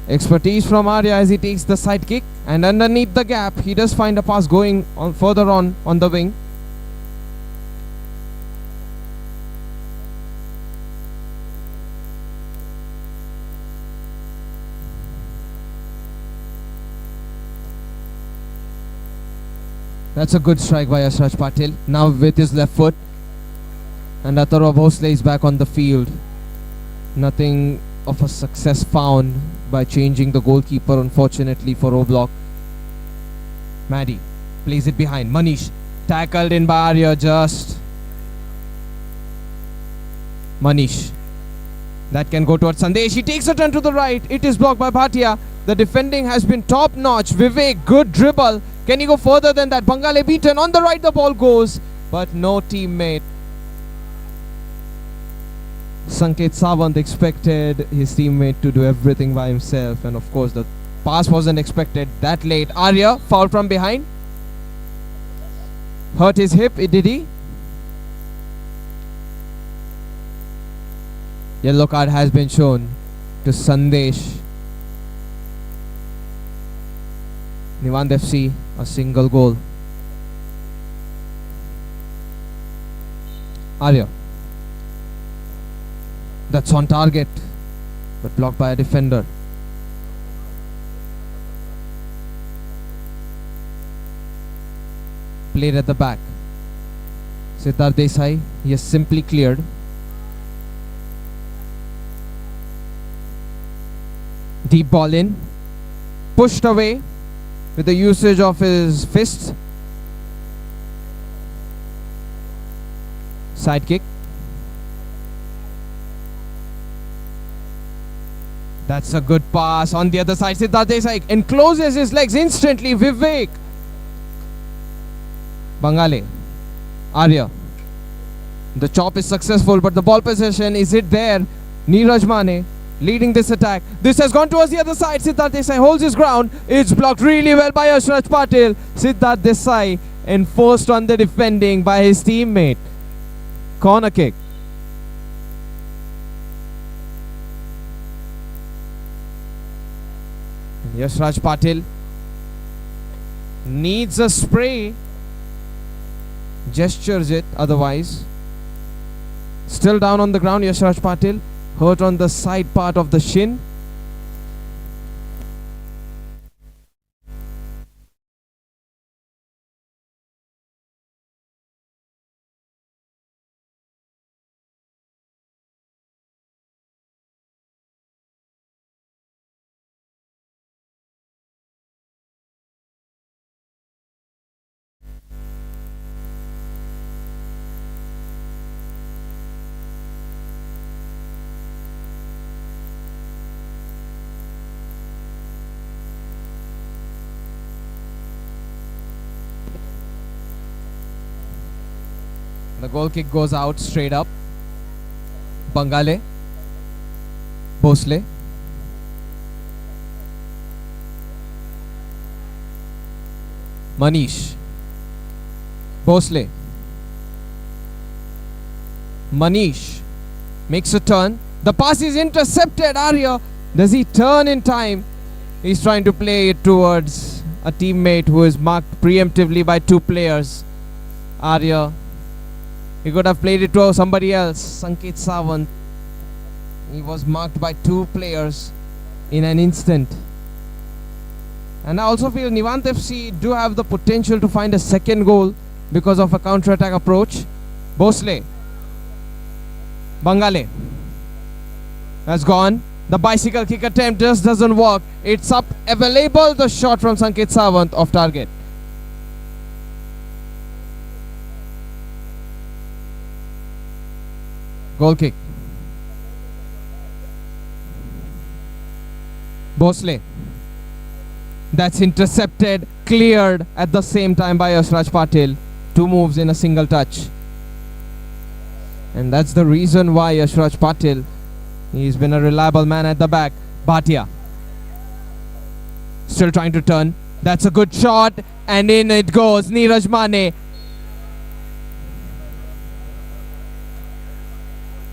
Expertise from Arya as he takes the side kick, and underneath the gap he does find a pass going on further on the wing. That's a good strike by Yashraj Patil. Now with his left foot. And Atharva Bhosle is back on the field. Nothing of a success found by changing the goalkeeper, unfortunately, for Oblock. Maddie plays it behind. Manish tackled in by Arya just. Manish. That can go towards Sandesh. He takes a turn to the right. It is blocked by Bhatia. The defending has been top notch. Vivek, good dribble. Can he go further than that? Bangale beaten. On the right the ball goes, but no teammate. Sanket Sawant expected his teammate to do everything by himself, and of course the pass wasn't expected that late. Arya, foul from behind. Hurt his hip, did he? Yellow card has been shown to Sandesh. Nant FC, a single goal. Arya. That's on target, but blocked by a defender. Played at the back. Siddharth Desai, he is simply cleared. Deep ball in. Pushed away with the usage of his fist. Side kick. That's a good pass on the other side. Siddharth Desai encloses his legs instantly. Vivek. Bangale. Arya. The chop is successful, but the ball possession, is it there? Neeraj Mane leading this attack. This has gone towards the other side. Siddharth Desai holds his ground. It's blocked really well by Yashraj Patil. Siddharth Desai enforced on the defending by his teammate. Corner kick. Yashraj Patil needs a spray. Gestures it otherwise. Still down on the ground, Yashraj Patil. Hurt on the side part of the shin. The goal kick goes out straight up. Bangale. Bhosle. Manish. Bhosle. Manish makes a turn. The pass is intercepted. Arya, does he turn in time? He's trying to play it towards a teammate who is marked preemptively by two players. Arya, he could have played it to somebody else. Sanket Sawant. He was marked by two players in an instant. And I also feel Nant FC do have the potential to find a second goal because of a counter-attack approach. Bhosle. Bangale. Has gone. The bicycle kick attempt just doesn't work. It's up. Available. The shot from Sanket Sawant off target. Goal kick. Bhosle. That's intercepted, cleared at the same time by Yashraj Patil. Two moves in a single touch. And that's the reason why Yashraj Patil, he's been a reliable man at the back. Bhatia. Still trying to turn. That's a good shot. And in it goes. Neeraj Mane.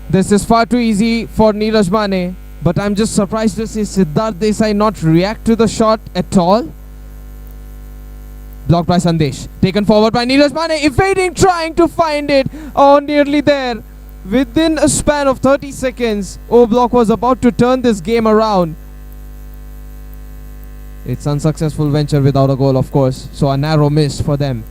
This is far too easy for Neeraj Mane, but I'm just surprised to see Siddharth Desai not react to the shot at all. Blocked by Sandesh. Taken forward by Neeraj Mane, evading, trying to find it. Oh, nearly there. Within a span of 30 seconds, Oblock was about to turn this game around. It's unsuccessful venture without a goal, of course, so a narrow miss for them.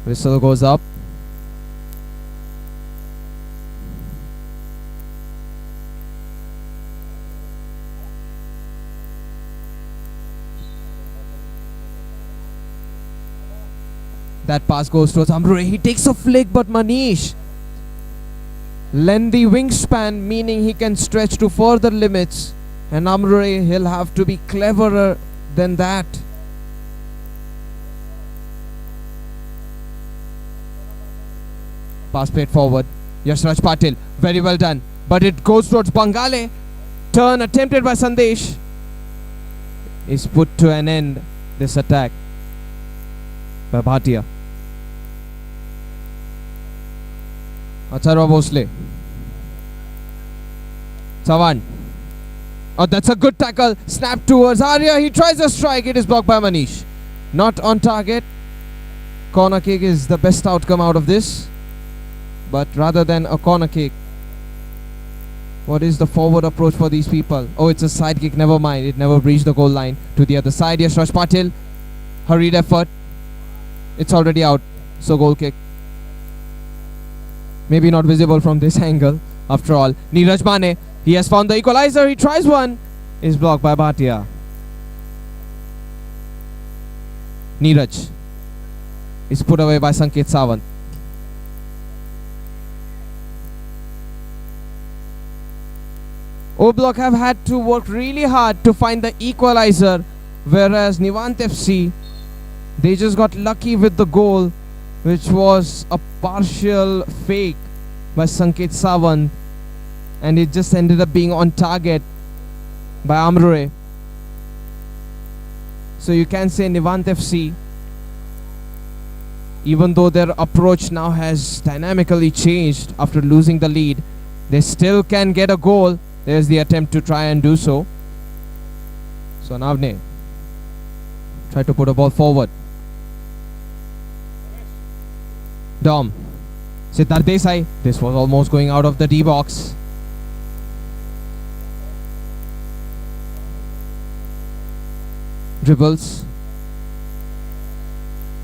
Whistle goes up. That pass goes towards Amrure. He takes a flick, but Manish. Lengthy wingspan, meaning he can stretch to further limits. And Amrure, he'll have to be cleverer than that. Pass played forward. Yashraj Patil. Very well done. But it goes towards Bangale. Turn attempted by Sandesh. Is put to an end, this attack by Bhatia. Acharwa Bhosle. Sawan. Oh, that's a good tackle. Snap towards Arya. He tries a strike. It is blocked by Manish. Not on target. Corner kick is the best outcome out of this. But rather than a corner kick, what is the forward approach for these people? Oh, it's a side kick. Never mind. It never breached the goal line. To the other side. Yashraj Patil. Hurried effort. It's already out. So goal kick. Maybe not visible from this angle. After all. Neeraj Mane. He has found the equalizer. He tries one. Is blocked by Bhatia. Neeraj is put away by Sanket Sawant. Oblock have had to work really hard to find the equalizer, whereas Nant FC, they just got lucky with the goal, which was a partial fake by Sanket Sawant, and it just ended up being on target by Amrure. So you can say Nant FC, even though their approach now has dynamically changed after losing the lead, They still can get a goal. There's the attempt to try and do so. So Navne try to put a ball forward. Dom. Siddharth Desai. This was almost going out of the D box. Dribbles.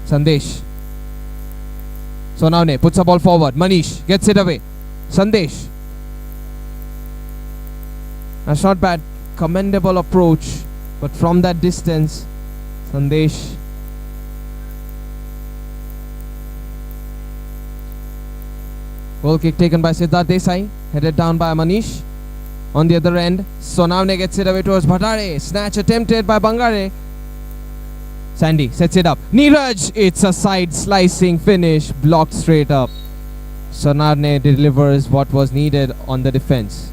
Sandesh. Sonavne puts a ball forward. Manish gets it away. Sandesh. That's not bad. Commendable approach. But from that distance, Sandesh. Goal kick taken by Siddharth Desai. Headed down by Manish. On the other end, Sonavne gets it away towards Bhatare. Snatch attempted by Bangare. Sandy sets it up. Neeraj! It's a side slicing finish. Blocked straight up. Sonavne delivers what was needed on the defense.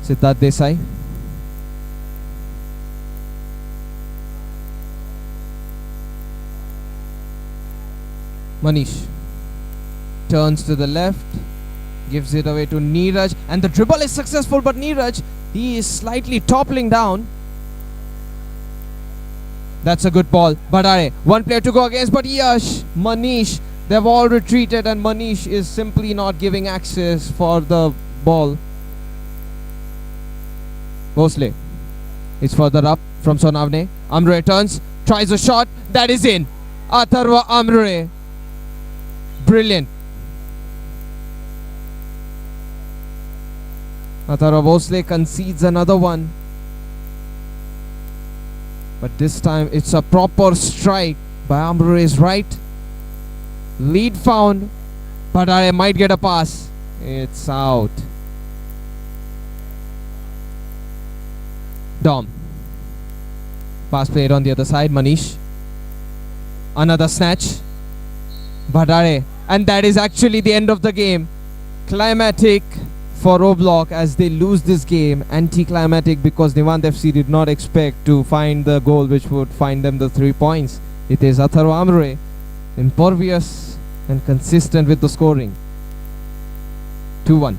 Siddharth Desai. Manish turns to the left, gives it away to Neeraj, and the dribble is successful, but Neeraj, he is slightly toppling down. That's a good ball. Bhatare, one player to go against, but Yash, Manish, they've all retreated, and Manish is simply not giving access for the ball. Bhosle is further up from Sonavne. Amre turns, tries a shot, that is in. Atharva Amre. Brilliant. Atharva Bhosle concedes another one. But this time it's a proper strike by Amre's right. Lead found. Bhatare might get a pass. It's out. Dom. Pass played on the other side. Manish. Another snatch. Bhatare. And that is actually the end of the game. Climatic for Oblock as they lose this game. Anticlimactic because Nant FC did not expect to find the goal which would find them the 3 points. It is Atharva Amre, impervious and consistent with the scoring. 2-1.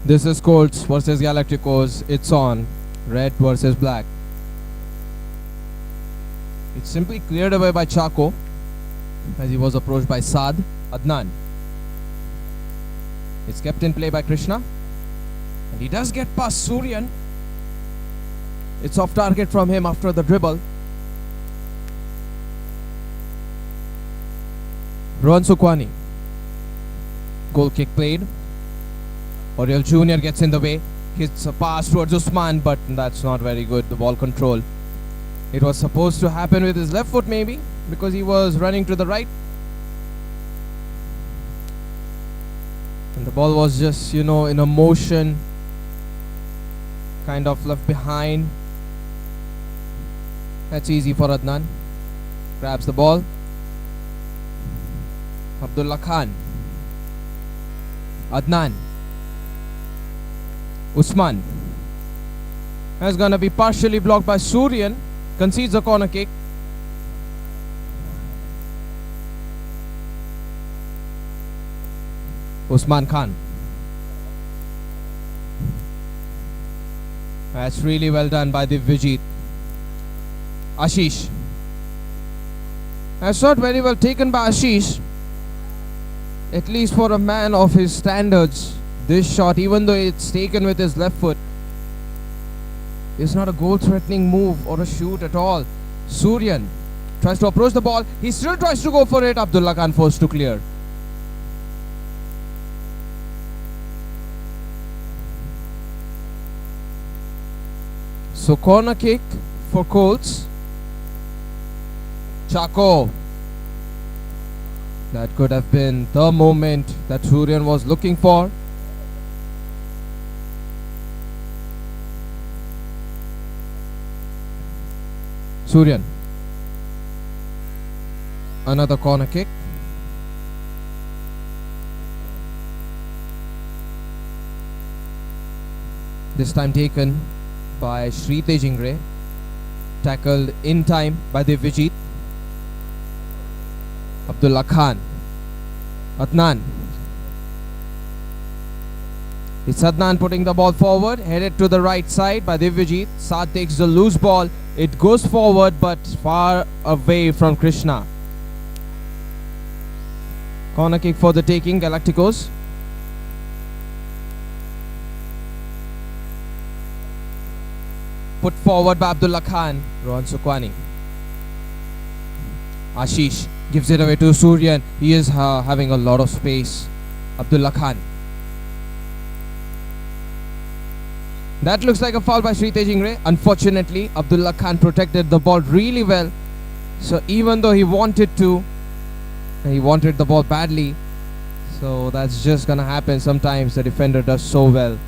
This is Colts versus Galacticos. It's on. Red versus black. It's simply cleared away by Chaco as he was approached by Saad. Adnan. It's kept in play by Krishna. And he does get past Suryan. It's off target from him after the dribble. Rohan Sukwani. Goal kick played. Oriel Jr. gets in the way. Hits a pass towards Usman, but that's not very good. The ball control. It was supposed to happen with his left foot maybe, because he was running to the right. And the ball was just, in a motion, kind of left behind. That's easy for Adnan. Grabs the ball. Abdullah Khan. Adnan. Usman. That's gonna be partially blocked by Suryan. Concedes a corner kick. Usman Khan. That's really well done by Divyajit. Ashish. That's not very well taken by Ashish. At least for a man of his standards, this shot, even though it's taken with his left foot, is not a goal-threatening move or a shoot at all. Suryan tries to approach the ball. He still tries to go for it. Abdullah Khan forced to clear. So corner kick for Colts. Chaco. That could have been the moment that Suryan was looking for. Suryan. Another corner kick. This time taken by Sri Tejingre. Tackled in time by Divyajit. Abdullah Khan. Adnan. It's Adnan putting the ball forward. Headed to the right side by Divyajit. Saad takes the loose ball. It goes forward but far away from Krishna. Corner kick for the taking, Galacticos. Put forward by Abdullah Khan. Rohan Sukwani. Ashish gives it away to Suryan. He is having a lot of space. Abdullah Khan. That looks like a foul by Sri Tejingre. Unfortunately, Abdullah Khan protected the ball really well. So even though he wanted to, he wanted the ball badly. So that's just gonna happen. Sometimes the defender does so well.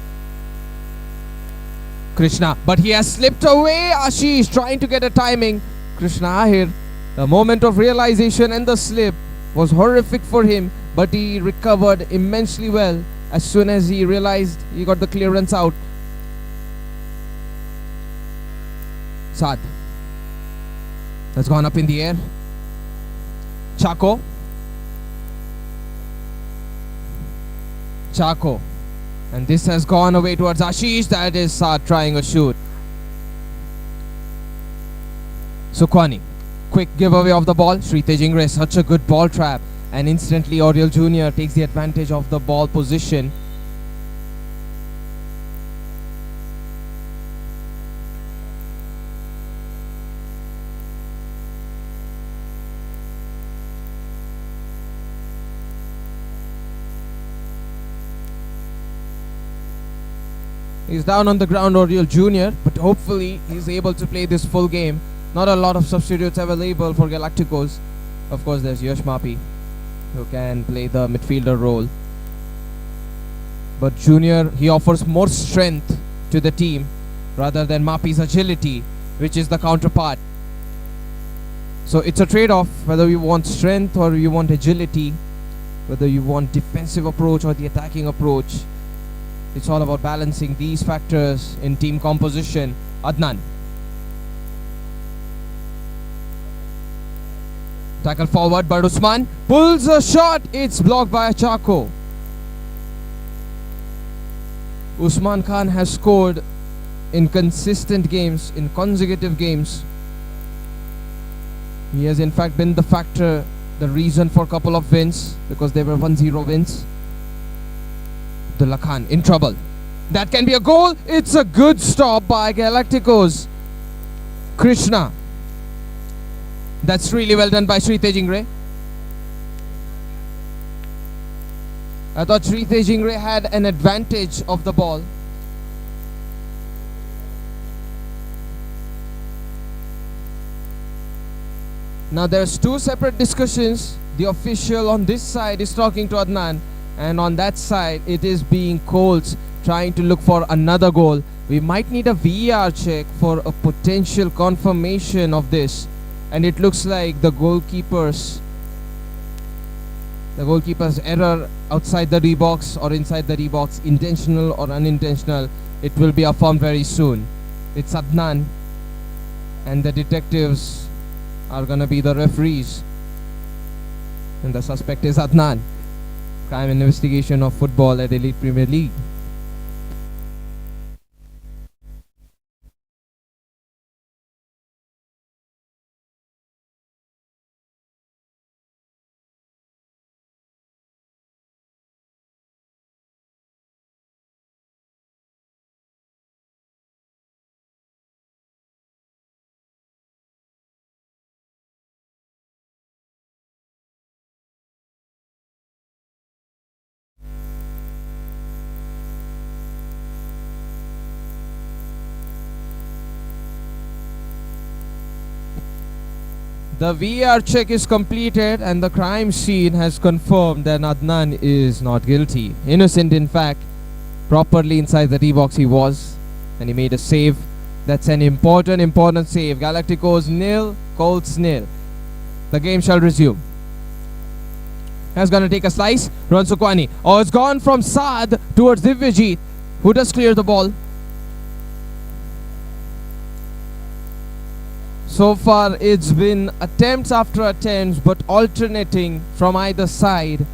Krishna, but he has slipped away. Ashish trying to get a timing. Krishna Ahir, the moment of realization and the slip was horrific for him, but he recovered immensely well as soon as he realized he got the clearance out. Saad. That's gone up in the air. Chaco. Chaco. And this has gone away towards Ashish. That is Saad trying a shoot. Sukwani. Quick giveaway of the ball. Sri Tejingre, such a good ball trap. And instantly Oriel Jr. takes the advantage of the ball position. He's down on the ground, Oriel Jr., but hopefully he's able to play this full game. Not a lot of substitutes available for Galacticos. Of course, there's Yash Mapi, who can play the midfielder role. But Junior, he offers more strength to the team rather than Mapi's agility, which is the counterpart. So it's a trade-off, whether you want strength or you want agility, whether you want defensive approach or the attacking approach. It's all about balancing these factors in team composition. Adnan. Tackle forward, but Usman pulls a shot. It's blocked by Chaco. Usman Khan has scored in consistent games, in consecutive games. He has in fact been the factor, the reason for a couple of wins, because they were 1-0 wins. Abdullah Khan in trouble. That can be a goal. It's a good stop by Galacticos. Krishna. That's really well done by Sri Tejingre. I thought Sri Tejingre had an advantage of the ball. Now there's two separate discussions. The official on this side is talking to Adnan, and on that side it is being Colts trying to look for another goal. We might need a VAR check for a potential confirmation of this, and it looks like the goalkeeper's error outside the D box or inside the D box, intentional or unintentional, it will be affirmed very soon. It's Adnan, and the detectives are gonna be the referees, and the suspect is Adnan. Crime investigation of football at Elite Premier League. The VAR check is completed and the crime scene has confirmed that Adnan is not guilty. Innocent, in fact. Properly inside the D-box he was, and he made a save. That's an important save. Galacticos 0, Colts 0. The game shall resume. Has gonna take a slice. Ron Sukwani. Oh, it's gone from Saad towards Divyajit, who does clear the ball. So far it's been attempts after attempts, but alternating from either side.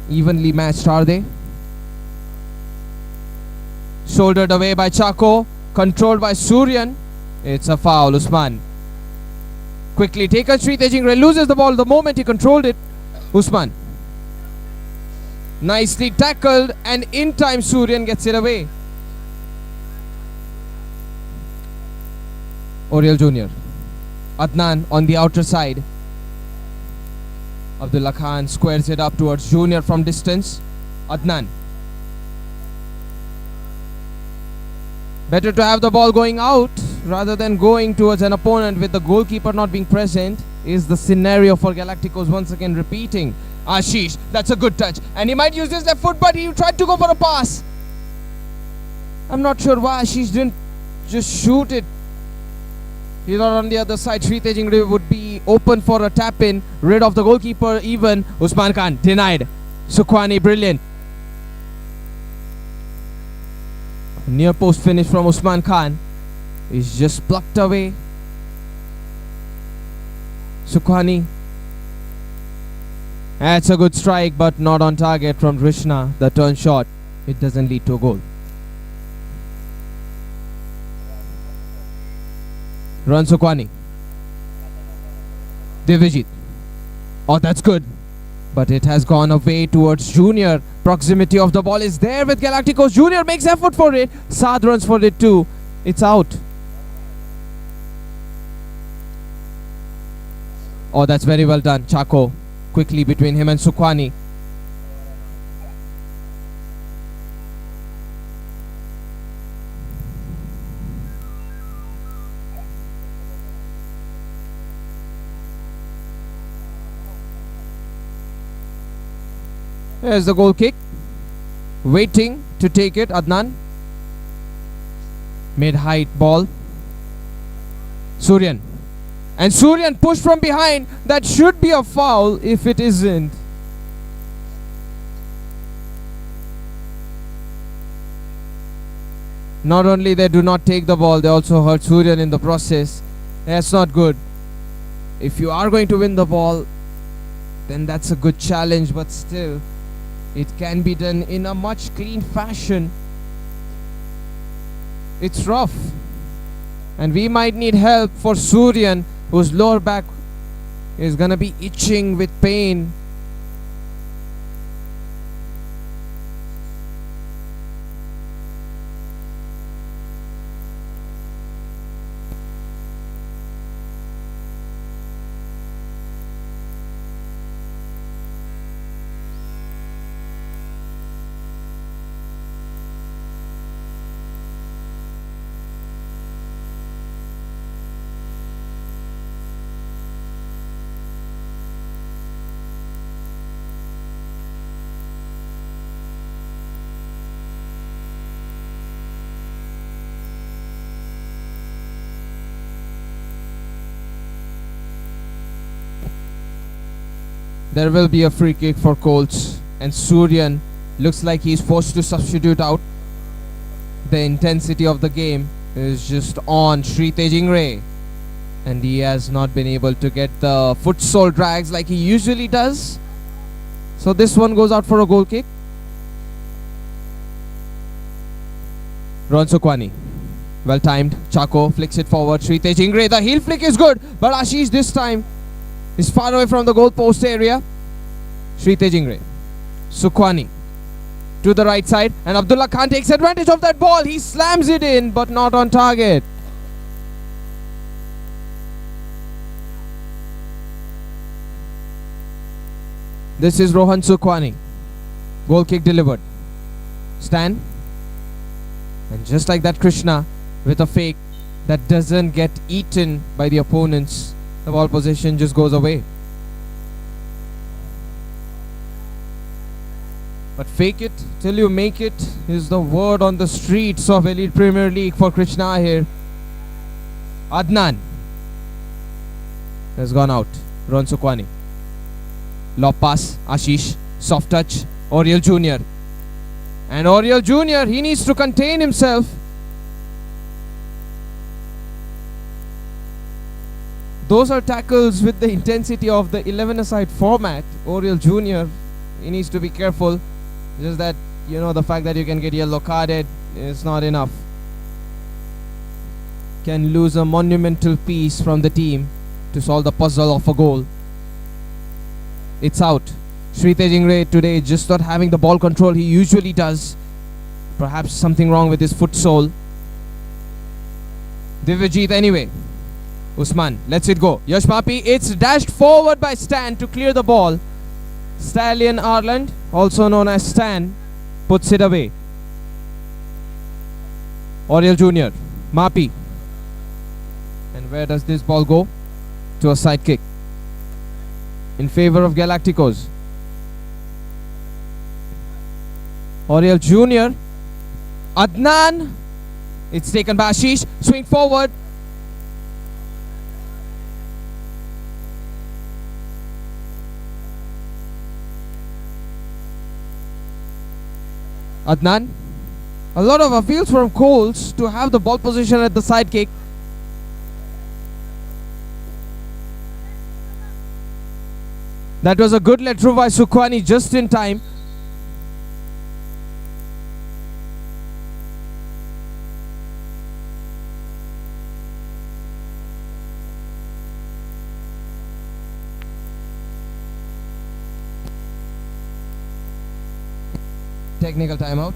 Evenly matched, are they? Shouldered away by Chako, controlled by Suryan. It's a foul. Usman quickly taken. Sri Tejingre loses the ball the moment he controlled it. Usman nicely tackled, and in time Suryan gets it away. Oriel Jr. Adnan on the outer side. Abdullah Khan squares it up towards Junior from distance. Adnan. Better to have the ball going out rather than going towards an opponent with the goalkeeper not being present, is the scenario for Galacticos once again repeating. Ashish, that's a good touch, and he might use his left foot, but he tried to go for a pass. I'm not sure why Ashish didn't just shoot it. He's not on the other side. Sri Tejingre would be open for a tap-in, rid of the goalkeeper even. Usman Khan denied. Sukwani, brilliant. Near post finish from Usman Khan is just plucked away. Sukwani. That's a good strike, but not on target from Krishna. The turn shot, it doesn't lead to a goal. Ran Sukwani. Divyajit. Oh, that's good. But it has gone away towards Junior. Proximity of the ball is there with Galacticos. Junior makes effort for it. Saad runs for it too. It's out. Oh, that's very well done. Chako quickly between him and Sukwani. There's the goal kick. Waiting to take it, Adnan. Mid-height ball. Suryan. And Suryan pushed from behind. That should be a foul if it isn't. Not only they do not take the ball, they also hurt Suryan in the process. That's not good. If you are going to win the ball, then that's a good challenge, but still, It can be done in a much clean fashion. It's rough. And we might need help for Suryan, whose lower back is gonna be itching with pain. There will be a free kick for Colts, and Suryan looks like he's forced to substitute out. The intensity of the game is just on Shritesh Ingre, and he has not been able to get the foot sole drags like he usually does. So this one goes out for a goal kick. Ron Sukwani, well timed. Chako flicks it forward. Shritesh Ingre, the heel flick is good, but Ashish this time is far away from the goal post area. Shritesh Ingre, Sukwani to the right side, and Abdullah Khan takes advantage of that ball. He slams it in, but not on target. This is Rohan Sukwani. Goal kick delivered. Stan, and just like that, Krishna with a fake that doesn't get eaten by the opponents. The ball possession just goes away. But fake it till you make it is the word on the streets of Elite Premier League for Krishna here. Adnan has gone out. Ron Sukwani. Lob pass. Ashish. Soft touch. Oriel Jr. And Oriel Jr., he needs to contain himself. Those are tackles with the intensity of the 11-a-side format. Oriel Jr., he needs to be careful. Just that, the fact that you can get yellow carded is not enough. Can lose a monumental piece from the team to solve the puzzle of a goal. It's out. Shritesh Ingre today just not having the ball control he usually does. Perhaps something wrong with his foot sole. Divyajit anyway. Usman lets it go. Yash Papi, it's dashed forward by Stan to clear the ball. Stallion Ireland, also known as Stan, puts it away. Oriel Jr. Mapi. And where does this ball go? To a side kick in favor of Galacticos. Oriel Jr. Adnan. It's taken by Ashish. Swing forward. Adnan. A lot of appeals from Colts to have the ball position at the side kick. That was a good let through by Sukwani just in time. Technical timeout.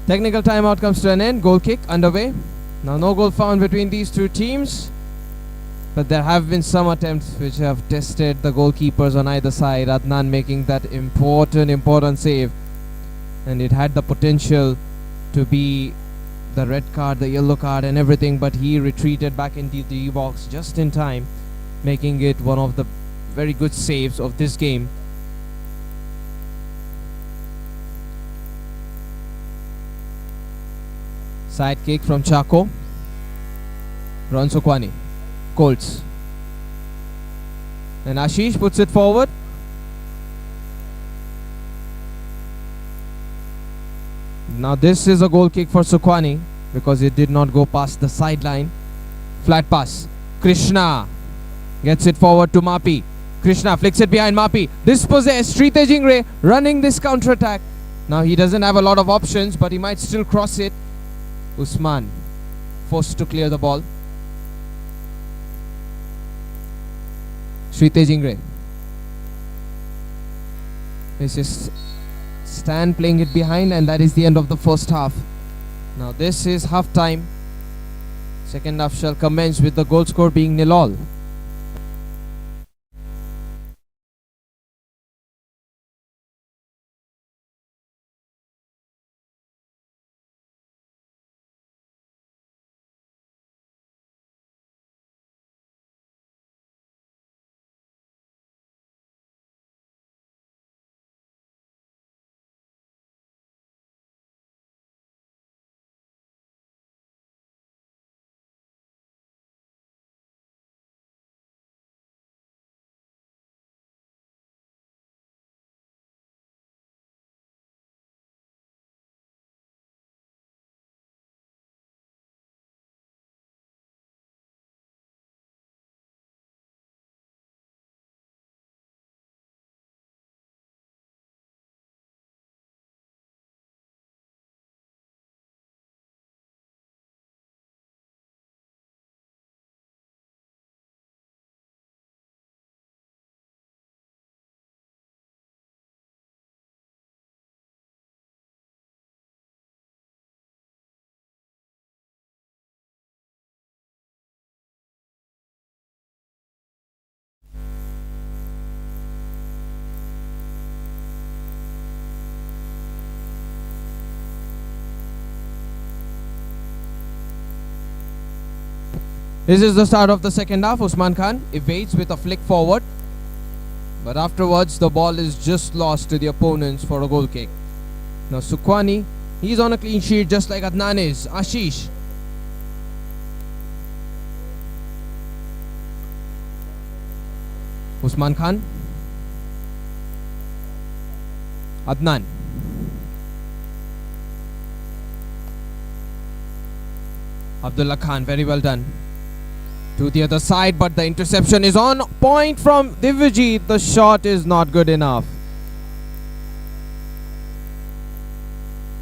Technical timeout comes to an end. Goal kick underway. Now no goal found between these two teams, but there have been some attempts which have tested the goalkeepers on either side. Adnan making that important save, and it had the potential to be the red card, the yellow card and everything, but he retreated back into the box just in time, making it one of the very good saves of this game. Side kick from Chaco. Ron Sukwani. Colts. And Ashish puts it forward. Now this is a goal kick for Sukwani because it did not go past the sideline. Flat pass. Krishna gets it forward to Mapi. Krishna flicks it behind Mapi. Dispossessed. Shrite Jingre running this counter attack. Now he doesn't have a lot of options, but he might still cross it. Usman forced to clear the ball. Shrite Jingre. This is Stan playing it behind, and that is the end of the first half. Now this is half time. Second half shall commence with the goal score being 0-0. This is the start of the second half. Usman Khan evades with a flick forward, but afterwards the ball is just lost to the opponents for a goal kick. Now Sukwani, he's on a clean sheet just like Adnan is. Ashish. Usman Khan. Adnan. Abdullah Khan, very well done. To the other side, but the interception is on point from Divyajit. The shot is not good enough.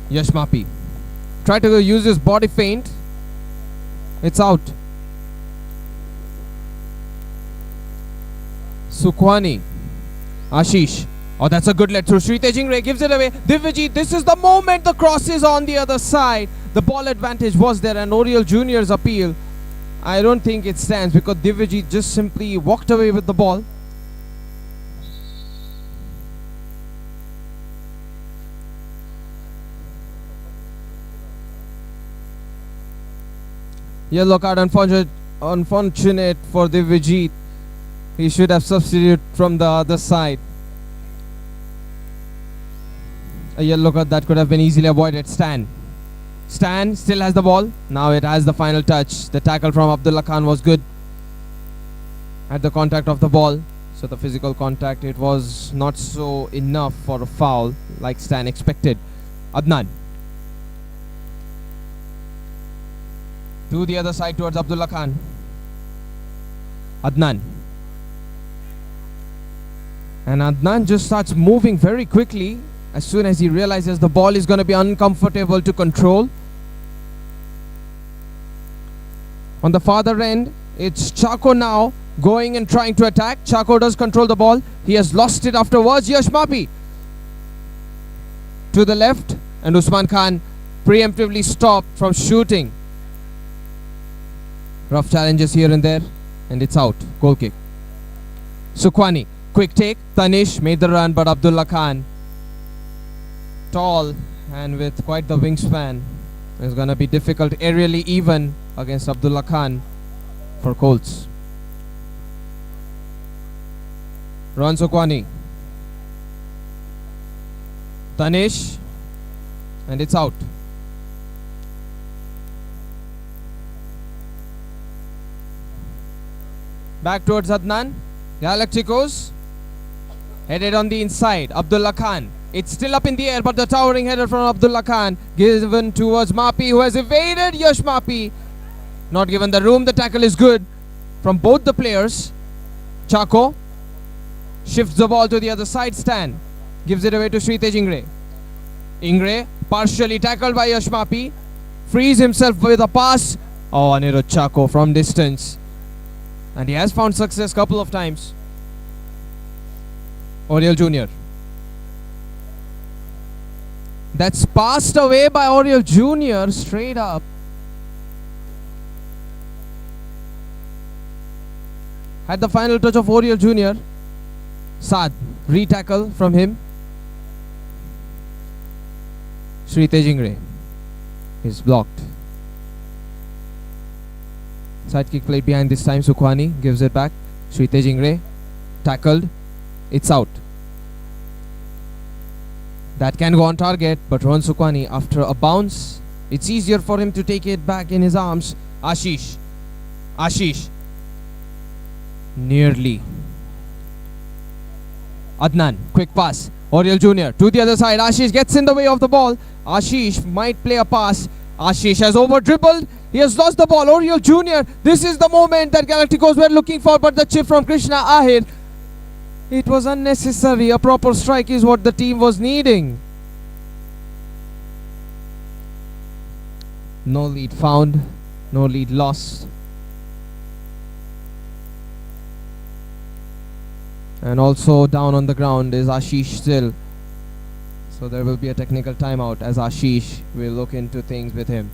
Yash Mapi tried to use his body feint. It's out. Sukwani. Ashish. Oh, that's a good let through. Shrite Jingre gives it away. Divyajit, this is the moment. The cross is on the other side. The ball advantage was there, and Oriel Jr.'s appeal, I don't think it stands because Divyajit just simply walked away with the ball. Yellow card, unfortunate for Divyajit. He should have substituted from the other side. A yellow card that could have been easily avoided. Stan still has the ball. Now it has the final touch. The tackle from Abdullah Khan was good at the contact of the ball. So the physical contact, it was not so enough for a foul like Stan expected. Adnan. To the other side towards Abdullah Khan. Adnan. And Adnan just starts moving very quickly as soon as he realizes the ball is going to be uncomfortable to control. On the farther end, it's Chaco now going and trying to attack. Chaco does control the ball. He has lost it afterwards. Yash Mapi to the left, and Usman Khan preemptively stopped from shooting. Rough challenges here and there, and it's out. Goal kick. Sukhwani, quick take. Tanish made the run, but Abdullah Khan, tall and with quite the wingspan, it's going to be difficult aerially even against Abdullah Khan for Colts. Ron Sukhwani. Tanish, and it's out. Back towards Adnan. Galacticos headed on the inside. Abdullah Khan. It's still up in the air, but the towering header from Abdullah Khan given towards Mapi, who has evaded Yash Mapi. Not given the room. The tackle is good from both the players. Chako shifts the ball to the other side stand. Gives it away to Sritej Ingre. Ingre partially tackled by Yash Mapi. Frees himself with a pass. Oh, Anirudh Chako from distance. And he has found success couple of times. Oriel Jr. That's passed away by Oriel Jr. straight up. Had the final touch of Oriel Jr. Saad, re-tackle from him. Sritej Ingre is blocked. Side kick played behind this time. Sukhwani gives it back. Sritej Ingre tackled. It's out. That can go on target, but Ron Sukhwani, after a bounce, it's easier for him to take it back in his arms. Ashish. Nearly. Adnan, quick pass. Oriel Jr. to the other side. Ashish gets in the way of the ball. Ashish might play a pass. Ashish has over-dribbled. He has lost the ball. Oriel Jr. This is the moment that Galacticos were looking for, but the chip from Krishna Ahir, it was unnecessary. A proper strike is what the team was needing. No lead found. No lead lost. And also down on the ground is Ashish still. So there will be a technical timeout as Ashish will look into things with him.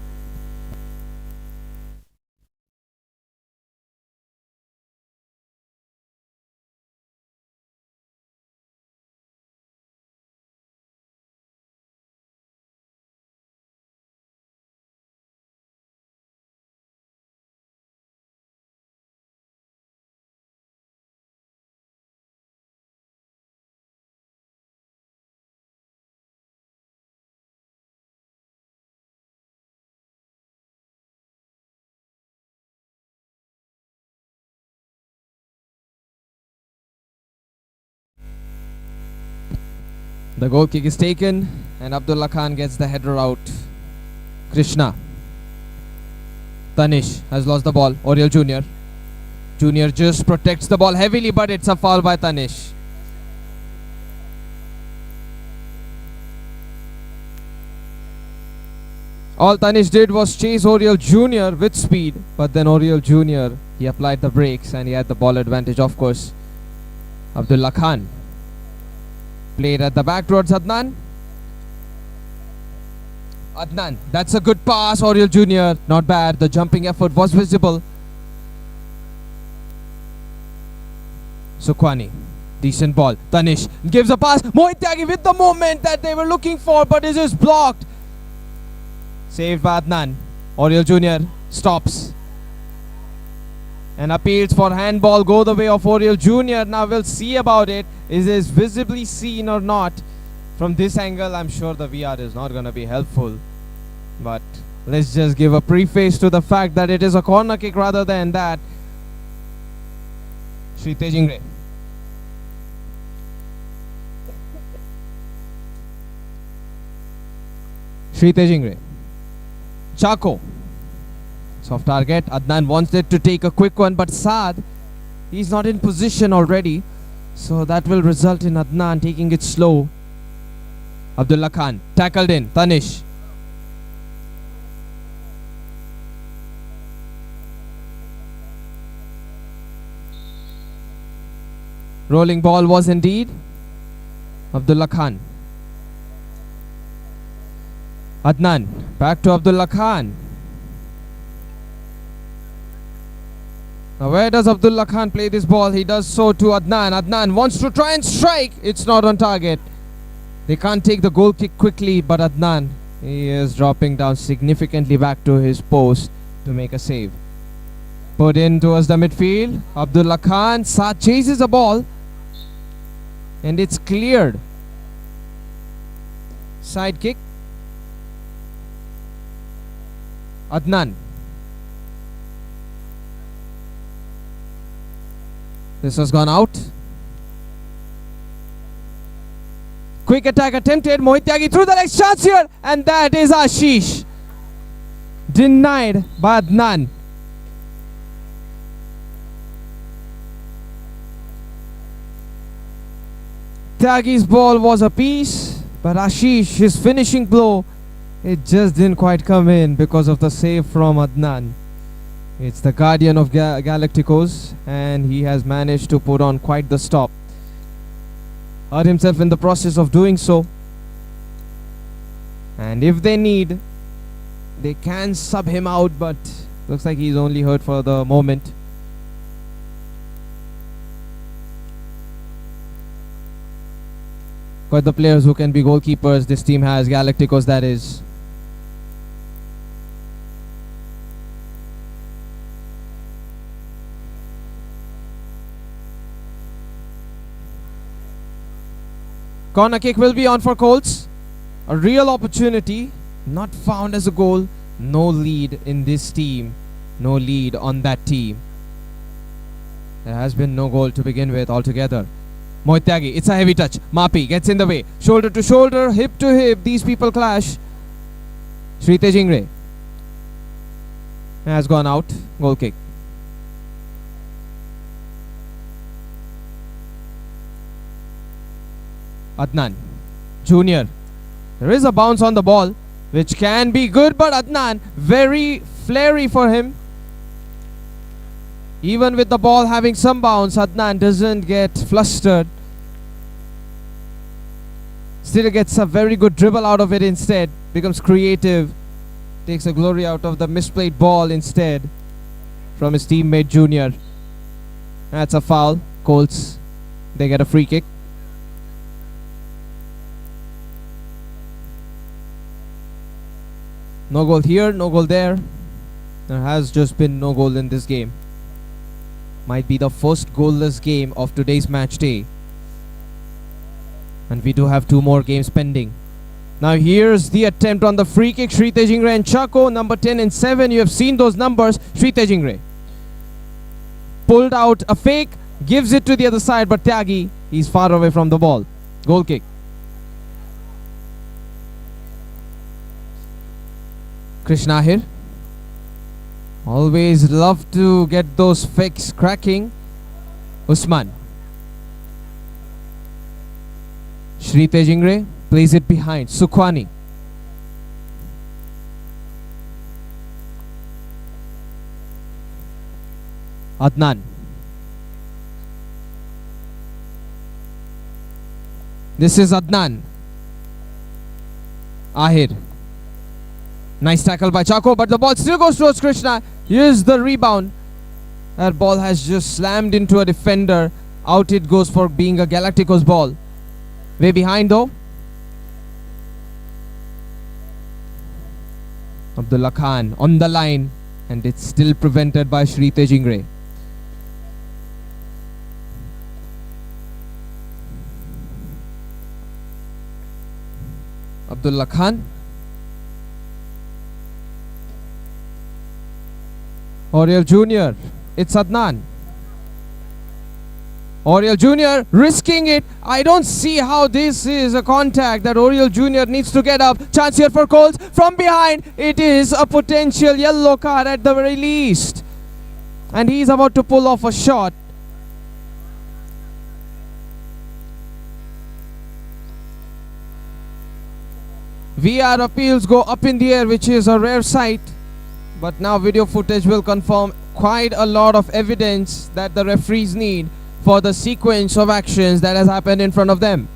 The goal kick is taken and Abdullah Khan gets the header out. Krishna. Tanish has lost the ball. Oriel Jr. Jr. just protects the ball heavily, but it's a foul by Tanish. All Tanish did was chase Oriel Jr. with speed, but then Oriel Jr. he applied the brakes and he had the ball advantage, of course. Abdullah Khan played at the back towards Adnan. Adnan, that's a good pass. Oriel Jr. not bad. The jumping effort was visible. Sukhwani, decent ball. Tanish gives a pass. Mohit Tyagi with the moment that they were looking for, but it is blocked. Saved by Adnan. Oriel Jr. stops and appeals for handball. Go the way of Oriel Jr. Now we'll see about it. Is this visibly seen or not? From this angle, I'm sure the VR is not going to be helpful. But let's just give a preface to the fact that it is a corner kick rather than that. Sritej Ingre. Sritej Ingre. Chako. Soft target. Adnan wants it to take a quick one, but Saad, he's not in position already. So that will result in Adnan taking it slow. Abdullah Khan tackled in. Tanish. Rolling ball was indeed Abdullah Khan. Adnan, back to Abdullah Khan. Now where does Abdullah Khan play this ball? He does so to Adnan. Adnan wants to try and strike. It's not on target. They can't take the goal kick quickly, but Adnan, he is dropping down significantly back to his post to make a save. Put in towards the midfield. Abdullah Khan chases a ball and it's cleared. Side kick. Adnan. This has gone out. Quick attack attempted. Mohit Tyagi through the legs. Chance here. And that is Ashish. Denied by Adnan. Tyagi's ball was a piece, but Ashish, his finishing blow, it just didn't quite come in because of the save from Adnan. It's the guardian of Galacticos, and he has managed to put on quite the stop. Hurt himself in the process of doing so. And if they need, they can sub him out, but looks like he's only hurt for the moment. Quite the players who can be goalkeepers this team has, Galacticos that is. Corner kick will be on for Colts. A real opportunity, not found as a goal. No lead in this team. No lead on that team. There has been no goal to begin with altogether. Mohit Tyagi, it's a heavy touch. Mapi gets in the way. Shoulder to shoulder, hip to hip. These people clash. Sritej Ingre has gone out. Goal kick. Adnan Junior. There is a bounce on the ball, which can be good, but Adnan, very flary for him. Even with the ball having some bounce, Adnan doesn't get flustered. Still gets a very good dribble out of it instead. Becomes creative. Takes the glory out of the misplayed ball instead from his teammate Junior. That's a foul. Colts, they get a free kick. No goal here, no goal there. There has just been no goal in this game. Might be the first goalless game of today's match day. And we do have 2 more games pending. Now here's the attempt on the free kick. Sritej Ingre and Chako, number 10 and 7. You have seen those numbers. Sritej Ingre pulled out a fake, gives it to the other side, but Tyagi, he's far away from the ball. Goal kick. Krishna here. Always love to get those fakes cracking. Usman. Sritej Ingre plays it behind. Sukhwani. Adnan. This is Adnan. Ahir. Nice tackle by Chako, but the ball still goes towards Krishna. Here's the rebound. That ball has just slammed into a defender. Out it goes for being a Galacticos ball. Way behind though. Abdullah Khan on the line, and it's still prevented by Sritej Ingre. Abdullah Khan. Oriel Junior. It's Adnan. Oriel Junior risking it. I don't see how this is a contact that Oriel Junior needs to get up. Chance here for Colts. From behind, it is a potential yellow card at the very least. And he's about to pull off a shot. VR appeals go up in the air, which is a rare sight. But now video footage will confirm quite a lot of evidence that the referees need for the sequence of actions that has happened in front of them.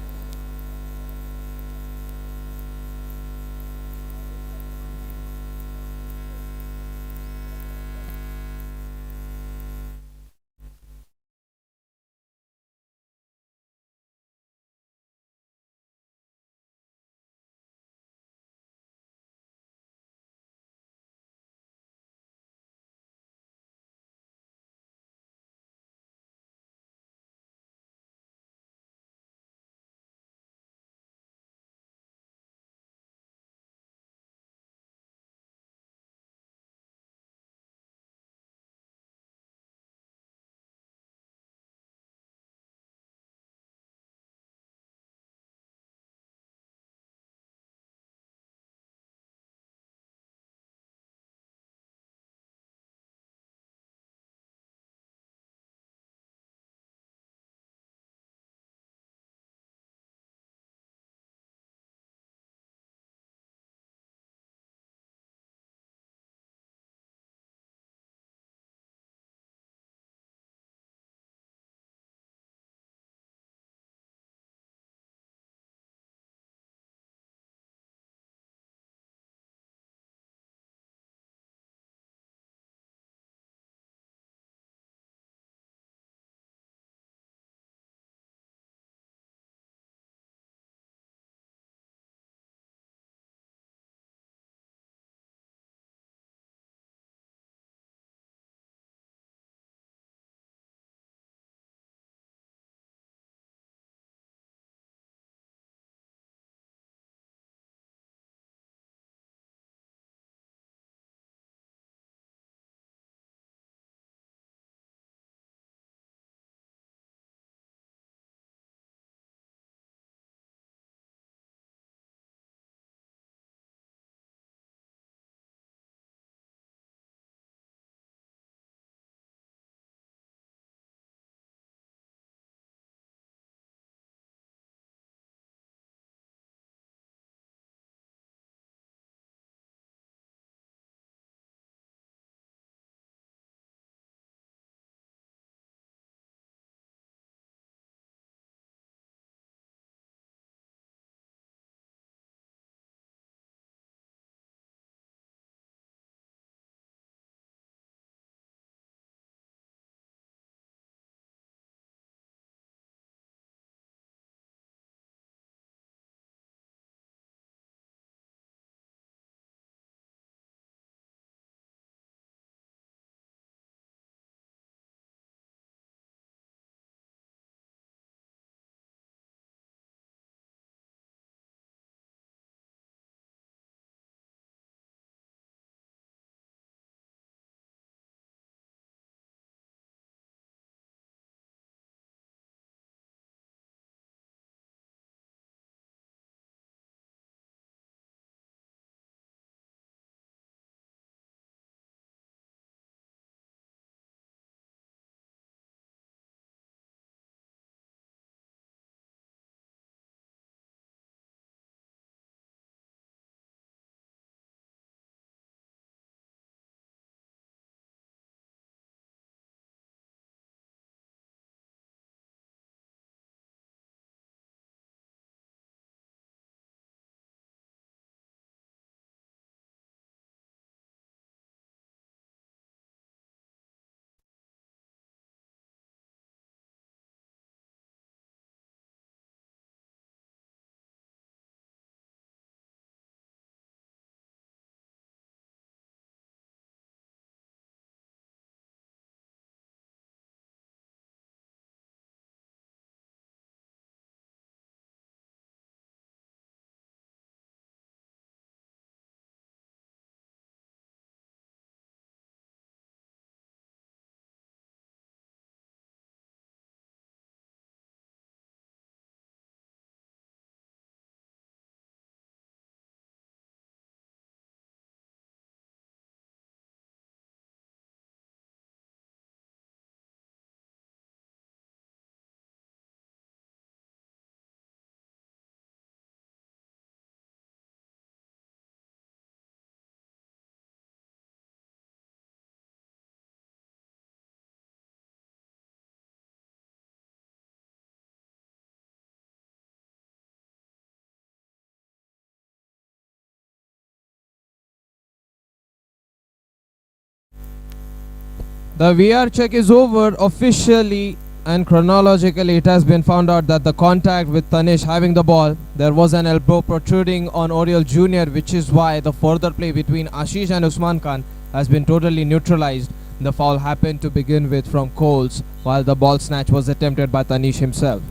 The VR check is over officially and chronologically. It has been found out that the contact with Tanish having the ball, there was an elbow protruding on Oriel Jr., which is why the further play between Ashish and Usman Khan has been totally neutralized. The foul happened to begin with from Colts, while the ball snatch was attempted by Tanish himself.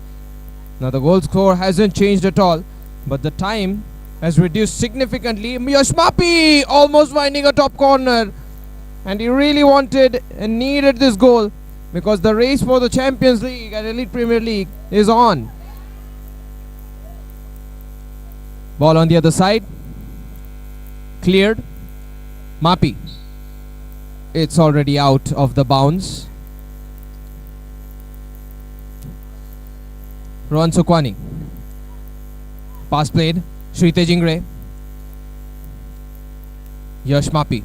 Now the goal score hasn't changed at all, but the time has reduced significantly. Yash Mapi almost finding a top corner, and he really wanted and needed this goal because the race for the Champions League and Elite Premier League is on. Ball on the other side, cleared. Mapi, it's already out of the bounds. Rohan Sukwani, pass played. Shrite Jingre, Yash Mapi.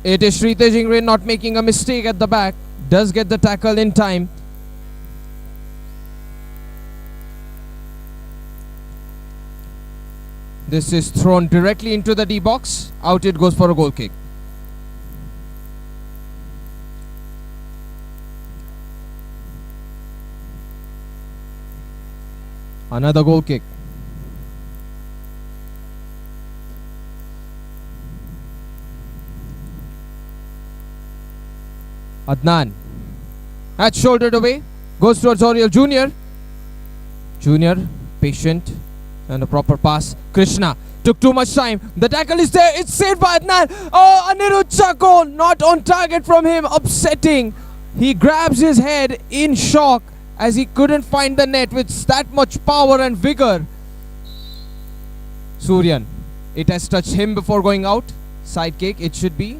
It is Shrite Jingre not making a mistake at the back. Does get the tackle in time. This is thrown directly into the D box. Out it goes for a goal kick. Another goal kick. Adnan, that's shouldered away, goes towards Oriel Jr. Jr. patient and a proper pass. Krishna took too much time. The tackle is there. It's saved by Adnan. Oh, Anirudh Chako, not on target from him. Upsetting. He grabs his head in shock as he couldn't find the net with that much power and vigor. Suryan, it has touched him before going out. Side kick, it should be.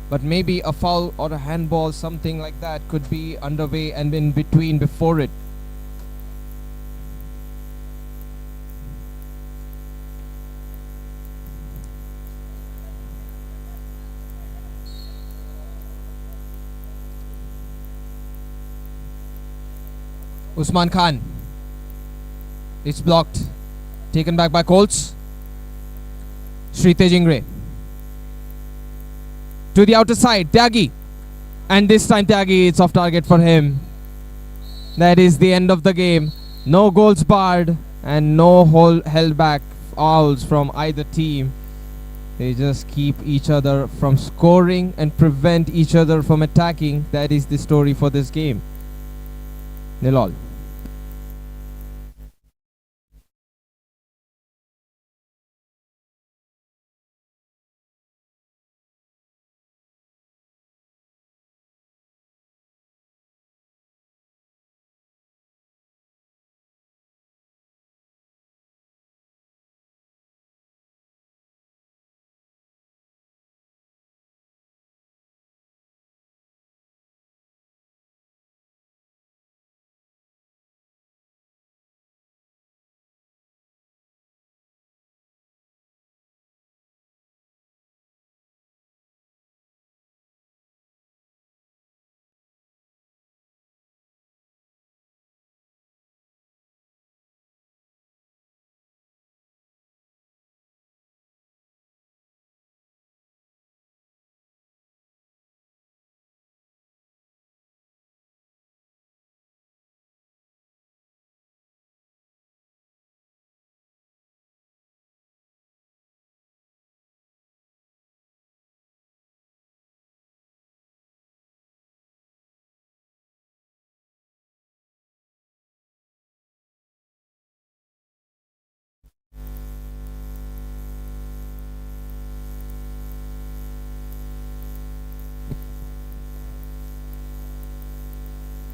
But maybe a foul or a handball, something like that could be underway and in between before it. Usman Khan. It's blocked. Taken back by Colts. Shrite Jingre. To the outer side, Tyagi. And this time Tyagi, it's off target for him. That is the end of the game. No goals barred and no held back fouls from either team. They just keep each other from scoring and prevent each other from attacking. That is the story for this game. 0-0.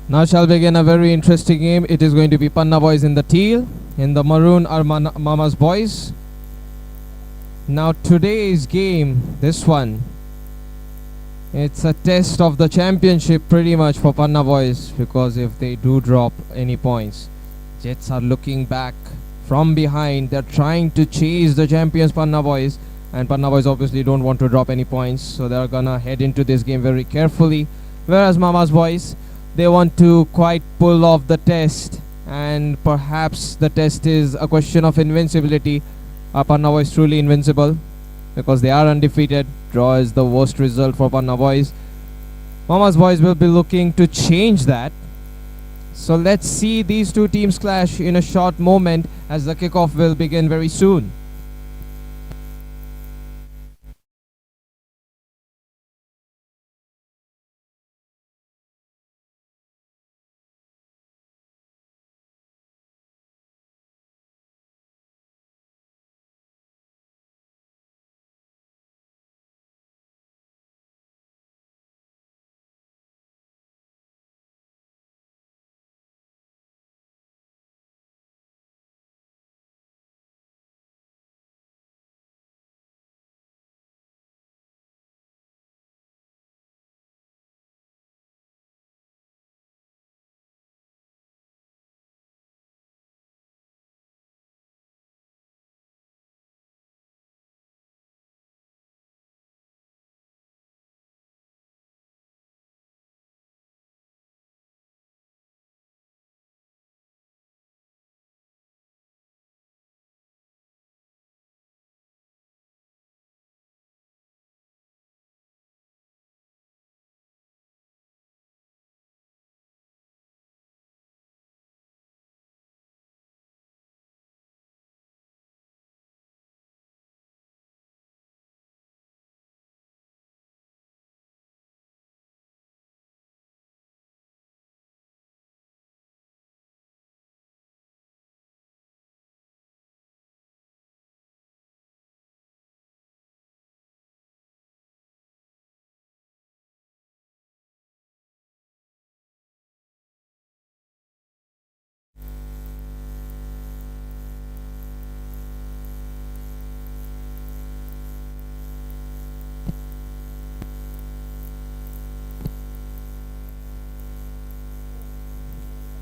Now shall begin a very interesting game. It is going to be Panna boys in the teal. In the maroon are Mama's boys. Now today's game, this one, it's a test of the championship pretty much for Panna boys, because if they do drop any points, Jets are looking back from behind. They're trying to chase the champions Panna boys, and Panna boys obviously don't want to drop any points, so they're gonna head into this game very carefully. Whereas Mama's boys, they want to quite pull off the test, and perhaps the test is a question of invincibility. Panna boys truly invincible because they are undefeated. Draw is the worst result for Panna boys. Mama's boys will be looking to change that. So let's see these two teams clash in a short moment as the kickoff will begin very soon.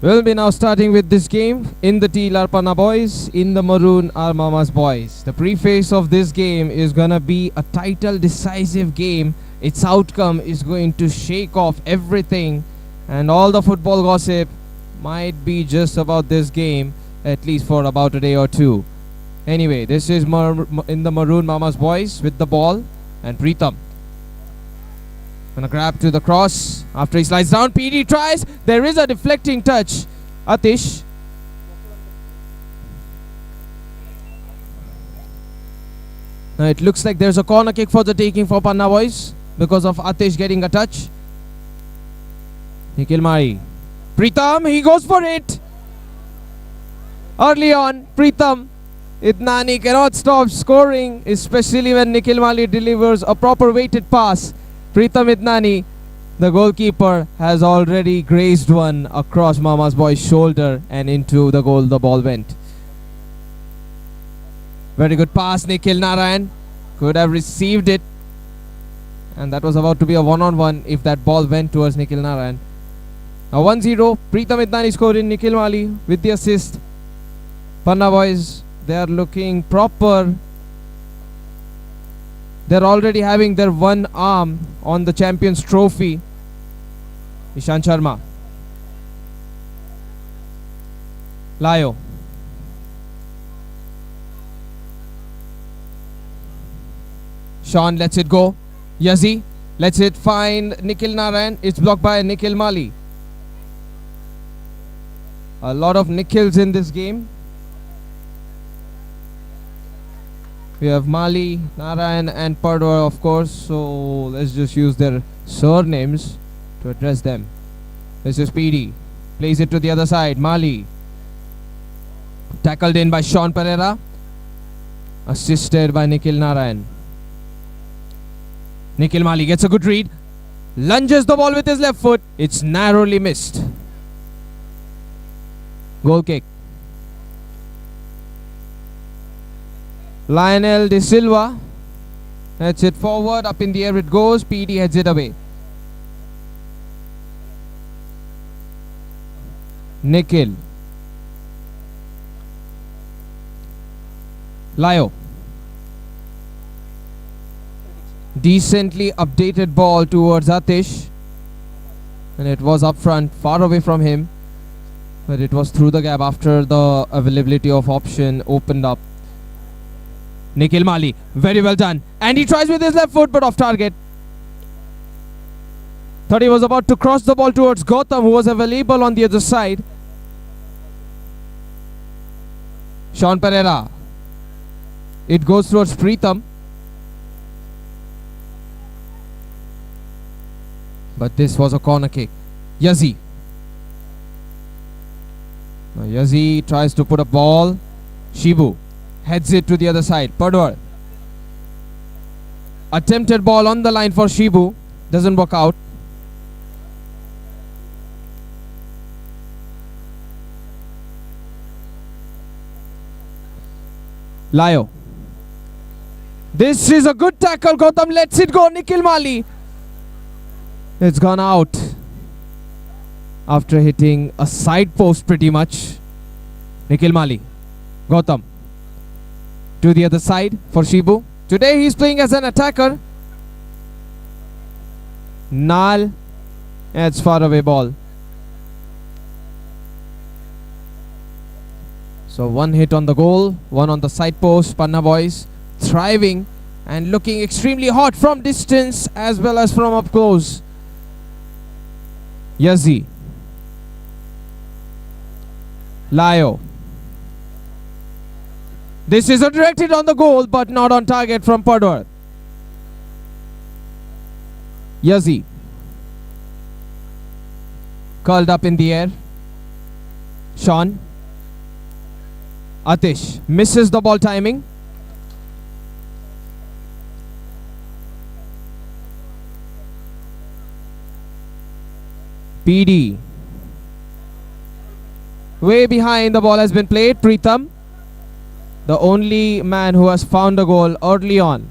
We'll be now starting with this game. In the teal are Pana boys, in the maroon are Mama's boys. The preface of this game is gonna be a title decisive game. Its outcome is going to shake off everything, and all the football gossip might be just about this game, at least for about a day or two. Anyway, this is in the maroon Mama's boys with the ball, and Preetham gonna grab to the cross. After he slides down, PD tries. There is a deflecting touch. Atish. Now it looks like there's a corner kick for the taking for Panna boys because of Atish getting a touch. Nikhil Mari. Preetham, he goes for it. Early on, Preetham Idnani cannot stop scoring, especially when Nikhil Mali delivers a proper weighted pass. Preetham Idnani, the goalkeeper, has already grazed one across Mama's boy's shoulder and into the goal the ball went. Very good pass, Nikhil Narayan could have received it, and that was about to be a one-on-one if that ball went towards Nikhil Narayan. Now 1-0, Preetham Idnani scored in, Nikhil Mali with the assist. Panna boys, they are looking proper. They're already having their one arm on the Champions Trophy. Ishan Sharma. Layo. Sean lets it go. Yazi lets it find Nikhil Narayan. It's blocked by Nikhil Mali. A lot of Nikhils in this game. We have Mali, Narayan and Pardwa, of course, so let's just use their surnames to address them. This is PD. Plays it to the other side. Mali. Tackled in by Sean Pereira. Assisted by Nikhil Narayan. Nikhil Mali gets a good read. Lunges the ball with his left foot. It's narrowly missed. Goal kick. Lionel De Silva. That's it forward. Up in the air it goes. PD heads it away. Nikhil. Layo. Decently updated ball towards Atish. And it was up front, far away from him. But it was through the gap after the availability of option opened up. Nikhil Mali, very well done. And he tries with his left foot, but off target. Thought he was about to cross the ball towards Gautam, who was available on the other side. Sean Pereira. It goes towards Preetham. But this was a corner kick. Yazzie. Now Yazzie tries to put a ball. Shibu heads it to the other side. Padwar. Attempted ball on the line for Shibu. Doesn't work out. Layo. This is a good tackle. Gautam lets it go. Nikhil Mali. It's gone out after hitting a side post pretty much. Nikhil Mali. Gautam. To the other side for Shibu. Today he's playing as an attacker. Nal. It's far away ball. So one hit on the goal, one on the side post. Pana boys thriving and looking extremely hot from distance as well as from up close. Yazzie. Layo. This is a direct hit on the goal but not on target from Padwar. Yazzie. Curled up in the air. Sean. Atish misses the ball timing. PD. Way behind the ball has been played. Preetham, the only man who has found a goal early on.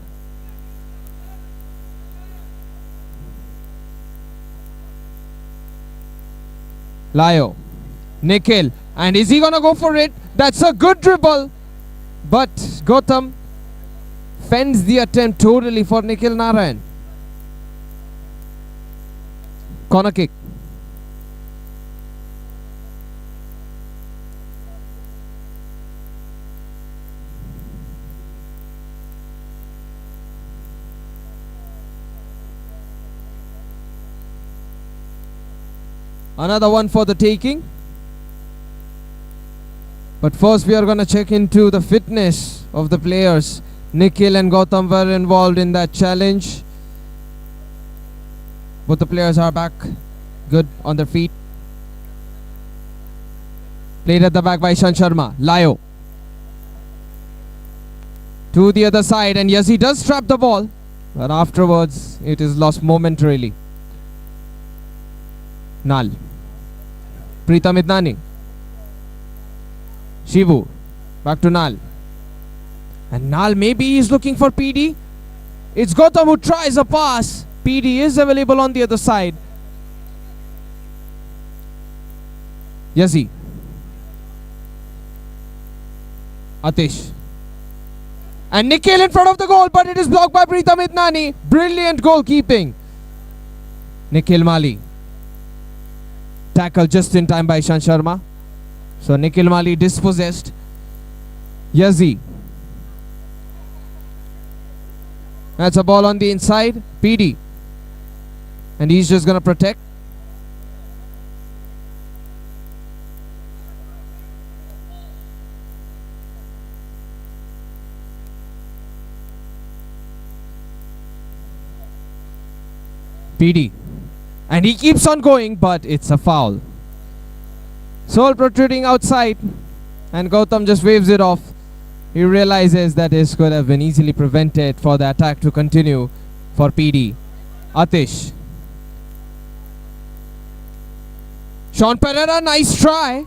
Layo. Nikhil. And is he going to go for it? That's a good dribble. But Gautam fends the attempt totally for Nikhil Narayan. Corner kick. Another one for the taking. But first we are going to check into the fitness of the players. Nikhil and Gautam were involved in that challenge. Both the players are back, good on their feet. Played at the back by Ishan Sharma. Layo. To the other side, and yes, he does trap the ball. But afterwards, it is lost momentarily. Nal. Preetham Idnani. Shivu. Back to Nal. And Nal maybe is looking for PD. It's Gautam who tries a pass. PD is available on the other side. Yazzie. Atish. And Nikhil in front of the goal, but it is blocked by Preetham Idnani. Brilliant goalkeeping. Nikhil Mali. Tackle just in time by Ishan Sharma. So Nikhil Mali dispossessed. Yazzie. That's a ball on the inside. PD. And he's just going to protect. PD. And he keeps on going, but it's a foul. Sole protruding outside. And Gautam just waves it off. He realizes that this could have been easily prevented for the attack to continue for PD. Atish. Sean Pereira, nice try.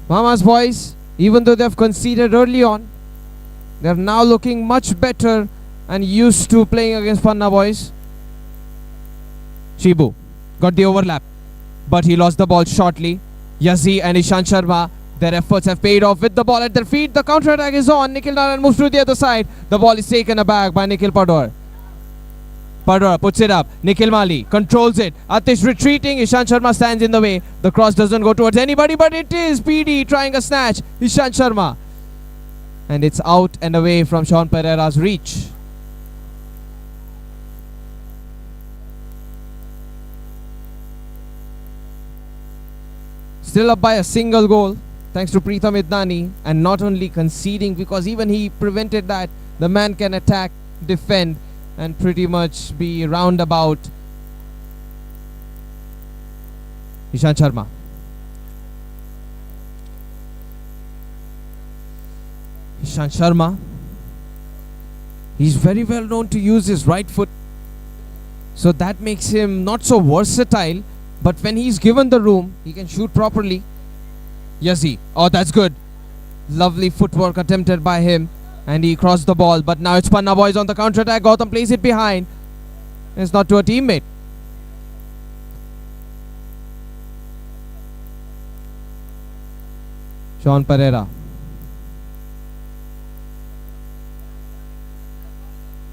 Mama's boys, even though they've conceded early on, they're now looking much better and used to playing against Panna boys. Shibu got the overlap, but he lost the ball shortly. Yazzie and Ishan Sharma, their efforts have paid off with the ball at their feet. The counter attack is on. Nikhil Narayan moves to the other side. The ball is taken aback by Nikhil Padwar. Padwar puts it up. Nikhil Mali controls it. Atish retreating. Ishan Sharma stands in the way. The cross doesn't go towards anybody, but it is PD trying a snatch. Ishan Sharma. And it's out and away from Sean Pereira's reach. Still up by a single goal, thanks to Pritham Idnani, and not only conceding, because even he prevented that. The man can attack, defend, and pretty much be roundabout. Ishant Sharma. Ishant Sharma. He's very well known to use his right foot, so that makes him not so versatile. But when he's given the room, he can shoot properly. Yazzie. Oh, that's good. Lovely footwork attempted by him. And he crossed the ball. But now it's Panna boys on the counter-attack. Gautam plays it behind. It's not to a teammate. Sean Pereira.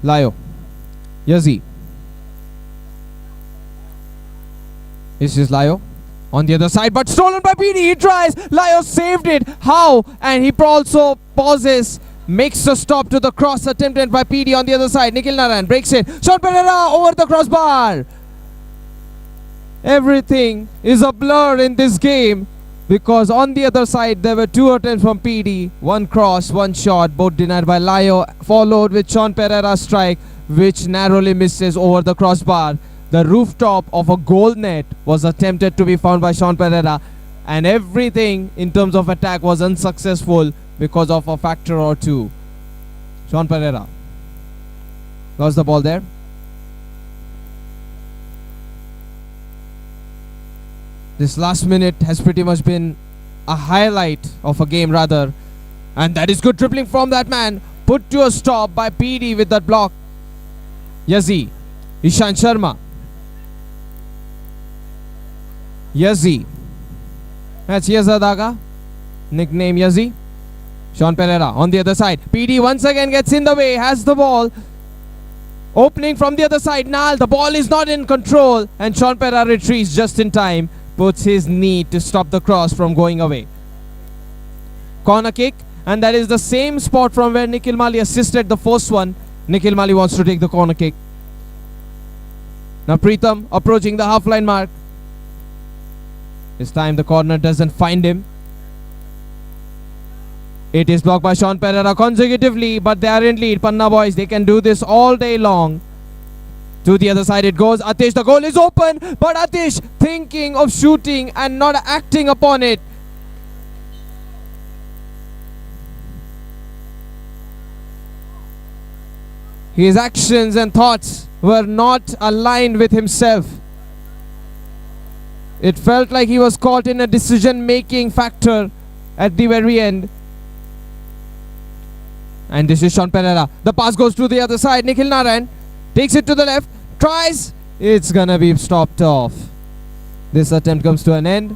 Layo. Yazzie. This is Layo on the other side, but stolen by PD. He tries. Layo saved it. How? And he also pauses, makes a stop to the cross attempted by PD on the other side. Nikhil Narayan breaks it. Sean Pereira over the crossbar. Everything is a blur in this game, because on the other side there were two attempts from PD. One cross, one shot, both denied by Layo, followed with Sean Pereira's strike, which narrowly misses over the crossbar. The rooftop of a goal net was attempted to be found by Sean Pereira, and everything in terms of attack was unsuccessful because of a factor or two. Sean Pereira lost the ball there. This last minute has pretty much been a highlight of a game rather, and that is good dribbling from that man, put to a stop by PD with that block. Yazzie. Ishant Sharma. Yazzie. That's Yazadaga, nickname Yazzie. Sean Pereira on the other side. PD once again gets in the way, has the ball. Opening from the other side. Nal, the ball is not in control, and Sean Pereira retreats just in time. Puts his knee to stop the cross from going away. Corner kick, and that is the same spot from where Nikhil Mali assisted the first one. Nikhil Mali wants to take the corner kick. Now Pritham approaching the half-line mark. This time the corner doesn't find him. It is blocked by Sean Pereira consecutively, but they are in lead. Panna boys, they can do this all day long. To the other side it goes. Atish, the goal is open, but Atish thinking of shooting and not acting upon it. His actions and thoughts were not aligned with himself. It felt like he was caught in a decision-making factor at the very end. And this is Sean Pereira. The pass goes to the other side. Nikhil Narayan takes it to the left. Tries. It's gonna be stopped off. This attempt comes to an end.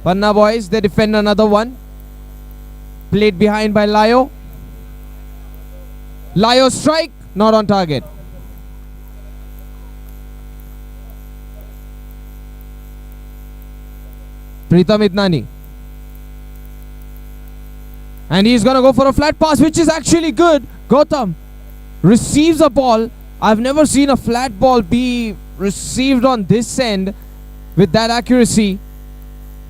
Panna boys, they defend another one. Played behind by Layo. Layo strike. Not on target. Pritham Idnani. And he's going to go for a flat pass, which is actually good. Gautam receives a ball. I've never seen a flat ball be received on this end with that accuracy.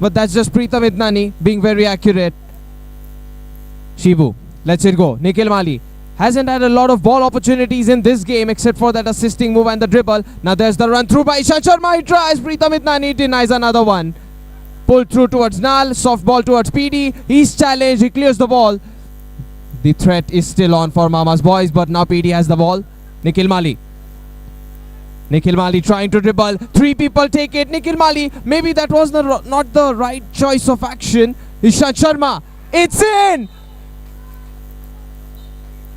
But that's just Pritham Idnani being very accurate. Shibu lets it go. Nikhil Mali hasn't had a lot of ball opportunities in this game except for that assisting move and the dribble. Now there's the run through by Ishant Sharma. He tries. Pritham Idnani denies another one. Pulled through towards Nal. Soft ball towards PD. He's challenged. He clears the ball. The threat is still on for Mama's boys, but now PD has the ball. Nikhil Mali. Nikhil Mali trying to dribble. Three people take it. Nikhil Mali. Maybe that was not the right choice of action. Ishant Sharma. It's in!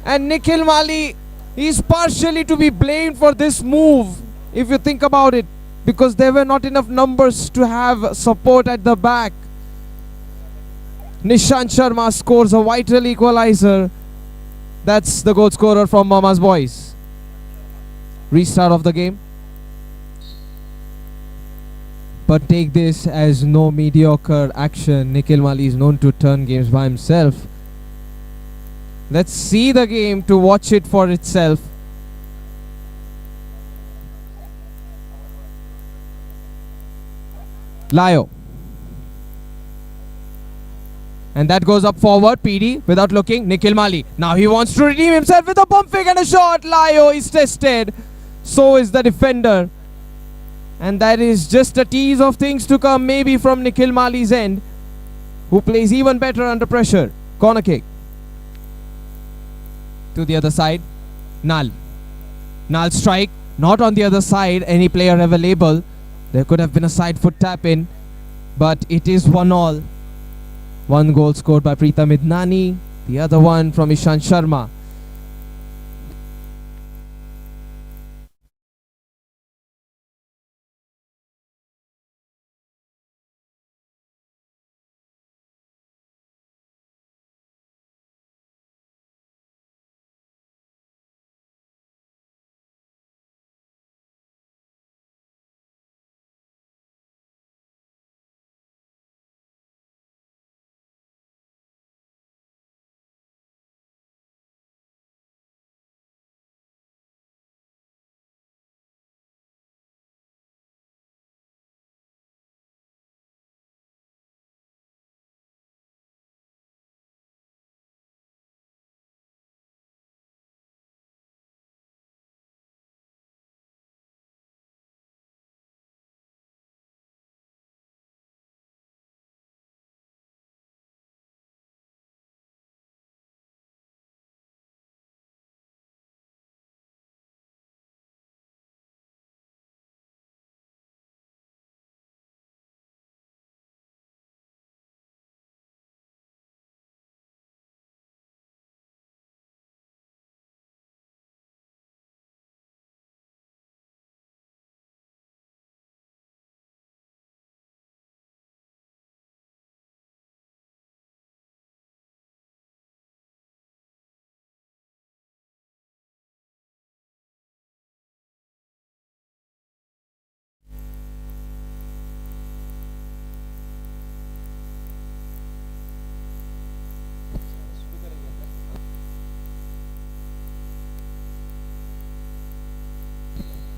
And Nikhil Mali is partially to be blamed for this move, if you think about it, because there were not enough numbers to have support at the back. Nishant Sharma scores a vital equalizer. That's the goal scorer from Mama's boys. Restart of the game. But take this as no mediocre action. Nikhil Mali is known to turn games by himself. Let's see the game to watch it for itself. Layo. And that goes up forward. PD without looking. Nikhil Mali. Now he wants to redeem himself with a pump fake and a shot. Lyo is tested. So is the defender. And that is just a tease of things to come, maybe from Nikhil Mali's end, who plays even better under pressure. Corner kick. To the other side. Nal. Nal strike. Not on the other side. Any player available. There could have been a side foot tap in. But it is 1-1. One goal scored by Preetham Idnani, the other one from Ishant Sharma.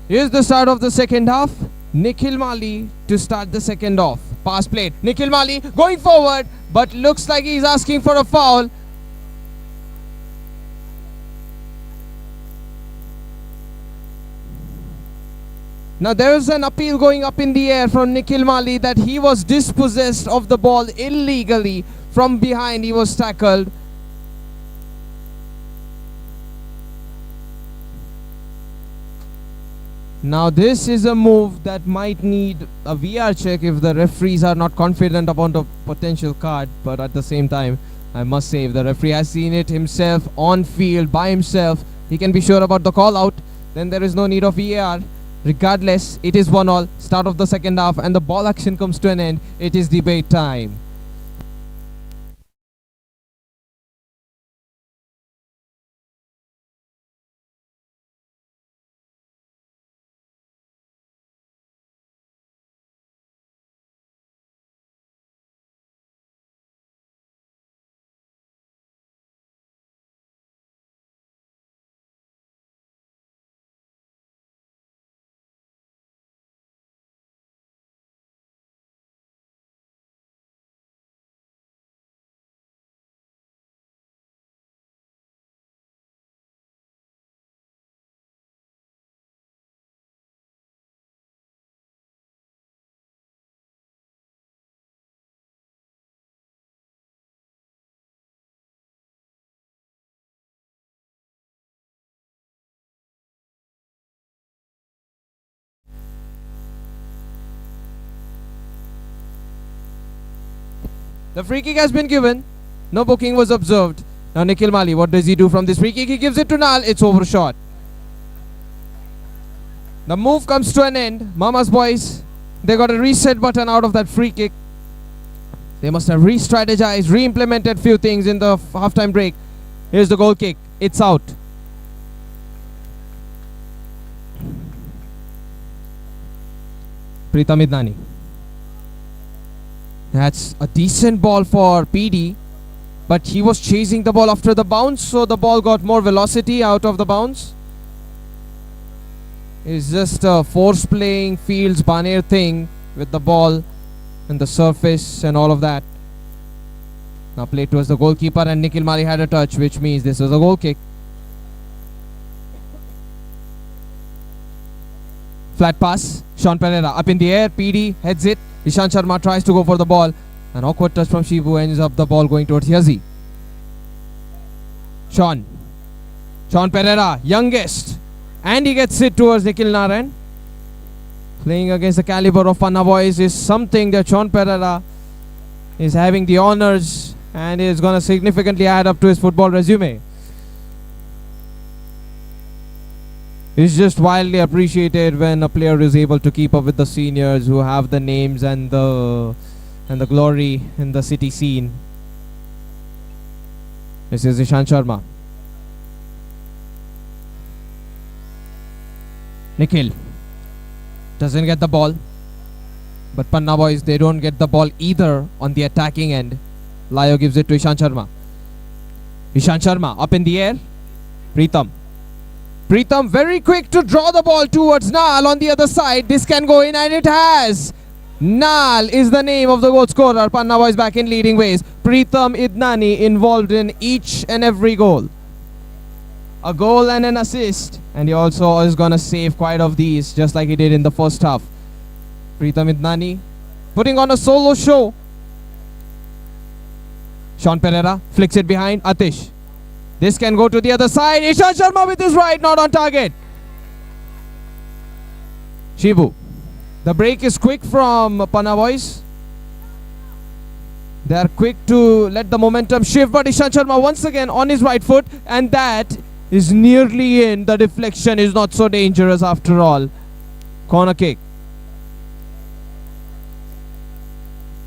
Here's the start of the second half. Nikhil Mali to start the second half. Pass played. Nikhil Mali going forward, but looks like he's asking for a foul. Now there is an appeal going up in the air from Nikhil Mali that he was dispossessed of the ball illegally. From behind he was tackled. Now this is a move that might need a VR check if the referees are not confident about the potential card. But at the same time, I must say, if the referee has seen it himself on field by himself, he can be sure about the call out. Then there is no need of VAR. Regardless, it is 1-1, start of the second half, and the ball action comes to an end. It is debate time. The free kick has been given. No booking was observed. Now Nikhil Mali, what does he do from this free kick? He gives it to Nal. It's overshot. The move comes to an end. Mama's boys, they got a reset button out of that free kick. They must have re-strategized, re-implemented few things in the halftime break. Here's the goal kick. It's out. Preetham Idnani. That's a decent ball for PD, but he was chasing the ball after the bounce, so the ball got more velocity out of the bounce. It's just a force playing Fields Baner thing with the ball and the surface and all of that. Now played towards the goalkeeper, and Nikhil Mali had a touch, which means this was a goal kick. Flat pass. Sean Pereira up in the air. PD heads it. Ishant Sharma tries to go for the ball. An awkward touch from Shibu ends up the ball going towards Yazzie. Sean Pereira, youngest. And he gets it towards Nikhil Narayan. Playing against the caliber of Pana boys is something that Sean Pereira is having the honors and is going to significantly add up to his football resume. It's just wildly appreciated when a player is able to keep up with the seniors who have the names and the glory in the city scene. This is Ishant Sharma. Nikhil doesn't get the ball, but Panna boys, they don't get the ball either on the attacking end. Layo gives it to Ishant Sharma. Ishant Sharma up in the air. Preetham very quick to draw the ball towards Nal on the other side. This can go in, and it has. Nal is the name of the goal scorer. Panna boys back in leading ways. Preetham Idnani involved in each and every goal. A goal and an assist, and he also is going to save quite of these, just like he did in the first half. Preetham Idnani putting on a solo show. Sean Pereira flicks it behind. Atish. This can go to the other side. Ishant Sharma with his right, not on target. Shibu. The break is quick from Pana boys. They are quick to let the momentum shift, but Ishant Sharma once again on his right foot, and that is nearly in. The deflection is not so dangerous after all. Corner kick.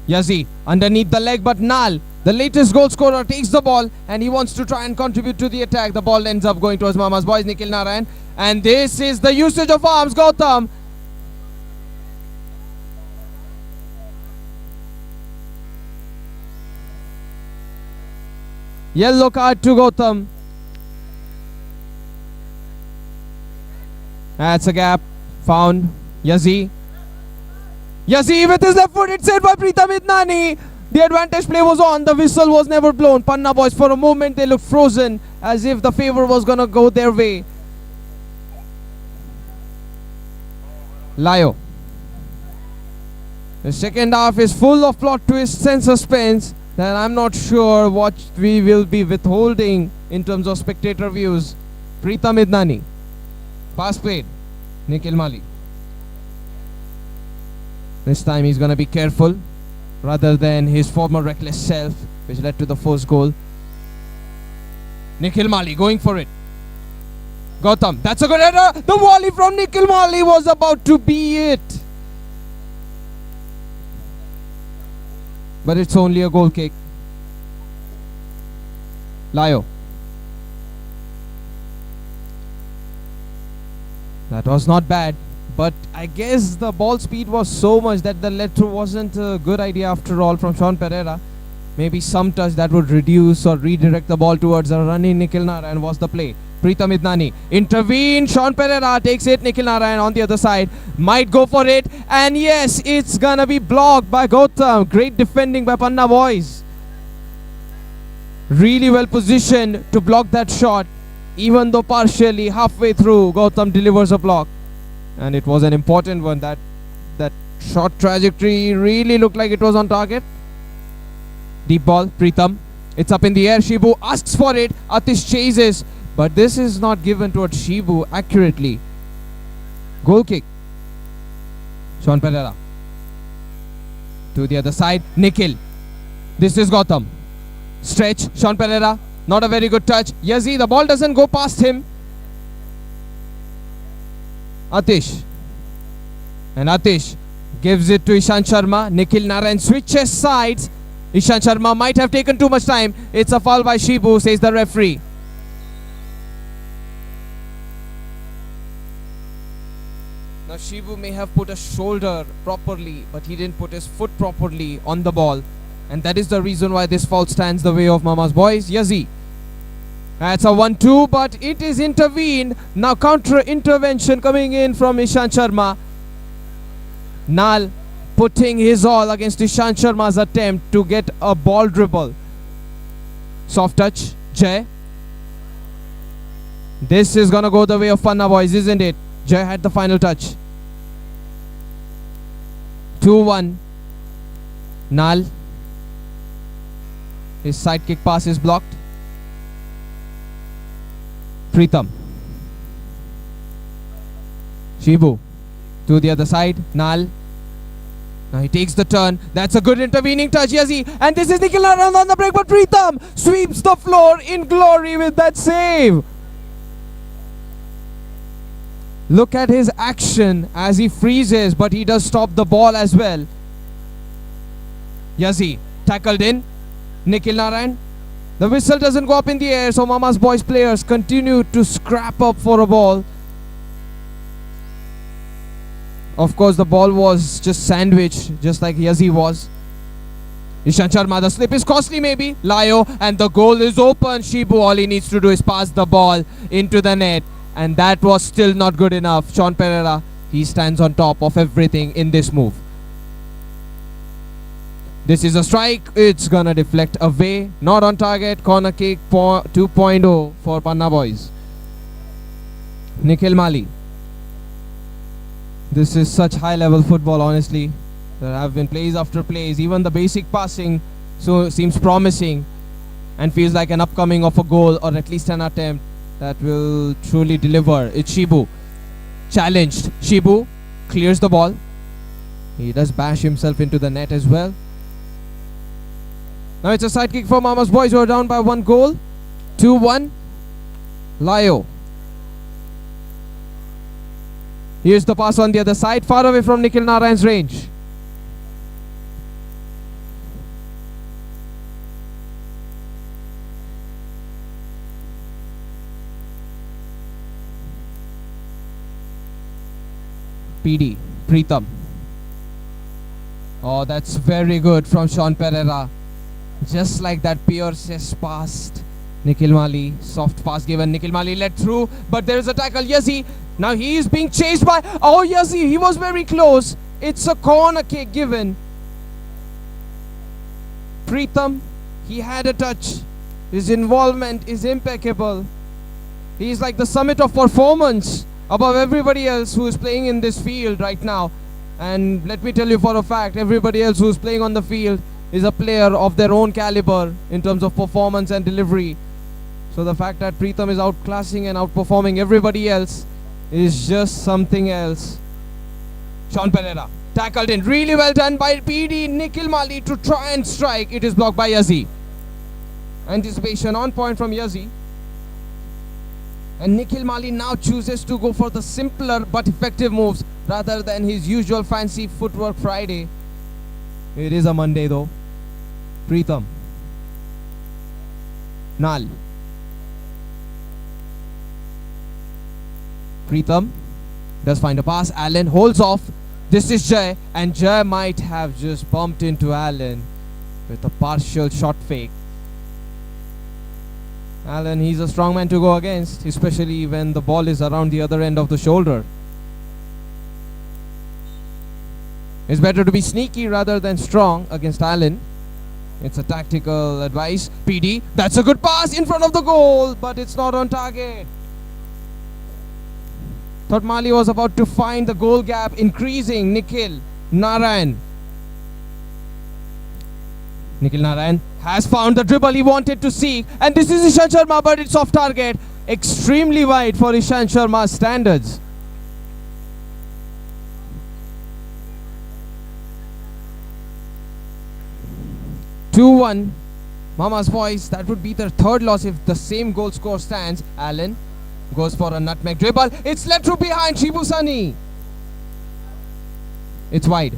Yazzie underneath the leg, but Nal, the latest goal scorer, takes the ball and he wants to try and contribute to the attack. The ball ends up going towards Mama's boys, Nikhil Narayan, and this is the usage of arms. Gautam. Yellow card to Gautam. That's a gap found. Yazzie with his left foot, it's saved by Preetham Idnani. The advantage play was on. The whistle was never blown. Panna boys, for a moment, they looked frozen, as if the favor was going to go their way. Layo. The second half is full of plot twists and suspense that I'm not sure what we will be withholding in terms of spectator views. Preetham Idnani. Pass played. Nikhil Mali. This time he's going to be careful rather than his former reckless self, which led to the first goal. Nikhil Mali going for it. Gautam, that's a good header. The volley from Nikhil Mali was about to be it. But it's only a goal kick. Layo. That was not bad, but I guess the ball speed was so much that the let-through wasn't a good idea after all from Sean Pereira. Maybe some touch that would reduce or redirect the ball towards a running Nikhil Narayan was the play. Preetham Idnani intervene. Sean Pereira takes it. Nikhil Narayan on the other side might go for it, and yes, it's gonna be blocked by Gautam. Great defending by Panna boys. Really well positioned to block that shot. Even though partially halfway through, Gautam delivers a block, and it was an important one. That shot trajectory really looked like it was on target. Deep ball, Preetham. It's up in the air. Shibu asks for it. Atish chases, but this is not given towards Shibu accurately. Goal kick. Sean Pereira to the other side. Nikhil. This is Gautam. Stretch. Sean Pereira. Not a very good touch. Yazzie, the ball doesn't go past him. Atish. And Atish gives it to Ishant Sharma. Nikhil Narayan switches sides. Ishant Sharma might have taken too much time. It's a foul by Shibu, says the referee. Now Shibu may have put a shoulder properly, but he didn't put his foot properly on the ball. And that is the reason why this foul stands the way of Mama's boys. Yazzie. That's a 1-2, but it is intervened. Now counter intervention coming in from Ishant Sharma. Nal putting his all against Ishant Sharma's attempt to get a ball dribble. Soft touch. Jay. This is gonna go the way of Pana boys, isn't it? Jay had the final touch. 2-1. Nal. His side kick pass is blocked. Preetham. Shibu. To the other side. Nal. Now he takes the turn. That's a good intervening touch, Yazi. And this is Nikhil Naran on the break, but Preetham sweeps the floor in glory with that save. Look at his action as he freezes, but he does stop the ball as well. Yazi tackled in. Nikhil Naran. The whistle doesn't go up in the air, so Mama's boys players continue to scrap up for a ball. Of course, the ball was just sandwiched, just like Yazi was. Ishan Sharma, the slip is costly maybe. Layo, and the goal is open. Shibu, all he needs to do is pass the ball into the net. And that was still not good enough. Sean Pereira, he stands on top of everything in this move. This is a strike. It's gonna deflect away. Not on target. Corner kick 2.0 for Panna boys. Nikhil Mali. This is such high level football, honestly. There have been plays after plays. Even the basic passing seems promising and feels like an upcoming of a goal, or at least an attempt that will truly deliver. It's Shibu. Challenged. Shibu clears the ball. He does bash himself into the net as well. Now it's a side kick for Mama's boys, who are down by 1 goal. 2-1. Layo. Here's the pass on the other side, far away from Nikhil Narayan's range. PD, Preetham. Oh, that's very good from Sean Pereira. Just like that, Pierce passed Nikhil Mali. Soft pass given. Nikhil Mali led through, but there is a tackle. Yazi. Now he is being chased by... Oh, Yazi, he was very close. It's a corner kick given. Preetham, he had a touch. His involvement is impeccable. He is like the summit of performance above everybody else who is playing in this field right now. And let me tell you for a fact, everybody else who is playing on the field is a player of their own caliber in terms of performance and delivery. So the fact that Preetham is outclassing and outperforming everybody else is just something else. Sean Pereira tackled in. Really well done by PD. Nikhil Mali to try and strike. It is blocked by Yazi. Anticipation on point from Yazi. And Nikhil Mali now chooses to go for the simpler but effective moves rather than his usual fancy footwork Friday. It is a Monday though. Preetham. Nal. Preetham does find a pass. Allen holds off. This is Jay, and Jay might have just bumped into Allen with a partial shot fake. Allen, he's a strong man to go against, especially when the ball is around the other end of the shoulder. It's better to be sneaky rather than strong against Allen. It's a tactical advice. PD, that's a good pass in front of the goal, but it's not on target. Thought Mali was about to find the goal gap, increasing. Nikhil Narayan. Nikhil Narayan has found the dribble he wanted to seek, and this is Ishan Sharma, but it's off target. Extremely wide for Ishan Sharma's standards. (2-1) Mama's boys. That would be their third loss if the same goal score stands. Allen goes for a nutmeg dribble. It's led through behind Shibu Sani. It's wide.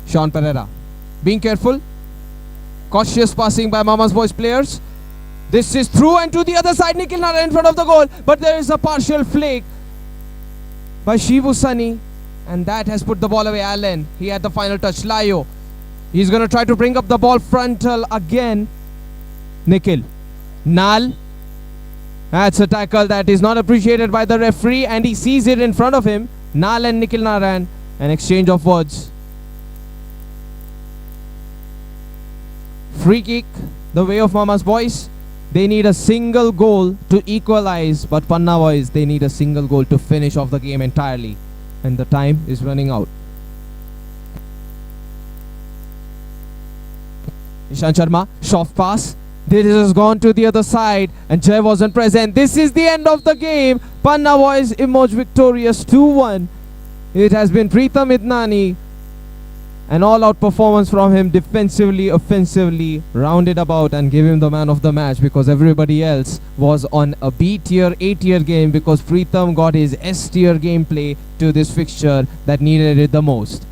Sean Pereira being careful. Cautious passing by Mama's boys players. This is through and to the other side. Nikhil Narayan in front of the goal, but there is a partial flake by Shibu Sani, and that has put the ball away. Allen, he had the final touch. Layo, he's going to try to bring up the ball frontal again. Nikhil. Nal. That's a tackle that is not appreciated by the referee, and he sees it in front of him. Nal and Nikhil Narayan, an exchange of words. Free kick, the way of Mama's boys. They need a single goal to equalize, but Panna boys, they need a single goal to finish off the game entirely. And the time is running out. Ishan Sharma, soft pass. This has gone to the other side and Jay wasn't present. This is the end of the game. Panna boys emerge victorious 2-1. It has been Preetham Idnani. An all-out performance from him, defensively, offensively, rounded about and gave him the man of the match, because everybody else was on a B tier, A tier game, because Preetham got his S tier gameplay to this fixture that needed it the most.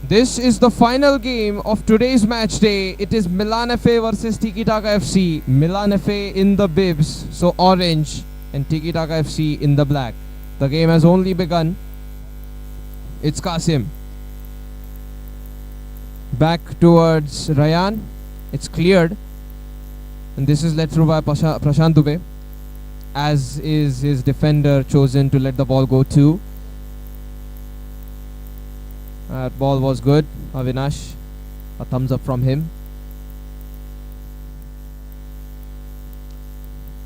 This is the final game of today's match day. It is Milan FA versus Tikitaga FC. Milan FA in the bibs, so orange, and Tikitaga FC in the black. The game has only begun. It's Qasim. Back towards Rayan. It's cleared. And this is led through by Prashant Dubey, as is his defender chosen to let the ball go to. That ball was good. Avinash, a thumbs up from him.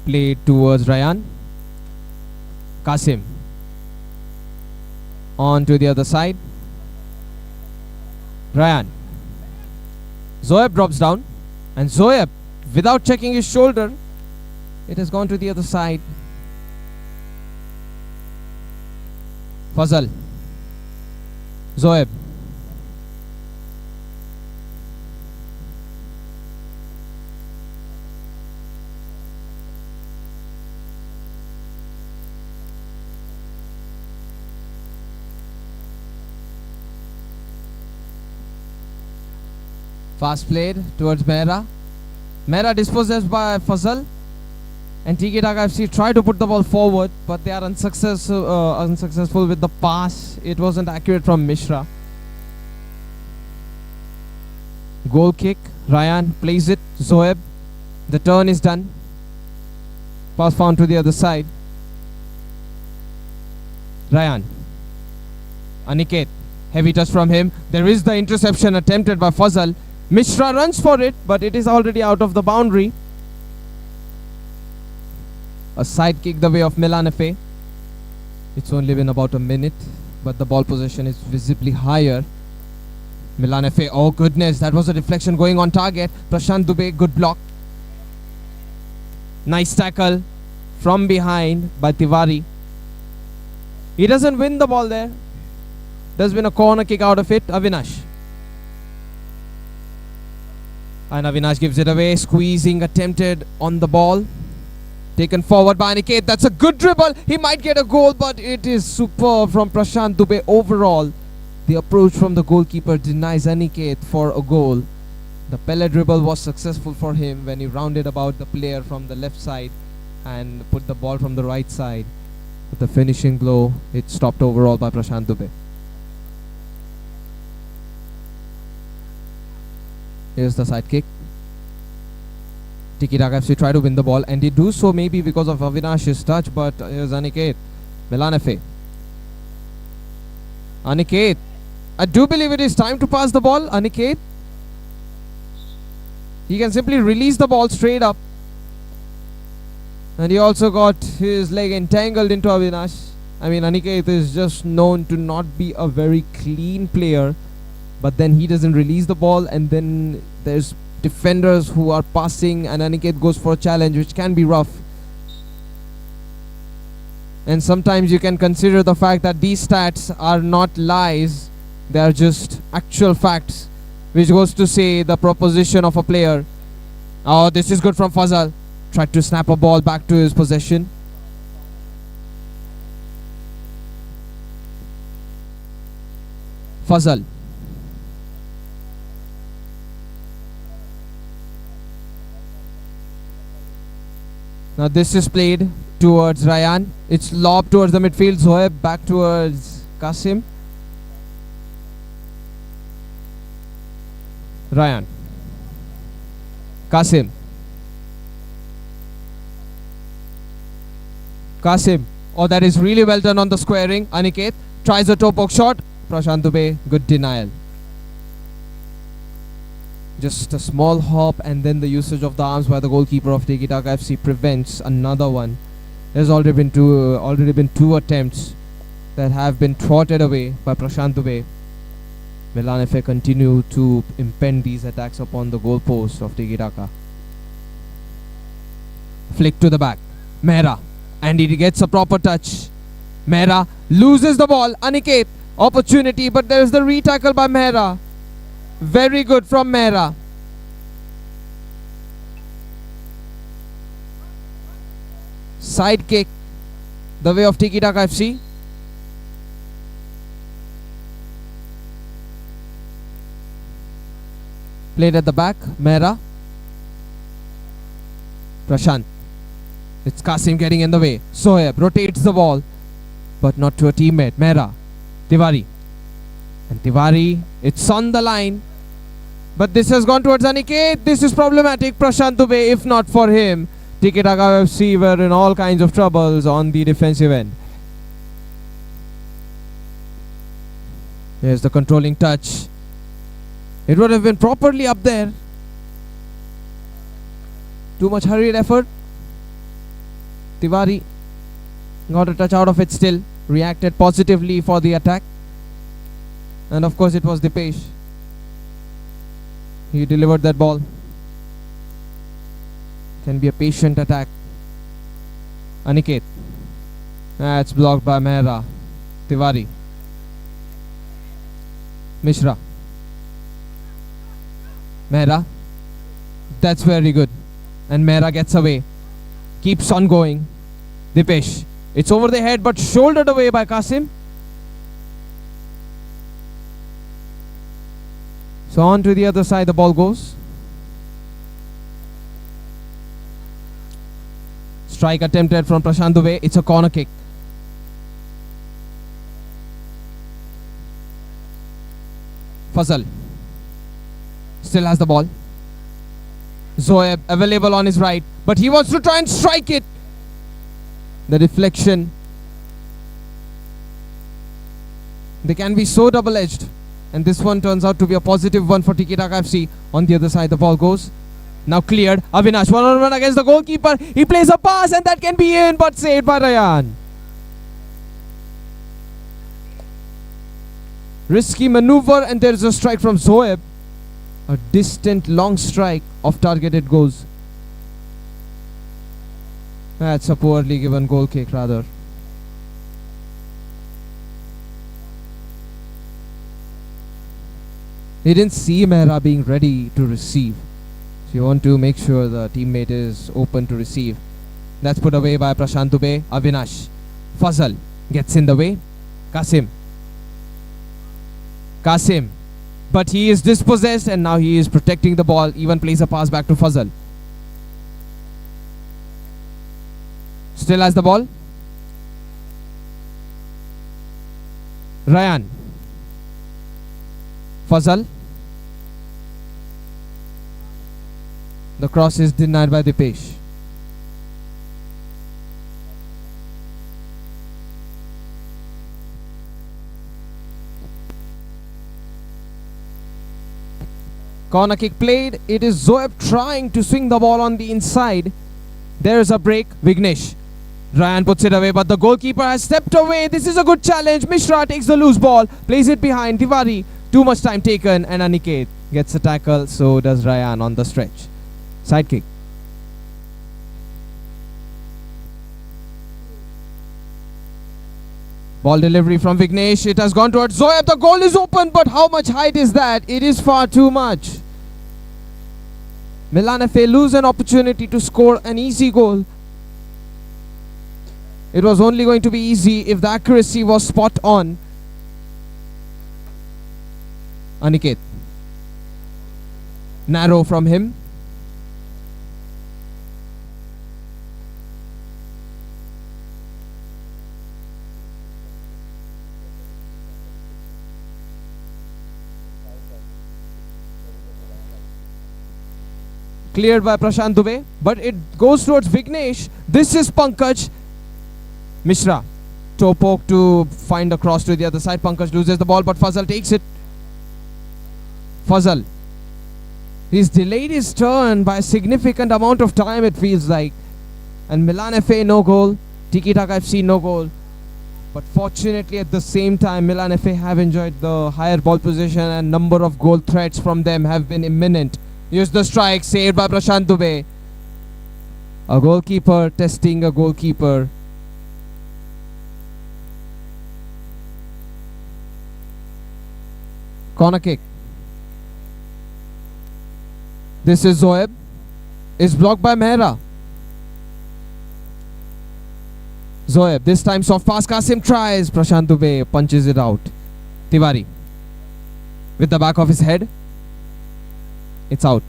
Played towards Ryan. Qasim. On to the other side. Ryan. Zoeb drops down. And Zoeb, without checking his shoulder, it has gone to the other side. Fazal. Zoeb. Fast played towards Mehra. Mehra dispossessed by Fazal. And Tikitaga FC tried to put the ball forward, but they are unsuccessful with the pass. It wasn't accurate from Mishra. Goal kick. Ryan plays it. Zoeb. The turn is done. Pass found to the other side. Ryan. Aniket. Heavy touch from him. There is the interception attempted by Fazal. Mishra runs for it, but it is already out of the boundary. A side kick the way of Milan FA. It's only been about a minute, but the ball possession is visibly higher. Milan FA, oh goodness, that was a deflection going on target. Prashant Dubey, good block. Nice tackle from behind by Tiwari. He doesn't win the ball there. There's been a corner kick out of it. Avinash. And Avinash gives it away. Squeezing attempted on the ball. Taken forward by Aniket. That's a good dribble. He might get a goal, but it is superb from Prashant Dubey overall. The approach from the goalkeeper denies Aniket for a goal. The Pele dribble was successful for him when he rounded about the player from the left side and put the ball from the right side. But the finishing blow, it stopped overall by Prashant Dubey. Here's the side kick. Tikitaga FC try to win the ball, and they do so maybe because of Avinash's touch, but here's Aniket. Milan FA. Aniket. I do believe it is time to pass the ball. Aniket. He can simply release the ball straight up. And he also got his leg entangled into Avinash. I mean, Aniket is just known to not be a very clean player. But then he doesn't release the ball, and then there's defenders who are passing, and Aniket goes for a challenge, which can be rough. And sometimes you can consider the fact that these stats are not lies, they are just actual facts, which goes to say the proposition of a player. Oh, this is good from Fazal. Tried to snap a ball back to his possession. Fazal. Now this is played towards Ryan. It's lobbed towards the midfield. Zoeb back towards Qasim. Ryan. Qasim. Qasim. Oh, that is really well done on the squaring. Aniket tries a toe poke shot. Prashant Dubey, good denial. Just a small hop, and then the usage of the arms by the goalkeeper of Tikitaga FC prevents another one. There's already been two attempts that have been thwarted away by Prashant Dubey. Milan FA continue to impend these attacks upon the goalpost of Tikitaka. Flick to the back. Mehra. And he gets a proper touch. Mehra loses the ball. Aniket. Opportunity, but there is the re-tackle by Mehra. Very good from Mehra. Side kick the way of Tikitaga FC. Played at the back. Mehra. Prashant. It's Qasim getting in the way. Soeb rotates the ball, but not to a teammate. Mehra. Tiwari. And Tiwari, it's on the line. But this has gone towards Aniket. This is problematic. Prashant Dubey, if not for him, Tikitaga FC were in all kinds of troubles on the defensive end. Here's the controlling touch. It would have been properly up there. Too much hurried effort. Tiwari got a touch out of it still. Reacted positively for the attack. And of course it was Dipesh. He delivered that ball. Can be a patient attack. Aniket. That's blocked by Mehra. Tiwari. Mishra. Mehra. That's very good. And Mehra gets away. Keeps on going. Dipesh. It's over the head but shouldered away by Qasim. So on to the other side the ball goes. Strike attempted from Prashant Dubey. It's a corner kick. Fazal still has the ball. Zoeb available on his right, but he wants to try and strike it. The deflection. They can be so double-edged, and this one turns out to be a positive one for Tikitaga FC. On the other side the ball goes. Now cleared. Avinash one-on-one against the goalkeeper. He plays a pass and that can be in, but saved by Ryan. Risky maneuver, and there is a strike from Zoeb. A distant long strike of targeted goals. That's a poorly given goal kick rather. He didn't see Mehra being ready to receive. So you want to make sure the teammate is open to receive. That's put away by Prashant Dubey. Avinash. Fazal gets in the way. Qasim. But he is dispossessed and now he is protecting the ball. Even plays a pass back to Fazal. Still has the ball. Ryan. Fazal. The cross is denied by Dipesh. Corner kick played. It is Zoeb trying to swing the ball on the inside. There is a break. Vignesh. Ryan puts it away, but the goalkeeper has stepped away. This is a good challenge. Mishra takes the loose ball, plays it behind. Tiwari. Too much time taken, and Aniket gets a tackle. So does Ryan on the stretch. Side kick. Ball delivery from Vignesh. It has gone towards Zoeb. The goal is open, but how much height is that? It is far too much. Milan FA lose an opportunity to score an easy goal. It was only going to be easy if the accuracy was spot on. Aniket. Narrow from him. Cleared by Prashant Dubey, but it goes towards Vignesh. This is Pankaj. Mishra. Toe poke to find a cross to the other side. Pankaj loses the ball, but Fazal takes it. Fazal. He's delayed his turn by a significant amount of time, it feels like. And Milan FA no goal. Tikitaga FC no goal. But fortunately at the same time, Milan FA have enjoyed the higher ball position and number of goal threats from them have been imminent. Here's the strike, saved by Prashant Dubey. A goalkeeper testing a goalkeeper. Corner kick. This is Zoeb. Is blocked by Mehra. Zoeb, this time soft pass. Qasim tries. Prashant Dubey punches it out. Tiwari. With the back of his head. It's out.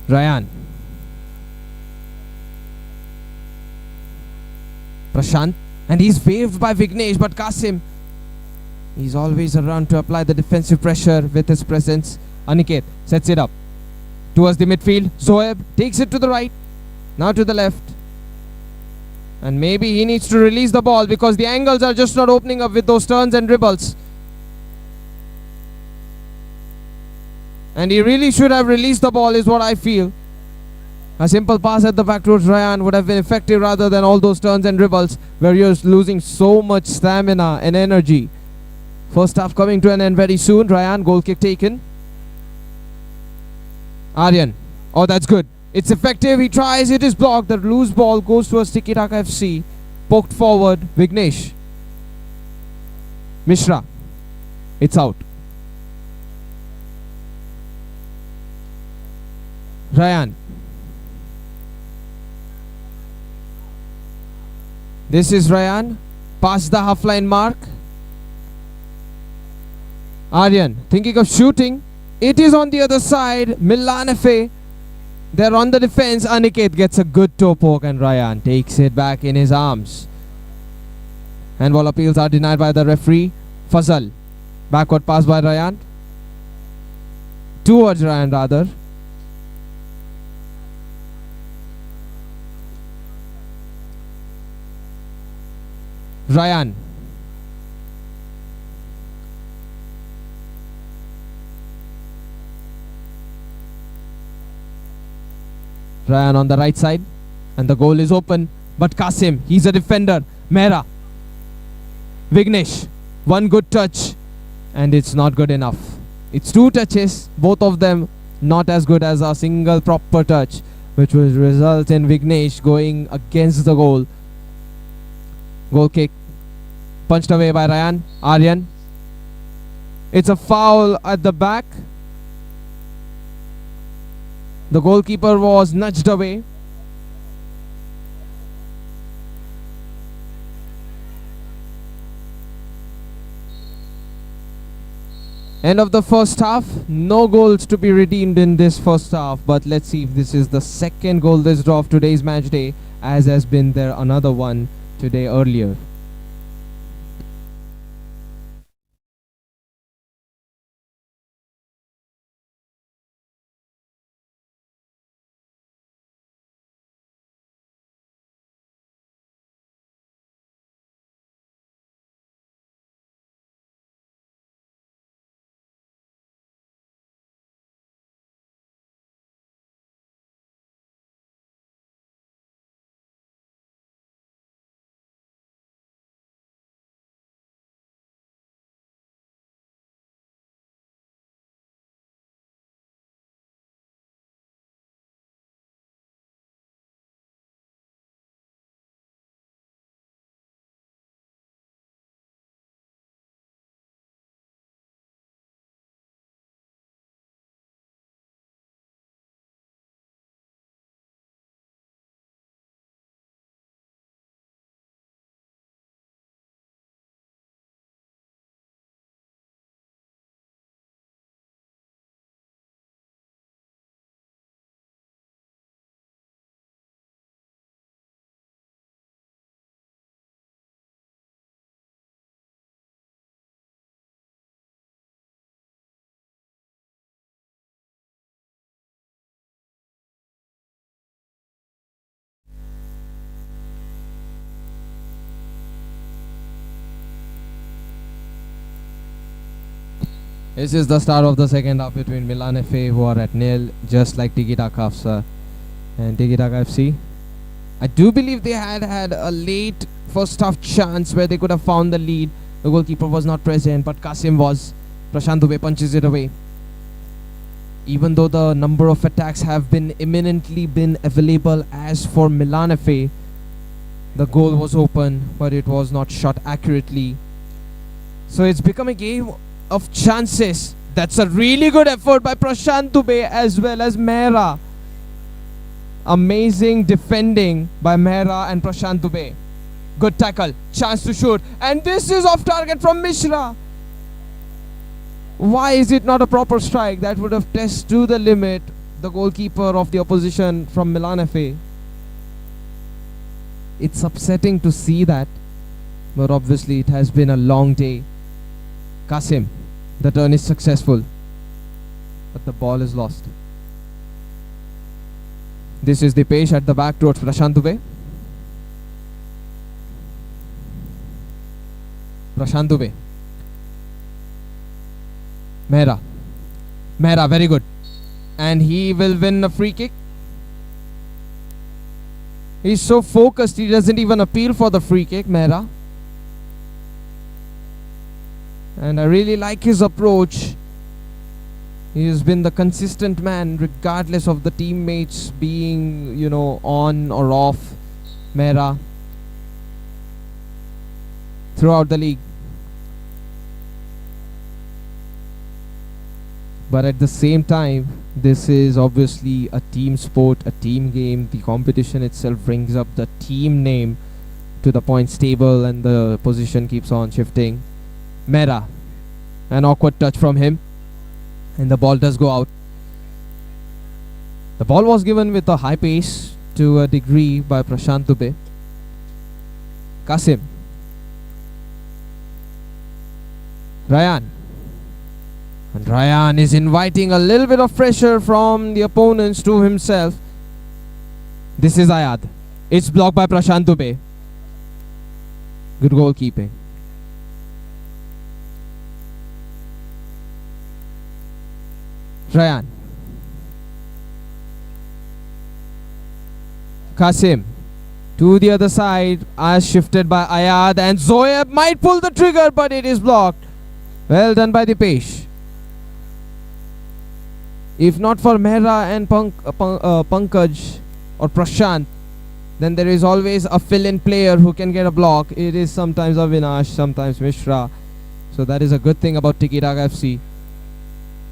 Ryan. Prashant. And he's waved by Vignesh, but Qasim He's always around to apply the defensive pressure with his presence. Aniket sets it up towards the midfield. Zoeb takes it to the right, now to the left. And maybe he needs to release the ball because the angles are just not opening up with those turns and dribbles. And he really should have released the ball is what I feel. A simple pass at the back towards Ryan would have been effective rather than all those turns and dribbles where you're losing so much stamina and energy. First half coming to an end very soon. Ryan, goal kick taken. Aryan. Oh, that's good. It's effective. He tries. It is blocked. The loose ball goes towards Tikitaga FC. Poked forward. Vignesh. Mishra. It's out. Ryan. This is Ryan. Past the half-line mark. Aryan thinking of shooting. It is on the other side. Milan FA. They're on the defense. Aniket gets a good toe poke and Ryan takes it back in his arms. Handball appeals are denied by the referee. Fazal. Backward pass by Ryan. Towards Ryan rather. Ryan. Ryan on the right side. And the goal is open. But Kasim, he's a defender. Mehra. Vignesh. One good touch. And it's not good enough. It's two touches. Both of them not as good as a single proper touch, which will result in Vignesh going against the goal. Goal kick. Punched away by Ryan. Aryan. It's a foul at the back. The goalkeeper was nudged away. End of the first half. No goals to be redeemed in this first half. But let's see if this is the second goalless draw of today's match day, as has been there another one today earlier. This is the start of the second half between Milan FA, who are at nil, just like Tikitaga FC and Tikitaga FC. I do believe they had a late first half chance where they could have found the lead. The goalkeeper was not present, but Kasim was. Prashant Dubey punches it away. Even though the number of attacks have been imminently been available as for Milan FA, the goal was open, but it was not shot accurately. So it's become a game of chances. That's a really good effort by Prashant Dubey as well as Mehra. Amazing defending by Mehra and Prashant Dubey. Good tackle, chance to shoot, and this is off target from Mishra. Why is it not a proper strike? That would have tested to the limit the goalkeeper of the opposition from Milan FA. It's upsetting to see that, but obviously it has been a long day. Kasim. The turn is successful, but the ball is lost. This is the pace at the back towards Prashant Dubey. Prashant Dubey. Mehra. Mehra, very good. And he will win a free kick. He's so focused, he doesn't even appeal for the free kick, Mehra. And I really like his approach. He has been the consistent man regardless of the teammates being, on or off. Mehra. Throughout the league. But at the same time, this is obviously a team sport, a team game. The competition itself brings up the team name to the points table and the position keeps on shifting. Mehra. An awkward touch from him. And the ball does go out. The ball was given with a high pace to a degree by Prashant Dubey. Kasim. Ryan. And Ryan is inviting a little bit of pressure from the opponents to himself. This is Ayad. It's blocked by Prashant Dubey. Good goalkeeping. Ryan. Kasim. To the other side as shifted by Ayad, and Zoeb might pull the trigger, but it is blocked. Well done by the Pesh. If not for Mehra and Pankaj or Prashant, then there is always a fill-in player who can get a block. It is sometimes Avinash, sometimes Mishra. So that is a good thing about Tikitaga FC.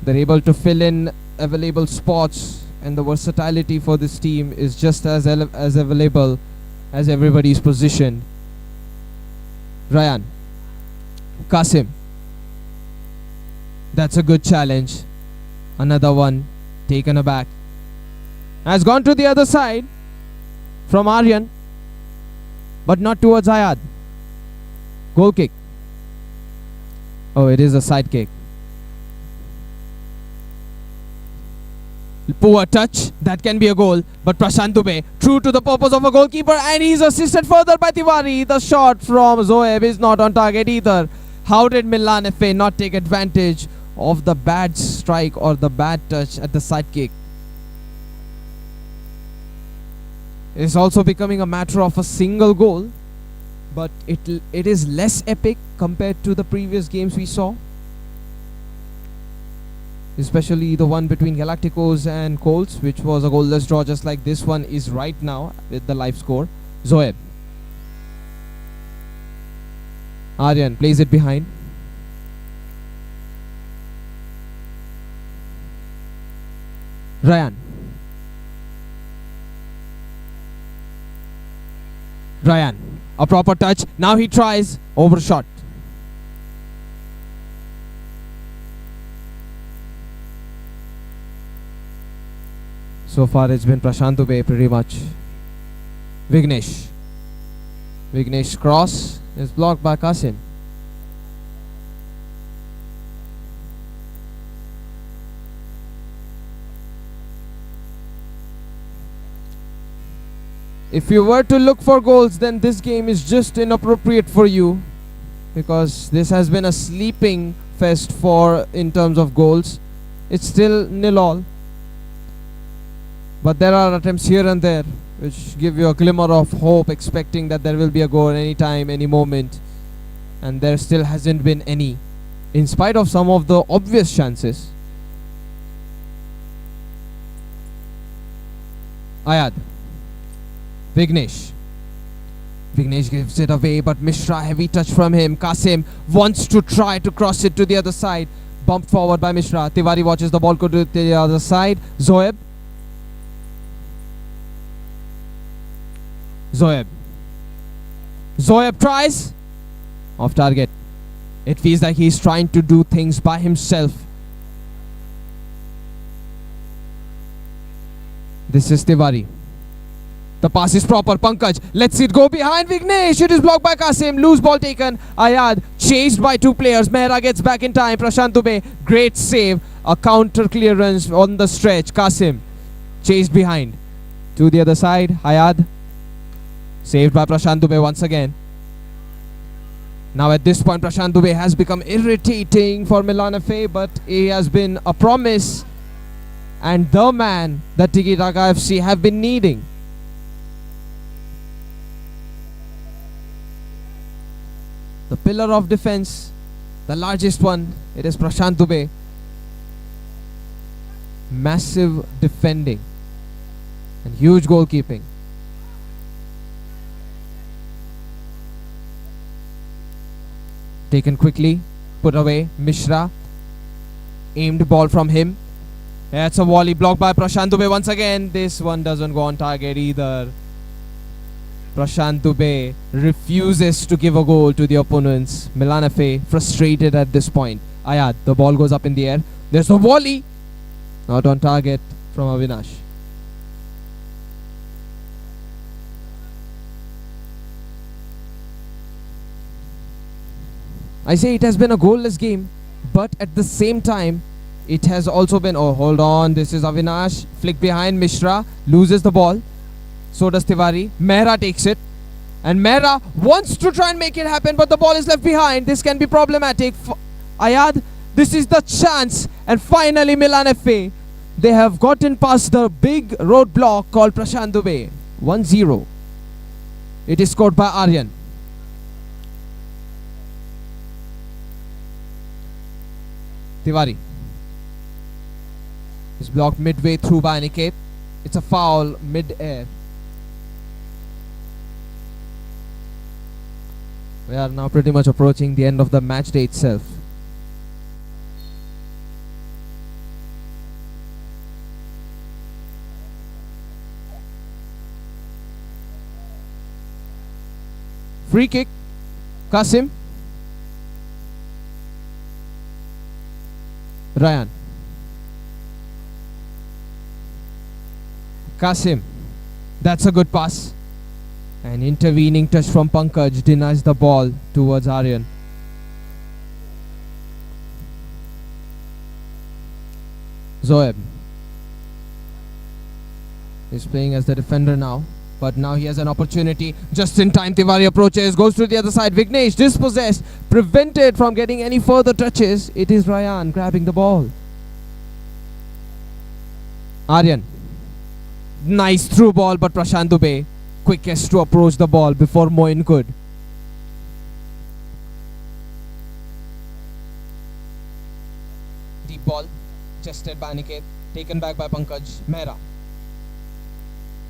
They're able to fill in available spots, and the versatility for this team is just as available as everybody's position. Ryan. Kasim. That's a good challenge. Another one taken aback. Has gone to the other side from Aryan, but not towards Ayad. Goal kick. Oh, it is a side kick. Poor touch. That can be a goal. But Prashant Dubey, true to the purpose of a goalkeeper, and he's assisted further by Tiwari. The shot from Zoeb is not on target either. How did Milan FA not take advantage of the bad strike or the bad touch at the side kick? It's also becoming a matter of a single goal, but it is less epic compared to the previous games we saw, especially the one between Galacticos and Colts, which was a goalless draw, just like this one is right now with the live score. Zoeb. Aryan plays it behind. Ryan. Ryan. A proper touch. Now he tries. Overshot. So far it's been Prashant Dubey pretty much. Vignesh. Vignesh's cross is blocked by Kasim. If you were to look for goals, then this game is just inappropriate for you, because this has been a sleeping fest in terms of goals. It's still 0-0. But there are attempts here and there which give you a glimmer of hope, expecting that there will be a goal any time, any moment. And there still hasn't been any, in spite of some of the obvious chances. Ayad. Vignesh. Vignesh gives it away, but Mishra, heavy touch from him. Kasim wants to try to cross it to the other side. Bumped forward by Mishra. Tiwari watches the ball go to the other side. Zoeb. Zoeb. Zoeb tries. Off target. It feels like he's trying to do things by himself. This is Tiwari. The pass is proper. Pankaj lets it go behind Vignesh. It is blocked by Kasim. Loose ball taken. Ayad chased by two players. Mehra gets back in time. Prashant Dubey. Great save. A counter clearance on the stretch. Kasim chased behind. To the other side. Ayad. Saved by Prashant Dubey once again. Now at this point Prashant Dubey has become irritating for Milan FA, but he has been a promise and the man that Tikitaga FC have been needing. The pillar of defense, the largest one, it is Prashant Dubey. Massive defending and huge goalkeeping. Taken quickly, put away. Mishra, aimed ball from him. That's a volley blocked by Prashant Dubey once again. This one doesn't go on target either. Prashant Dubey refuses to give a goal to the opponents. Milan FA frustrated at this point. Ayad, the ball goes up in the air. There's a volley. Not on target from Avinash. I say it has been a goalless game, but at the same time, it has also been... Oh, hold on. This is Avinash. Flick behind. Mishra loses the ball. So does Tiwari. Mehra takes it. And Mehra wants to try and make it happen, but the ball is left behind. This can be problematic. Ayad, this is the chance. And finally, Milan FA. They have gotten past the big roadblock called Prashant Dubey. 1-0. It is scored by Aryan. Tiwari is blocked midway through by Aniket. It's a foul mid-air. We are now pretty much approaching the end of the match day itself. Free kick. Kasim. Ryan. Kasim. That's a good pass. An intervening touch from Pankaj denies the ball towards Aryan. Zoeb is playing as the defender now, but now he has an opportunity. Just in time, Tiwari approaches, goes to the other side. Vignesh dispossessed, prevented from getting any further touches. It is Ryan grabbing the ball. Aryan. Nice through ball, but Prashant Dubey quickest to approach the ball before Moin could. Deep ball, chested by Aniket, taken back by Pankaj. Mehra.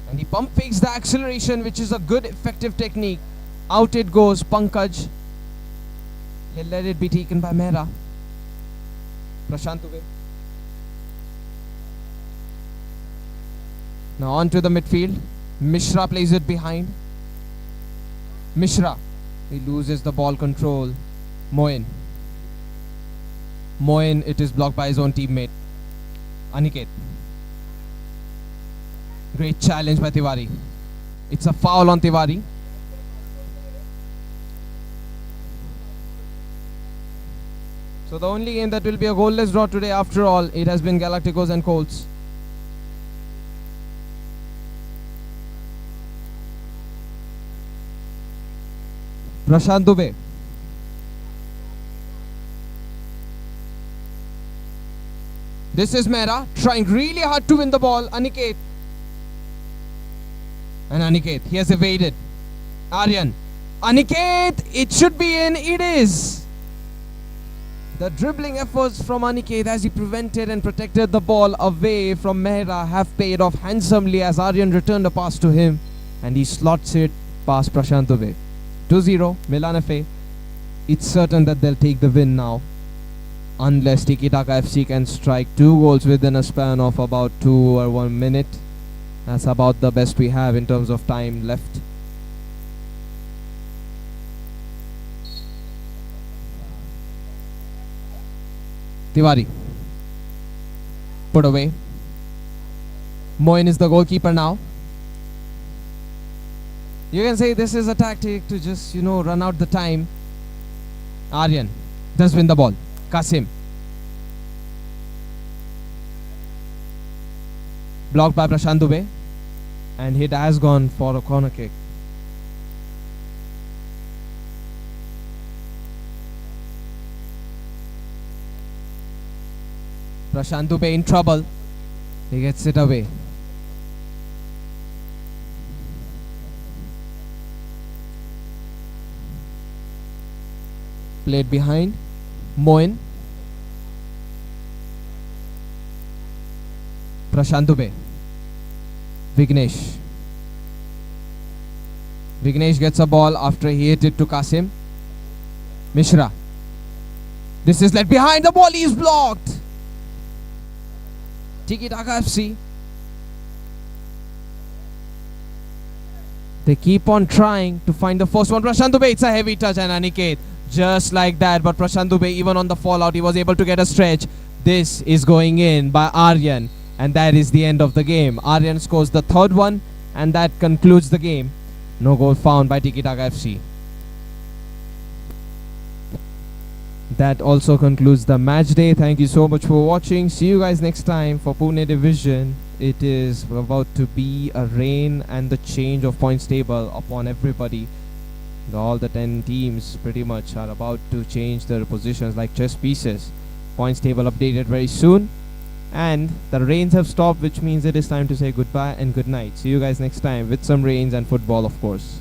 And he pump fakes the acceleration, which is a good effective technique. Out it goes, Pankaj. He'll let it be taken by Mehra. Prashant Dubey. Now on to the midfield. Mishra plays it behind. Mishra. He loses the ball control. Moin. Moin, it is blocked by his own teammate. Aniket. Great challenge by Tiwari. It's a foul on Tiwari. So the only game that will be a goalless draw today after all, it has been Galacticos and Colts. Prashant Dubey. This is Mehra trying really hard to win the ball. Aniket. And Aniket, he has evaded. Aryan. Aniket, it should be in. It is. The dribbling efforts from Aniket as he prevented and protected the ball away from Mehra have paid off handsomely as Aryan returned a pass to him. And he slots it past Prashant Dubey. 2-0, Milan FA. It's certain that they'll take the win now, unless Tikitaga FC can strike 2 goals within a span of about 2 or 1 minute. That's about the best we have in terms of time left. Tiwari. Put away. Moin is the goalkeeper now. You can say this is a tactic to just, run out the time. Aryan does win the ball. Kasim. Blocked by Prashant Dubey. And it has gone for a corner kick. Prashant Dubey in trouble. He gets it away. Played behind. Moin. Prashant Dubey. Vignesh. Vignesh gets a ball after he hit it to Kasim. Mishra. This is led behind. The ball is blocked. Tikitaga FC. They keep on trying to find the first one. Prashant Dubey, it's a heavy touch, and Aniket, just like that. But Prashant Dubey, even on the fallout, he was able to get a stretch. This is going in by Aryan, and that is the end of the game. Aryan scores the third one, and that concludes the game. No goal found by Tikitaga FC. That also concludes the match day. Thank you so much for watching. See you guys next time for Pune Division. It is about to be a rain and the change of points table upon everybody. All the 10 teams pretty much are about to change their positions like chess pieces. Points table updated very soon. And the rains have stopped, which means it is time to say goodbye and good night. See you guys next time with some rains and football, of course.